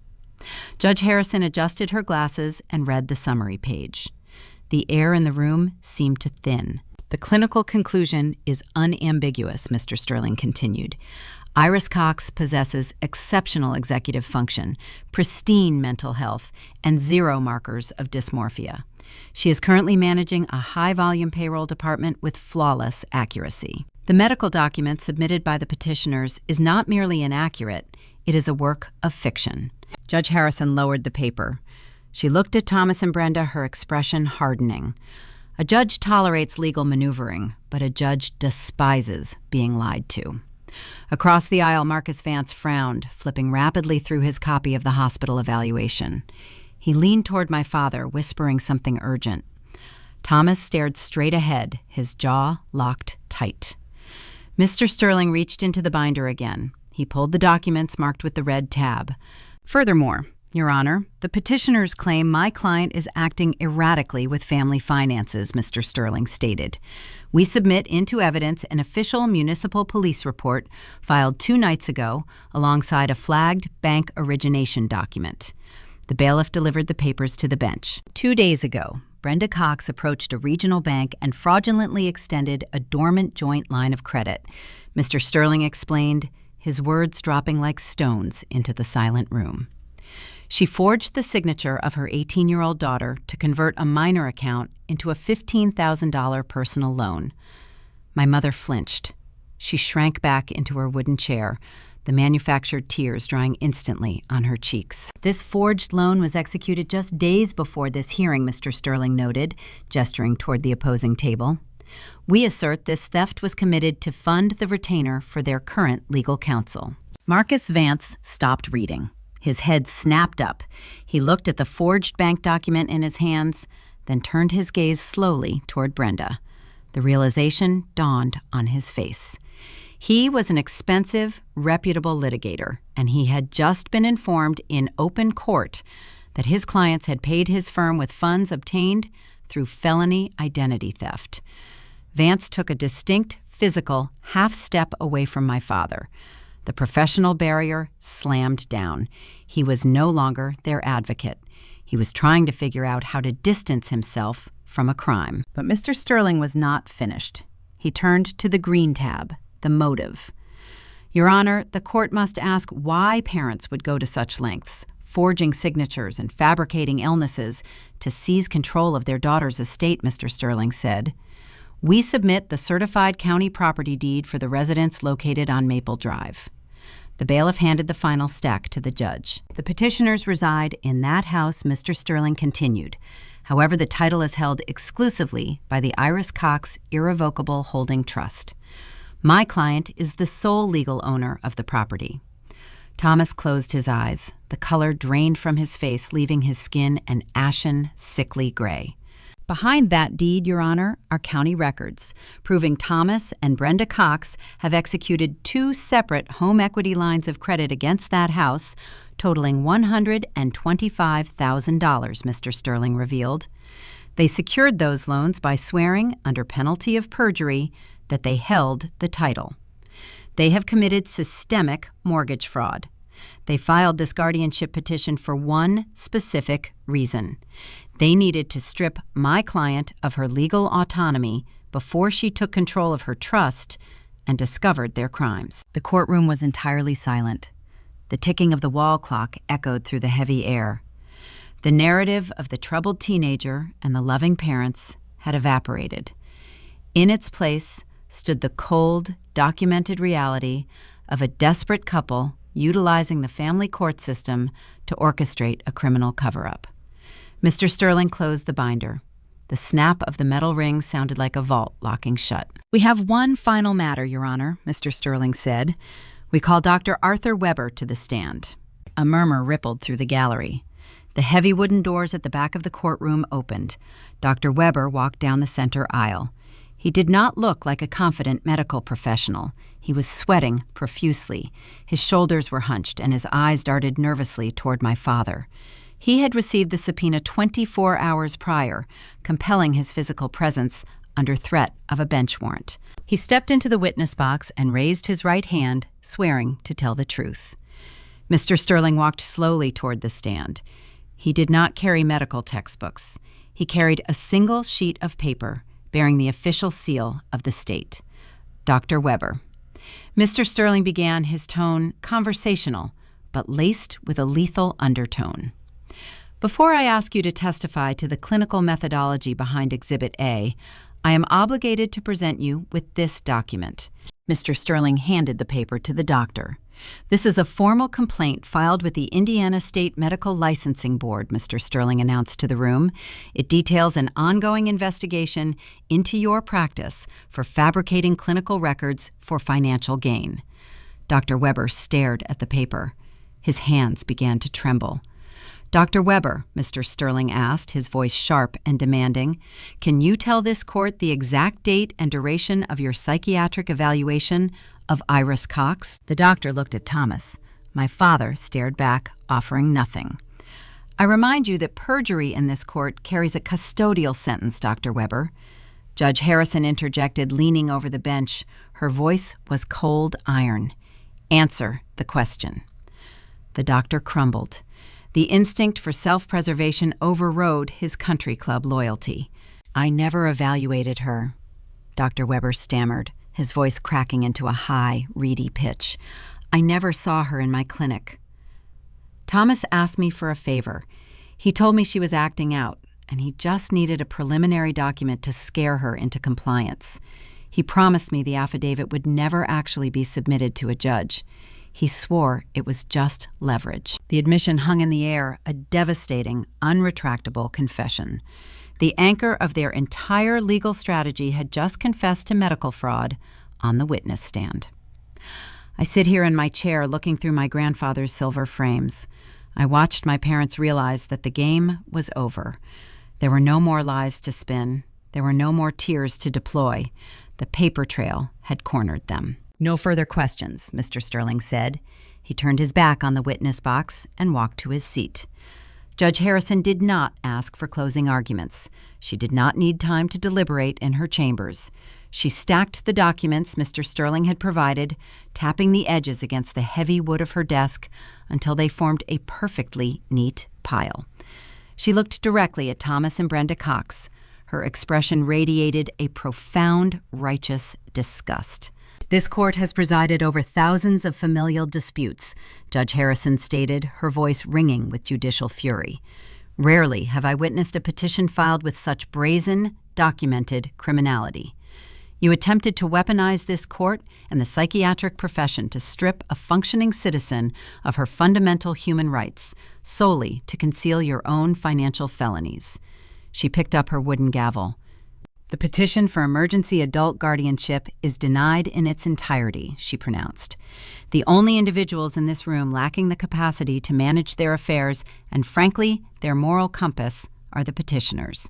Judge Harrison adjusted her glasses and read the summary page. The air in the room seemed to thin. The clinical conclusion is unambiguous, Mr. Sterling continued. Iris Cox possesses exceptional executive function, pristine mental health, and zero markers of dysmorphia. She is currently managing a high-volume payroll department with flawless accuracy. The medical document submitted by the petitioners is not merely inaccurate, it is a work of fiction. Judge Harrison lowered the paper. She looked at Thomas and Brenda, her expression hardening. A judge tolerates legal maneuvering, but a judge despises being lied to. Across the aisle, Marcus Vance frowned, flipping rapidly through his copy of the hospital evaluation. He leaned toward my father, whispering something urgent. Thomas stared straight ahead, his jaw locked tight. Mr. Sterling reached into the binder again. He pulled the documents marked with the red tab. Furthermore, Your Honor, the petitioners claim my client is acting erratically with family finances, Mr. Sterling stated. We submit into evidence an official municipal police report filed 2 nights ago alongside a flagged bank origination document. The bailiff delivered the papers to the bench. 2 days ago, Brenda Cox approached a regional bank and fraudulently extended a dormant joint line of credit. Mr. Sterling explained, his words dropping like stones into the silent room. She forged the signature of her 18-year-old daughter to convert a minor account into a $15,000 personal loan. My mother flinched. She shrank back into her wooden chair, the manufactured tears drying instantly on her cheeks. This forged loan was executed just days before this hearing, Mr. Sterling noted, gesturing toward the opposing table. We assert this theft was committed to fund the retainer for their current legal counsel. Marcus Vance stopped reading. His head snapped up. He looked at the forged bank document in his hands, then turned his gaze slowly toward Brenda. The realization dawned on his face. He was an expensive, reputable litigator, and he had just been informed in open court that his clients had paid his firm with funds obtained through felony identity theft. Vance took a distinct, physical half-step away from my father. The professional barrier slammed down. He was no longer their advocate. He was trying to figure out how to distance himself from a crime. But Mr. Sterling was not finished. He turned to the green tab, the motive. Your Honor, the court must ask why parents would go to such lengths, forging signatures and fabricating illnesses to seize control of their daughter's estate, Mr. Sterling said. We submit the certified county property deed for the residence located on Maple Drive. The bailiff handed the final stack to the judge. The petitioners reside in that house, Mr. Sterling continued. However, the title is held exclusively by the Iris Cox Irrevocable Holding Trust. My client is the sole legal owner of the property. Thomas closed his eyes. The color drained from his face, leaving his skin an ashen, sickly gray. Behind that deed, Your Honor, are county records, proving Thomas and Brenda Cox have executed 2 separate home equity lines of credit against that house, totaling $125,000, Mr. Sterling revealed. They secured those loans by swearing, under penalty of perjury, that they held the title. They have committed systemic mortgage fraud. They filed this guardianship petition for one specific reason. They needed to strip my client of her legal autonomy before she took control of her trust and discovered their crimes. The courtroom was entirely silent. The ticking of the wall clock echoed through the heavy air. The narrative of the troubled teenager and the loving parents had evaporated. In its place stood the cold, documented reality of a desperate couple utilizing the family court system to orchestrate a criminal cover-up. Mr. Sterling closed the binder. The snap of the metal ring sounded like a vault locking shut. We have one final matter, Your Honor, Mr. Sterling said. We call Dr. Arthur Weber to the stand. A murmur rippled through the gallery. The heavy wooden doors at the back of the courtroom opened. Dr. Weber walked down the center aisle. He did not look like a confident medical professional. He was sweating profusely. His shoulders were hunched, and his eyes darted nervously toward my father. He had received the subpoena 24 hours prior, compelling his physical presence under threat of a bench warrant. He stepped into the witness box and raised his right hand, swearing to tell the truth. Mr. Sterling walked slowly toward the stand. He did not carry medical textbooks. He carried a single sheet of paper bearing the official seal of the state. Dr. Weber. Mr. Sterling began, his tone conversational, but laced with a lethal undertone. Before I ask you to testify to the clinical methodology behind Exhibit A, I am obligated to present you with this document. Mr. Sterling handed the paper to the doctor. This is a formal complaint filed with the Indiana State Medical Licensing Board, Mr. Sterling announced to the room. It details an ongoing investigation into your practice for fabricating clinical records for financial gain. Dr. Weber stared at the paper. His hands began to tremble. Dr. Weber, Mr. Sterling asked, his voice sharp and demanding, can you tell this court the exact date and duration of your psychiatric evaluation of Iris Cox? The doctor looked at Thomas. My father stared back, offering nothing. I remind you that perjury in this court carries a custodial sentence, Dr. Weber. Judge Harrison interjected, leaning over the bench. Her voice was cold iron. Answer the question. The doctor crumbled. The instinct for self-preservation overrode his country club loyalty. I never evaluated her, Dr. Weber stammered, his voice cracking into a high, reedy pitch. I never saw her in my clinic. Thomas asked me for a favor. He told me she was acting out, and he just needed a preliminary document to scare her into compliance. He promised me the affidavit would never actually be submitted to a judge. He swore it was just leverage. The admission hung in the air, a devastating, unretractable confession. The anchor of their entire legal strategy had just confessed to medical fraud on the witness stand. I sit here in my chair looking through my grandfather's silver frames. I watched my parents realize that the game was over. There were no more lies to spin. There were no more tears to deploy. The paper trail had cornered them. "No further questions," Mr. Sterling said. He turned his back on the witness box and walked to his seat. Judge Harrison did not ask for closing arguments. She did not need time to deliberate in her chambers. She stacked the documents Mr. Sterling had provided, tapping the edges against the heavy wood of her desk until they formed a perfectly neat pile. She looked directly at Thomas and Brenda Cox. Her expression radiated a profound, righteous disgust. "This court has presided over thousands of familial disputes," Judge Harrison stated, her voice ringing with judicial fury. "Rarely have I witnessed a petition filed with such brazen, documented criminality. You attempted to weaponize this court and the psychiatric profession to strip a functioning citizen of her fundamental human rights solely to conceal your own financial felonies." She picked up her wooden gavel. "The petition for emergency adult guardianship is denied in its entirety," she pronounced. "The only individuals in this room lacking the capacity to manage their affairs and, frankly, their moral compass are the petitioners."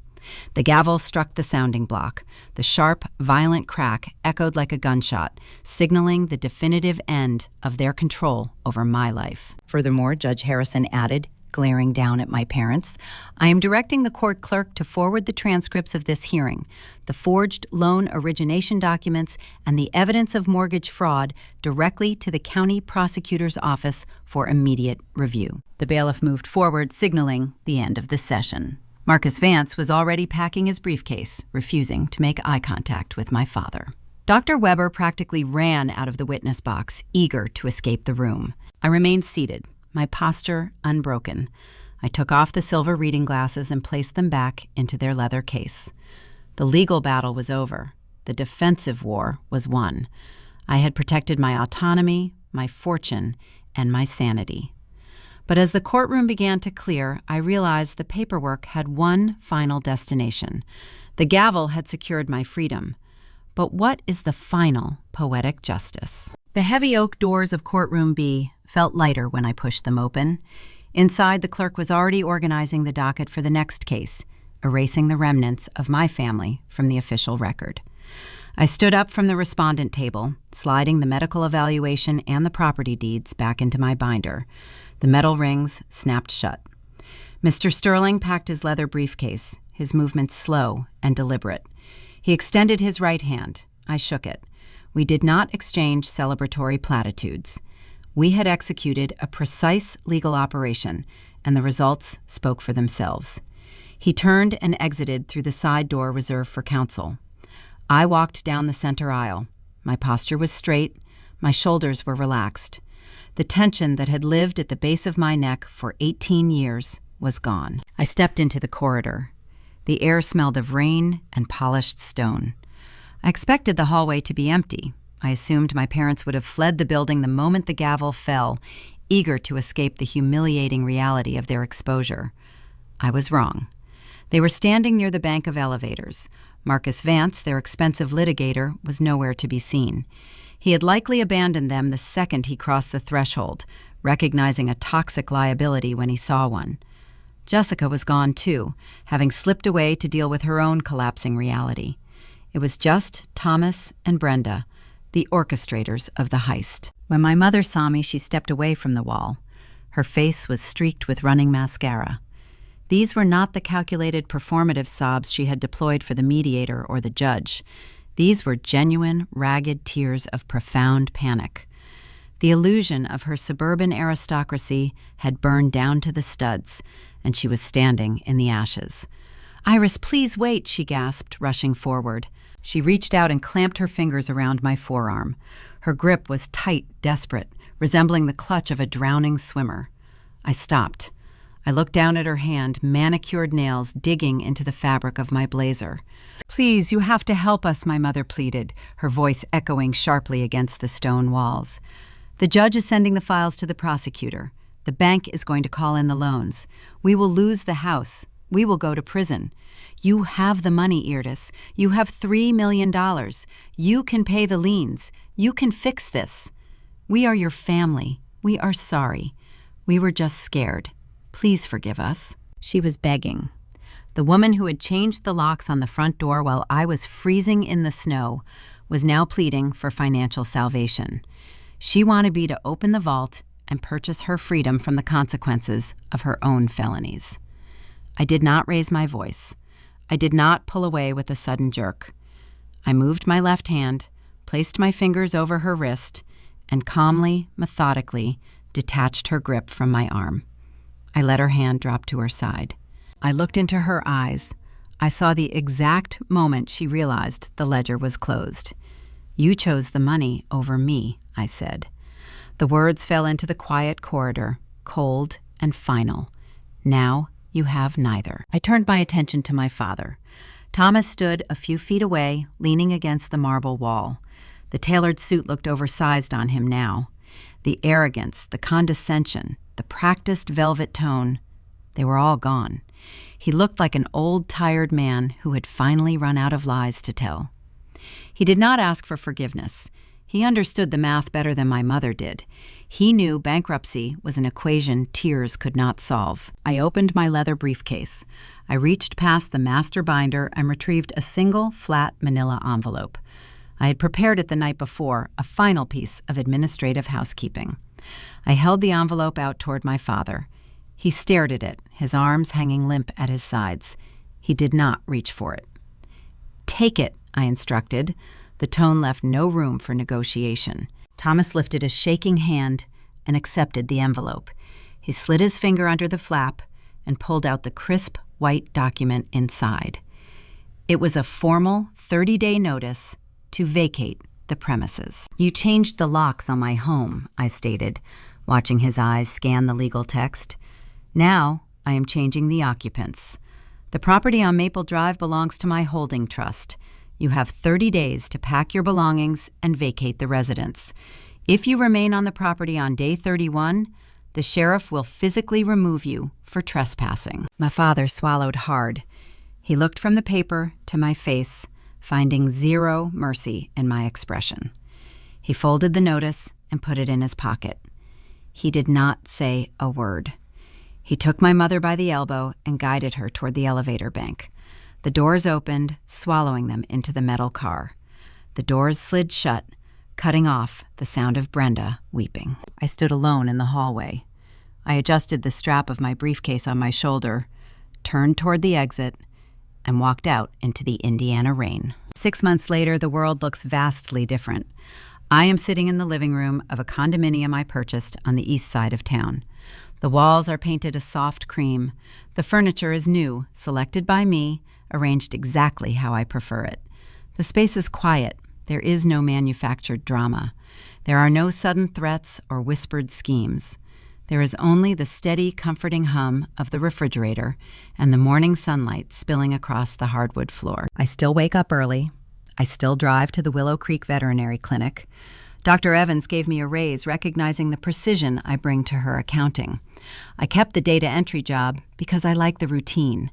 The gavel struck the sounding block. The sharp, violent crack echoed like a gunshot, signaling the definitive end of their control over my life. "Furthermore," Judge Harrison added, glaring down at my parents, "I am directing the court clerk to forward the transcripts of this hearing, the forged loan origination documents, and the evidence of mortgage fraud directly to the county prosecutor's office for immediate review." The bailiff moved forward, signaling the end of the session. Marcus Vance was already packing his briefcase, refusing to make eye contact with my father. Dr. Weber practically ran out of the witness box, eager to escape the room. I remained seated, my posture unbroken. I took off the silver reading glasses and placed them back into their leather case. The legal battle was over. The defensive war was won. I had protected my autonomy, my fortune, and my sanity. But as the courtroom began to clear, I realized the paperwork had one final destination. The gavel had secured my freedom. But what is the final poetic justice? The heavy oak doors of courtroom B felt lighter when I pushed them open. Inside, the clerk was already organizing the docket for the next case, erasing the remnants of my family from the official record. I stood up from the respondent table, sliding the medical evaluation and the property deeds back into my binder. The metal rings snapped shut. Mr. Sterling packed his leather briefcase, his movements slow and deliberate. He extended his right hand. I shook it. We did not exchange celebratory platitudes. We had executed a precise legal operation, and the results spoke for themselves. He turned and exited through the side door reserved for counsel. I walked down the center aisle. My posture was straight. My shoulders were relaxed. The tension that had lived at the base of my neck for 18 years was gone. I stepped into the corridor. The air smelled of rain and polished stone. I expected the hallway to be empty. I assumed my parents would have fled the building the moment the gavel fell, eager to escape the humiliating reality of their exposure. I was wrong. They were standing near the bank of elevators. Marcus Vance, their expensive litigator, was nowhere to be seen. He had likely abandoned them the second he crossed the threshold, recognizing a toxic liability when he saw one. Jessica was gone too, having slipped away to deal with her own collapsing reality. It was just Thomas and Brenda, the orchestrators of the heist. When my mother saw me, she stepped away from the wall. Her face was streaked with running mascara. These were not the calculated performative sobs she had deployed for the mediator or the judge. These were genuine, ragged tears of profound panic. The illusion of her suburban aristocracy had burned down to the studs, and she was standing in the ashes. "Iris, please wait," she gasped, rushing forward. She reached out and clamped her fingers around my forearm. Her grip was tight, desperate, resembling the clutch of a drowning swimmer. I stopped. I looked down at her hand, manicured nails digging into the fabric of my blazer. "Please, you have to help us," my mother pleaded, her voice echoing sharply against the stone walls. "The judge is sending the files to the prosecutor. The bank is going to call in the loans. We will lose the house. We will go to prison. You have the money, Irdis. You have $3 million. You can pay the liens. You can fix this. We are your family. We are sorry. We were just scared. Please forgive us." She was begging. The woman who had changed the locks on the front door while I was freezing in the snow was now pleading for financial salvation. She wanted me to open the vault and purchase her freedom from the consequences of her own felonies. I did not raise my voice. I did not pull away with a sudden jerk. I moved my left hand, placed my fingers over her wrist, and calmly, methodically detached her grip from my arm. I let her hand drop to her side. I looked into her eyes. I saw the exact moment she realized the ledger was closed. "You chose the money over me," I said. The words fell into the quiet corridor, cold and final. "Now you have neither." I turned my attention to my father. Thomas stood a few feet away, leaning against the marble wall. The tailored suit looked oversized on him now. The arrogance, the condescension, the practiced velvet tone, they were all gone. He looked like an old, tired man who had finally run out of lies to tell. He did not ask for forgiveness. He understood the math better than my mother did. He knew bankruptcy was an equation tears could not solve. I opened my leather briefcase. I reached past the master binder and retrieved a single, flat manila envelope. I had prepared it the night before, a final piece of administrative housekeeping. I held the envelope out toward my father. He stared at it, his arms hanging limp at his sides. He did not reach for it. "Take it," I instructed. The tone left no room for negotiation. Thomas lifted a shaking hand and accepted the envelope. He slid his finger under the flap and pulled out the crisp, white document inside. It was a formal 30-day notice to vacate the premises. "You changed the locks on my home," I stated, watching his eyes scan the legal text. "Now I am changing the occupants. The property on Maple Drive belongs to my holding trust. You have 30 days to pack your belongings and vacate the residence. If you remain on the property on day 31, the sheriff will physically remove you for trespassing." My father swallowed hard. He looked from the paper to my face, finding zero mercy in my expression. He folded the notice and put it in his pocket. He did not say a word. He took my mother by the elbow and guided her toward the elevator bank. The doors opened, swallowing them into the metal car. The doors slid shut, cutting off the sound of Brenda weeping. I stood alone in the hallway. I adjusted the strap of my briefcase on my shoulder, turned toward the exit, and walked out into the Indiana rain. 6 months later, the world looks vastly different. I am sitting in the living room of a condominium I purchased on the east side of town. The walls are painted a soft cream. The furniture is new, selected by me, arranged exactly how I prefer it. The space is quiet. There is no manufactured drama. There are no sudden threats or whispered schemes. There is only the steady, comforting hum of the refrigerator and the morning sunlight spilling across the hardwood floor. I still wake up early. I still drive to the Willow Creek Veterinary Clinic. Dr. Evans gave me a raise, recognizing the precision I bring to her accounting. I kept the data entry job because I like the routine.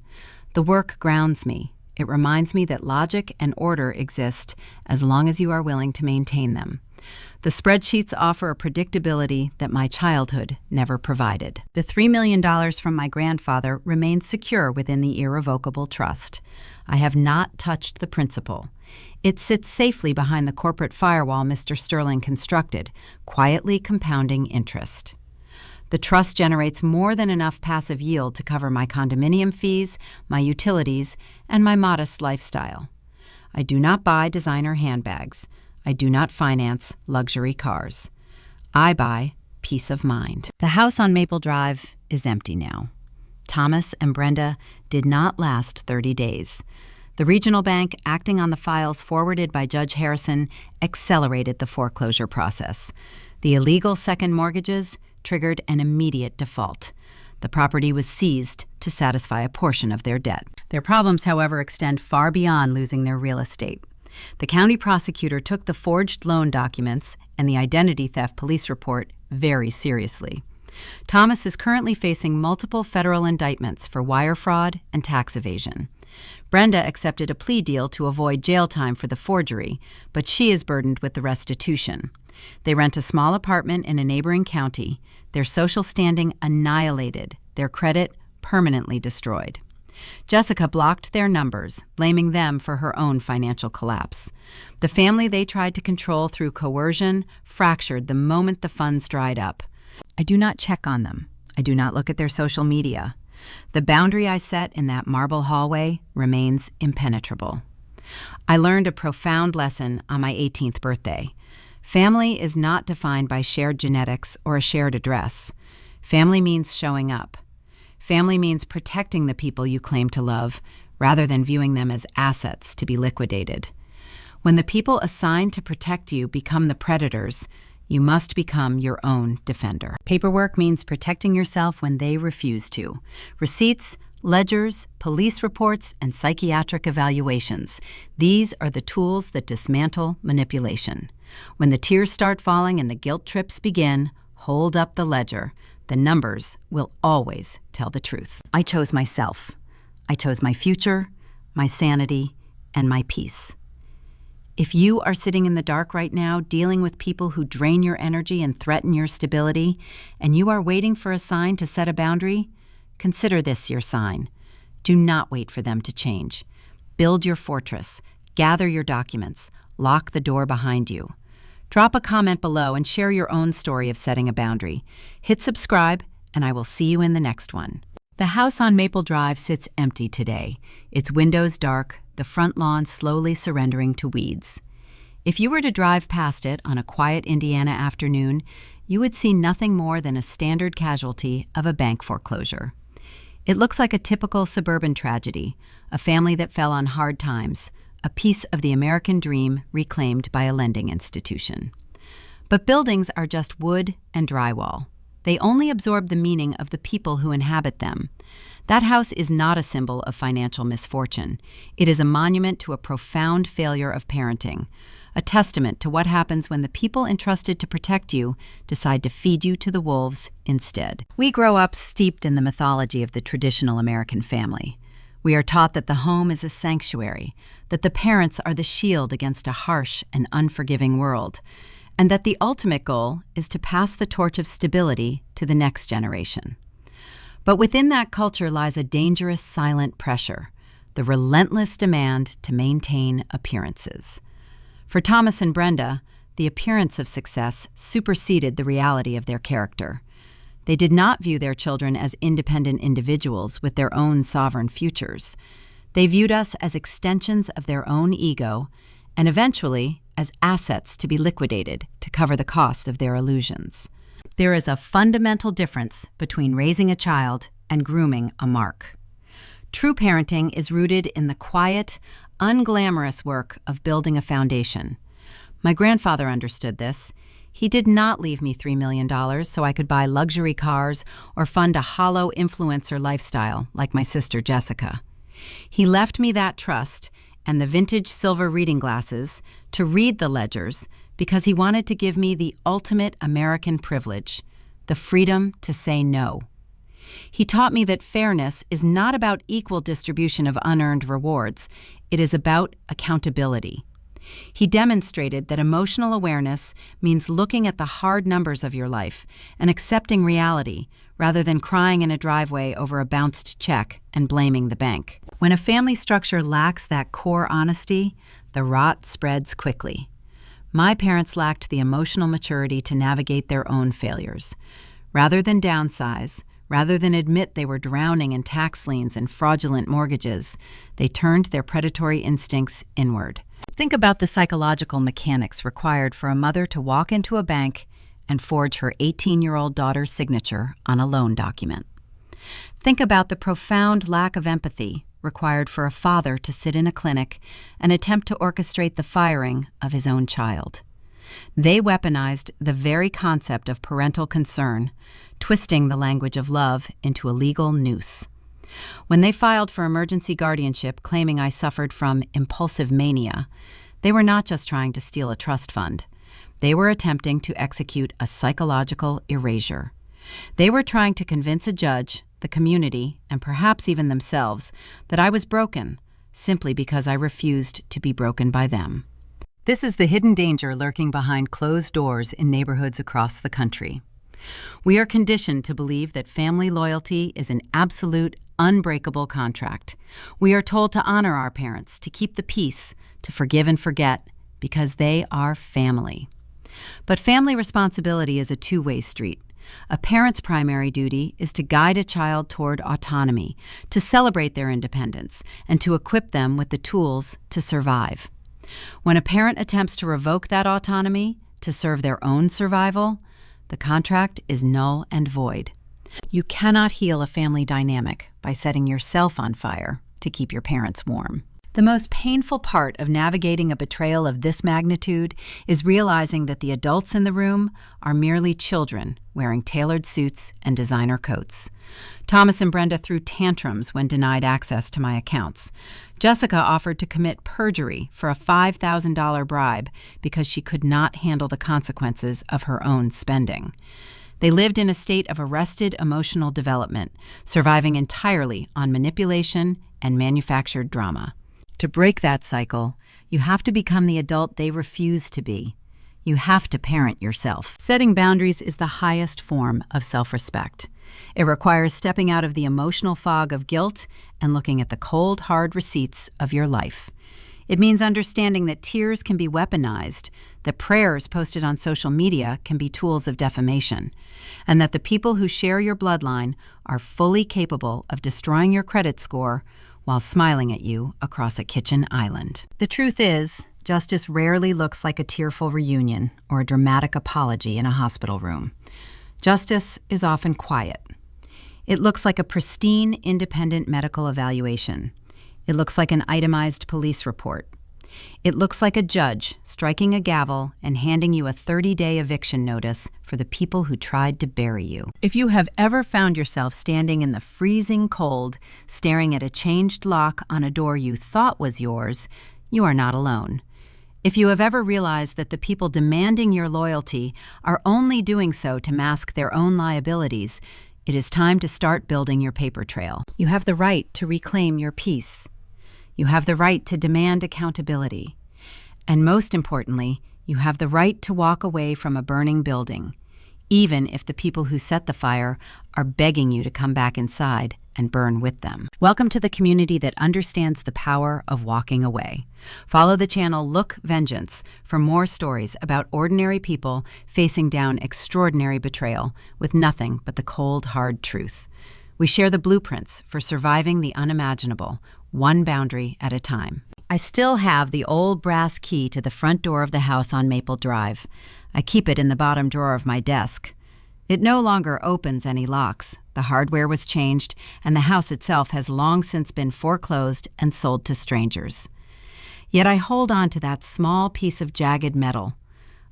The work grounds me. It reminds me that logic and order exist as long as you are willing to maintain them. The spreadsheets offer a predictability that my childhood never provided. The $3 million from my grandfather remains secure within the irrevocable trust. I have not touched the principal. It sits safely behind the corporate firewall Mr. Sterling constructed, quietly compounding interest. The trust generates more than enough passive yield to cover my condominium fees, my utilities, and my modest lifestyle. I do not buy designer handbags. I do not finance luxury cars. I buy peace of mind. The house on Maple Drive is empty now. Thomas and Brenda did not last 30 days. The regional bank, acting on the files forwarded by Judge Harrison, accelerated the foreclosure process. The illegal second mortgages triggered an immediate default. The property was seized to satisfy a portion of their debt. Their problems, however, extend far beyond losing their real estate. The county prosecutor took the forged loan documents and the identity theft police report very seriously. Thomas is currently facing multiple federal indictments for wire fraud and tax evasion. Brenda accepted a plea deal to avoid jail time for the forgery, but she is burdened with the restitution. They rent a small apartment in a neighboring county, their social standing annihilated, their credit permanently destroyed. Jessica blocked their numbers, blaming them for her own financial collapse. The family they tried to control through coercion fractured the moment the funds dried up. I do not check on them. I do not look at their social media. The boundary I set in that marble hallway remains impenetrable. I learned a profound lesson on my 18th birthday. Family is not defined by shared genetics or a shared address. Family means showing up. Family means protecting the people you claim to love, rather than viewing them as assets to be liquidated. When the people assigned to protect you become the predators, you must become your own defender. Paperwork means protecting yourself when they refuse to. Receipts, ledgers, police reports, and psychiatric evaluations. These are the tools that dismantle manipulation. When the tears start falling and the guilt trips begin, hold up the ledger. The numbers will always tell the truth. I chose myself. I chose my future, my sanity, and my peace. If you are sitting in the dark right now, dealing with people who drain your energy and threaten your stability, and you are waiting for a sign to set a boundary, consider this your sign. Do not wait for them to change. Build your fortress. Gather your documents. Lock the door behind you. Drop a comment below and share your own story of setting a boundary. Hit subscribe, and I will see you in the next one. The house on Maple Drive sits empty today, its windows dark, the front lawn slowly surrendering to weeds. If you were to drive past it on a quiet Indiana afternoon, you would see nothing more than a standard casualty of a bank foreclosure. It looks like a typical suburban tragedy, a family that fell on hard times, a piece of the American dream reclaimed by a lending institution. But buildings are just wood and drywall. They only absorb the meaning of the people who inhabit them. That house is not a symbol of financial misfortune. It is a monument to a profound failure of parenting, a testament to what happens when the people entrusted to protect you decide to feed you to the wolves instead. We grow up steeped in the mythology of the traditional American family. We are taught that the home is a sanctuary, that the parents are the shield against a harsh and unforgiving world, and that the ultimate goal is to pass the torch of stability to the next generation. But within that culture lies a dangerous silent pressure, the relentless demand to maintain appearances. For Thomas and Brenda, the appearance of success superseded the reality of their character. They did not view their children as independent individuals with their own sovereign futures. They viewed us as extensions of their own ego, and eventually as assets to be liquidated to cover the cost of their illusions. There is a fundamental difference between raising a child and grooming a mark. True parenting is rooted in the quiet, unglamorous work of building a foundation. My grandfather understood this. He did not leave me $3 million so I could buy luxury cars or fund a hollow influencer lifestyle like my sister Jessica. He left me that trust and the vintage silver reading glasses to read the ledgers because he wanted to give me the ultimate American privilege, the freedom to say no. He taught me that fairness is not about equal distribution of unearned rewards. It is about accountability. He demonstrated that emotional awareness means looking at the hard numbers of your life and accepting reality rather than crying in a driveway over a bounced check and blaming the bank. When a family structure lacks that core honesty, the rot spreads quickly. My parents lacked the emotional maturity to navigate their own failures. Rather than downsize, rather than admit they were drowning in tax liens and fraudulent mortgages, they turned their predatory instincts inward. Think about the psychological mechanics required for a mother to walk into a bank and forge her 18-year-old daughter's signature on a loan document. Think about the profound lack of empathy required for a father to sit in a clinic and attempt to orchestrate the firing of his own child. They weaponized the very concept of parental concern, twisting the language of love into a legal noose. When they filed for emergency guardianship claiming I suffered from impulsive mania, they were not just trying to steal a trust fund. They were attempting to execute a psychological erasure. They were trying to convince a judge, the community, and perhaps even themselves, that I was broken, simply because I refused to be broken by them. This is the hidden danger lurking behind closed doors in neighborhoods across the country. We are conditioned to believe that family loyalty is an absolute, unbreakable contract. We are told to honor our parents, to keep the peace, to forgive and forget, because they are family. But family responsibility is a two-way street. A parent's primary duty is to guide a child toward autonomy, to celebrate their independence, and to equip them with the tools to survive. When a parent attempts to revoke that autonomy to serve their own survival, the contract is null and void. You cannot heal a family dynamic by setting yourself on fire to keep your parents warm. The most painful part of navigating a betrayal of this magnitude is realizing that the adults in the room are merely children wearing tailored suits and designer coats. Thomas and Brenda threw tantrums when denied access to my accounts. Jessica offered to commit perjury for a $5,000 bribe because she could not handle the consequences of her own spending. They lived in a state of arrested emotional development, surviving entirely on manipulation and manufactured drama. To break that cycle, you have to become the adult they refuse to be. You have to parent yourself. Setting boundaries is the highest form of self-respect. It requires stepping out of the emotional fog of guilt and looking at the cold, hard receipts of your life. It means understanding that tears can be weaponized, that prayers posted on social media can be tools of defamation, and that the people who share your bloodline are fully capable of destroying your credit score while smiling at you across a kitchen island. The truth is, justice rarely looks like a tearful reunion or a dramatic apology in a hospital room. Justice is often quiet. It looks like a pristine, independent medical evaluation. It looks like an itemized police report. It looks like a judge striking a gavel and handing you a 30-day eviction notice for the people who tried to bury you. If you have ever found yourself standing in the freezing cold, staring at a changed lock on a door you thought was yours, you are not alone. If you have ever realized that the people demanding your loyalty are only doing so to mask their own liabilities, it is time to start building your paper trail. You have the right to reclaim your peace. You have the right to demand accountability. And most importantly, you have the right to walk away from a burning building, even if the people who set the fire are begging you to come back inside and burn with them. Welcome to the community that understands the power of walking away. Follow the channel Look Vengeance for more stories about ordinary people facing down extraordinary betrayal with nothing but the cold, hard truth. We share the blueprints for surviving the unimaginable, one boundary at a time. I still have the old brass key to the front door of the house on Maple Drive. I keep it in the bottom drawer of my desk. It no longer opens any locks. The hardware was changed, and the house itself has long since been foreclosed and sold to strangers. Yet I hold on to that small piece of jagged metal.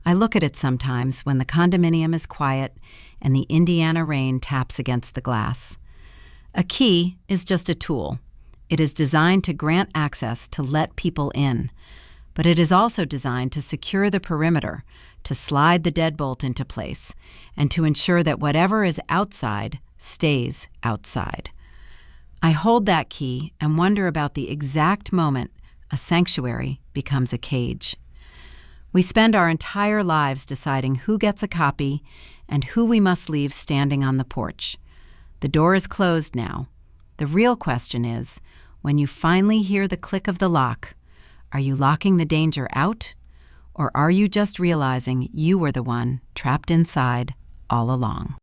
I look at it sometimes when the condominium is quiet and the Indiana rain taps against the glass. A key is just a tool. It is designed to grant access to let people in, but it is also designed to secure the perimeter, to slide the deadbolt into place, and to ensure that whatever is outside stays outside. I hold that key and wonder about the exact moment a sanctuary becomes a cage. We spend our entire lives deciding who gets a copy and who we must leave standing on the porch. The door is closed now. The real question is, when you finally hear the click of the lock, are you locking the danger out, or are you just realizing you were the one trapped inside all along?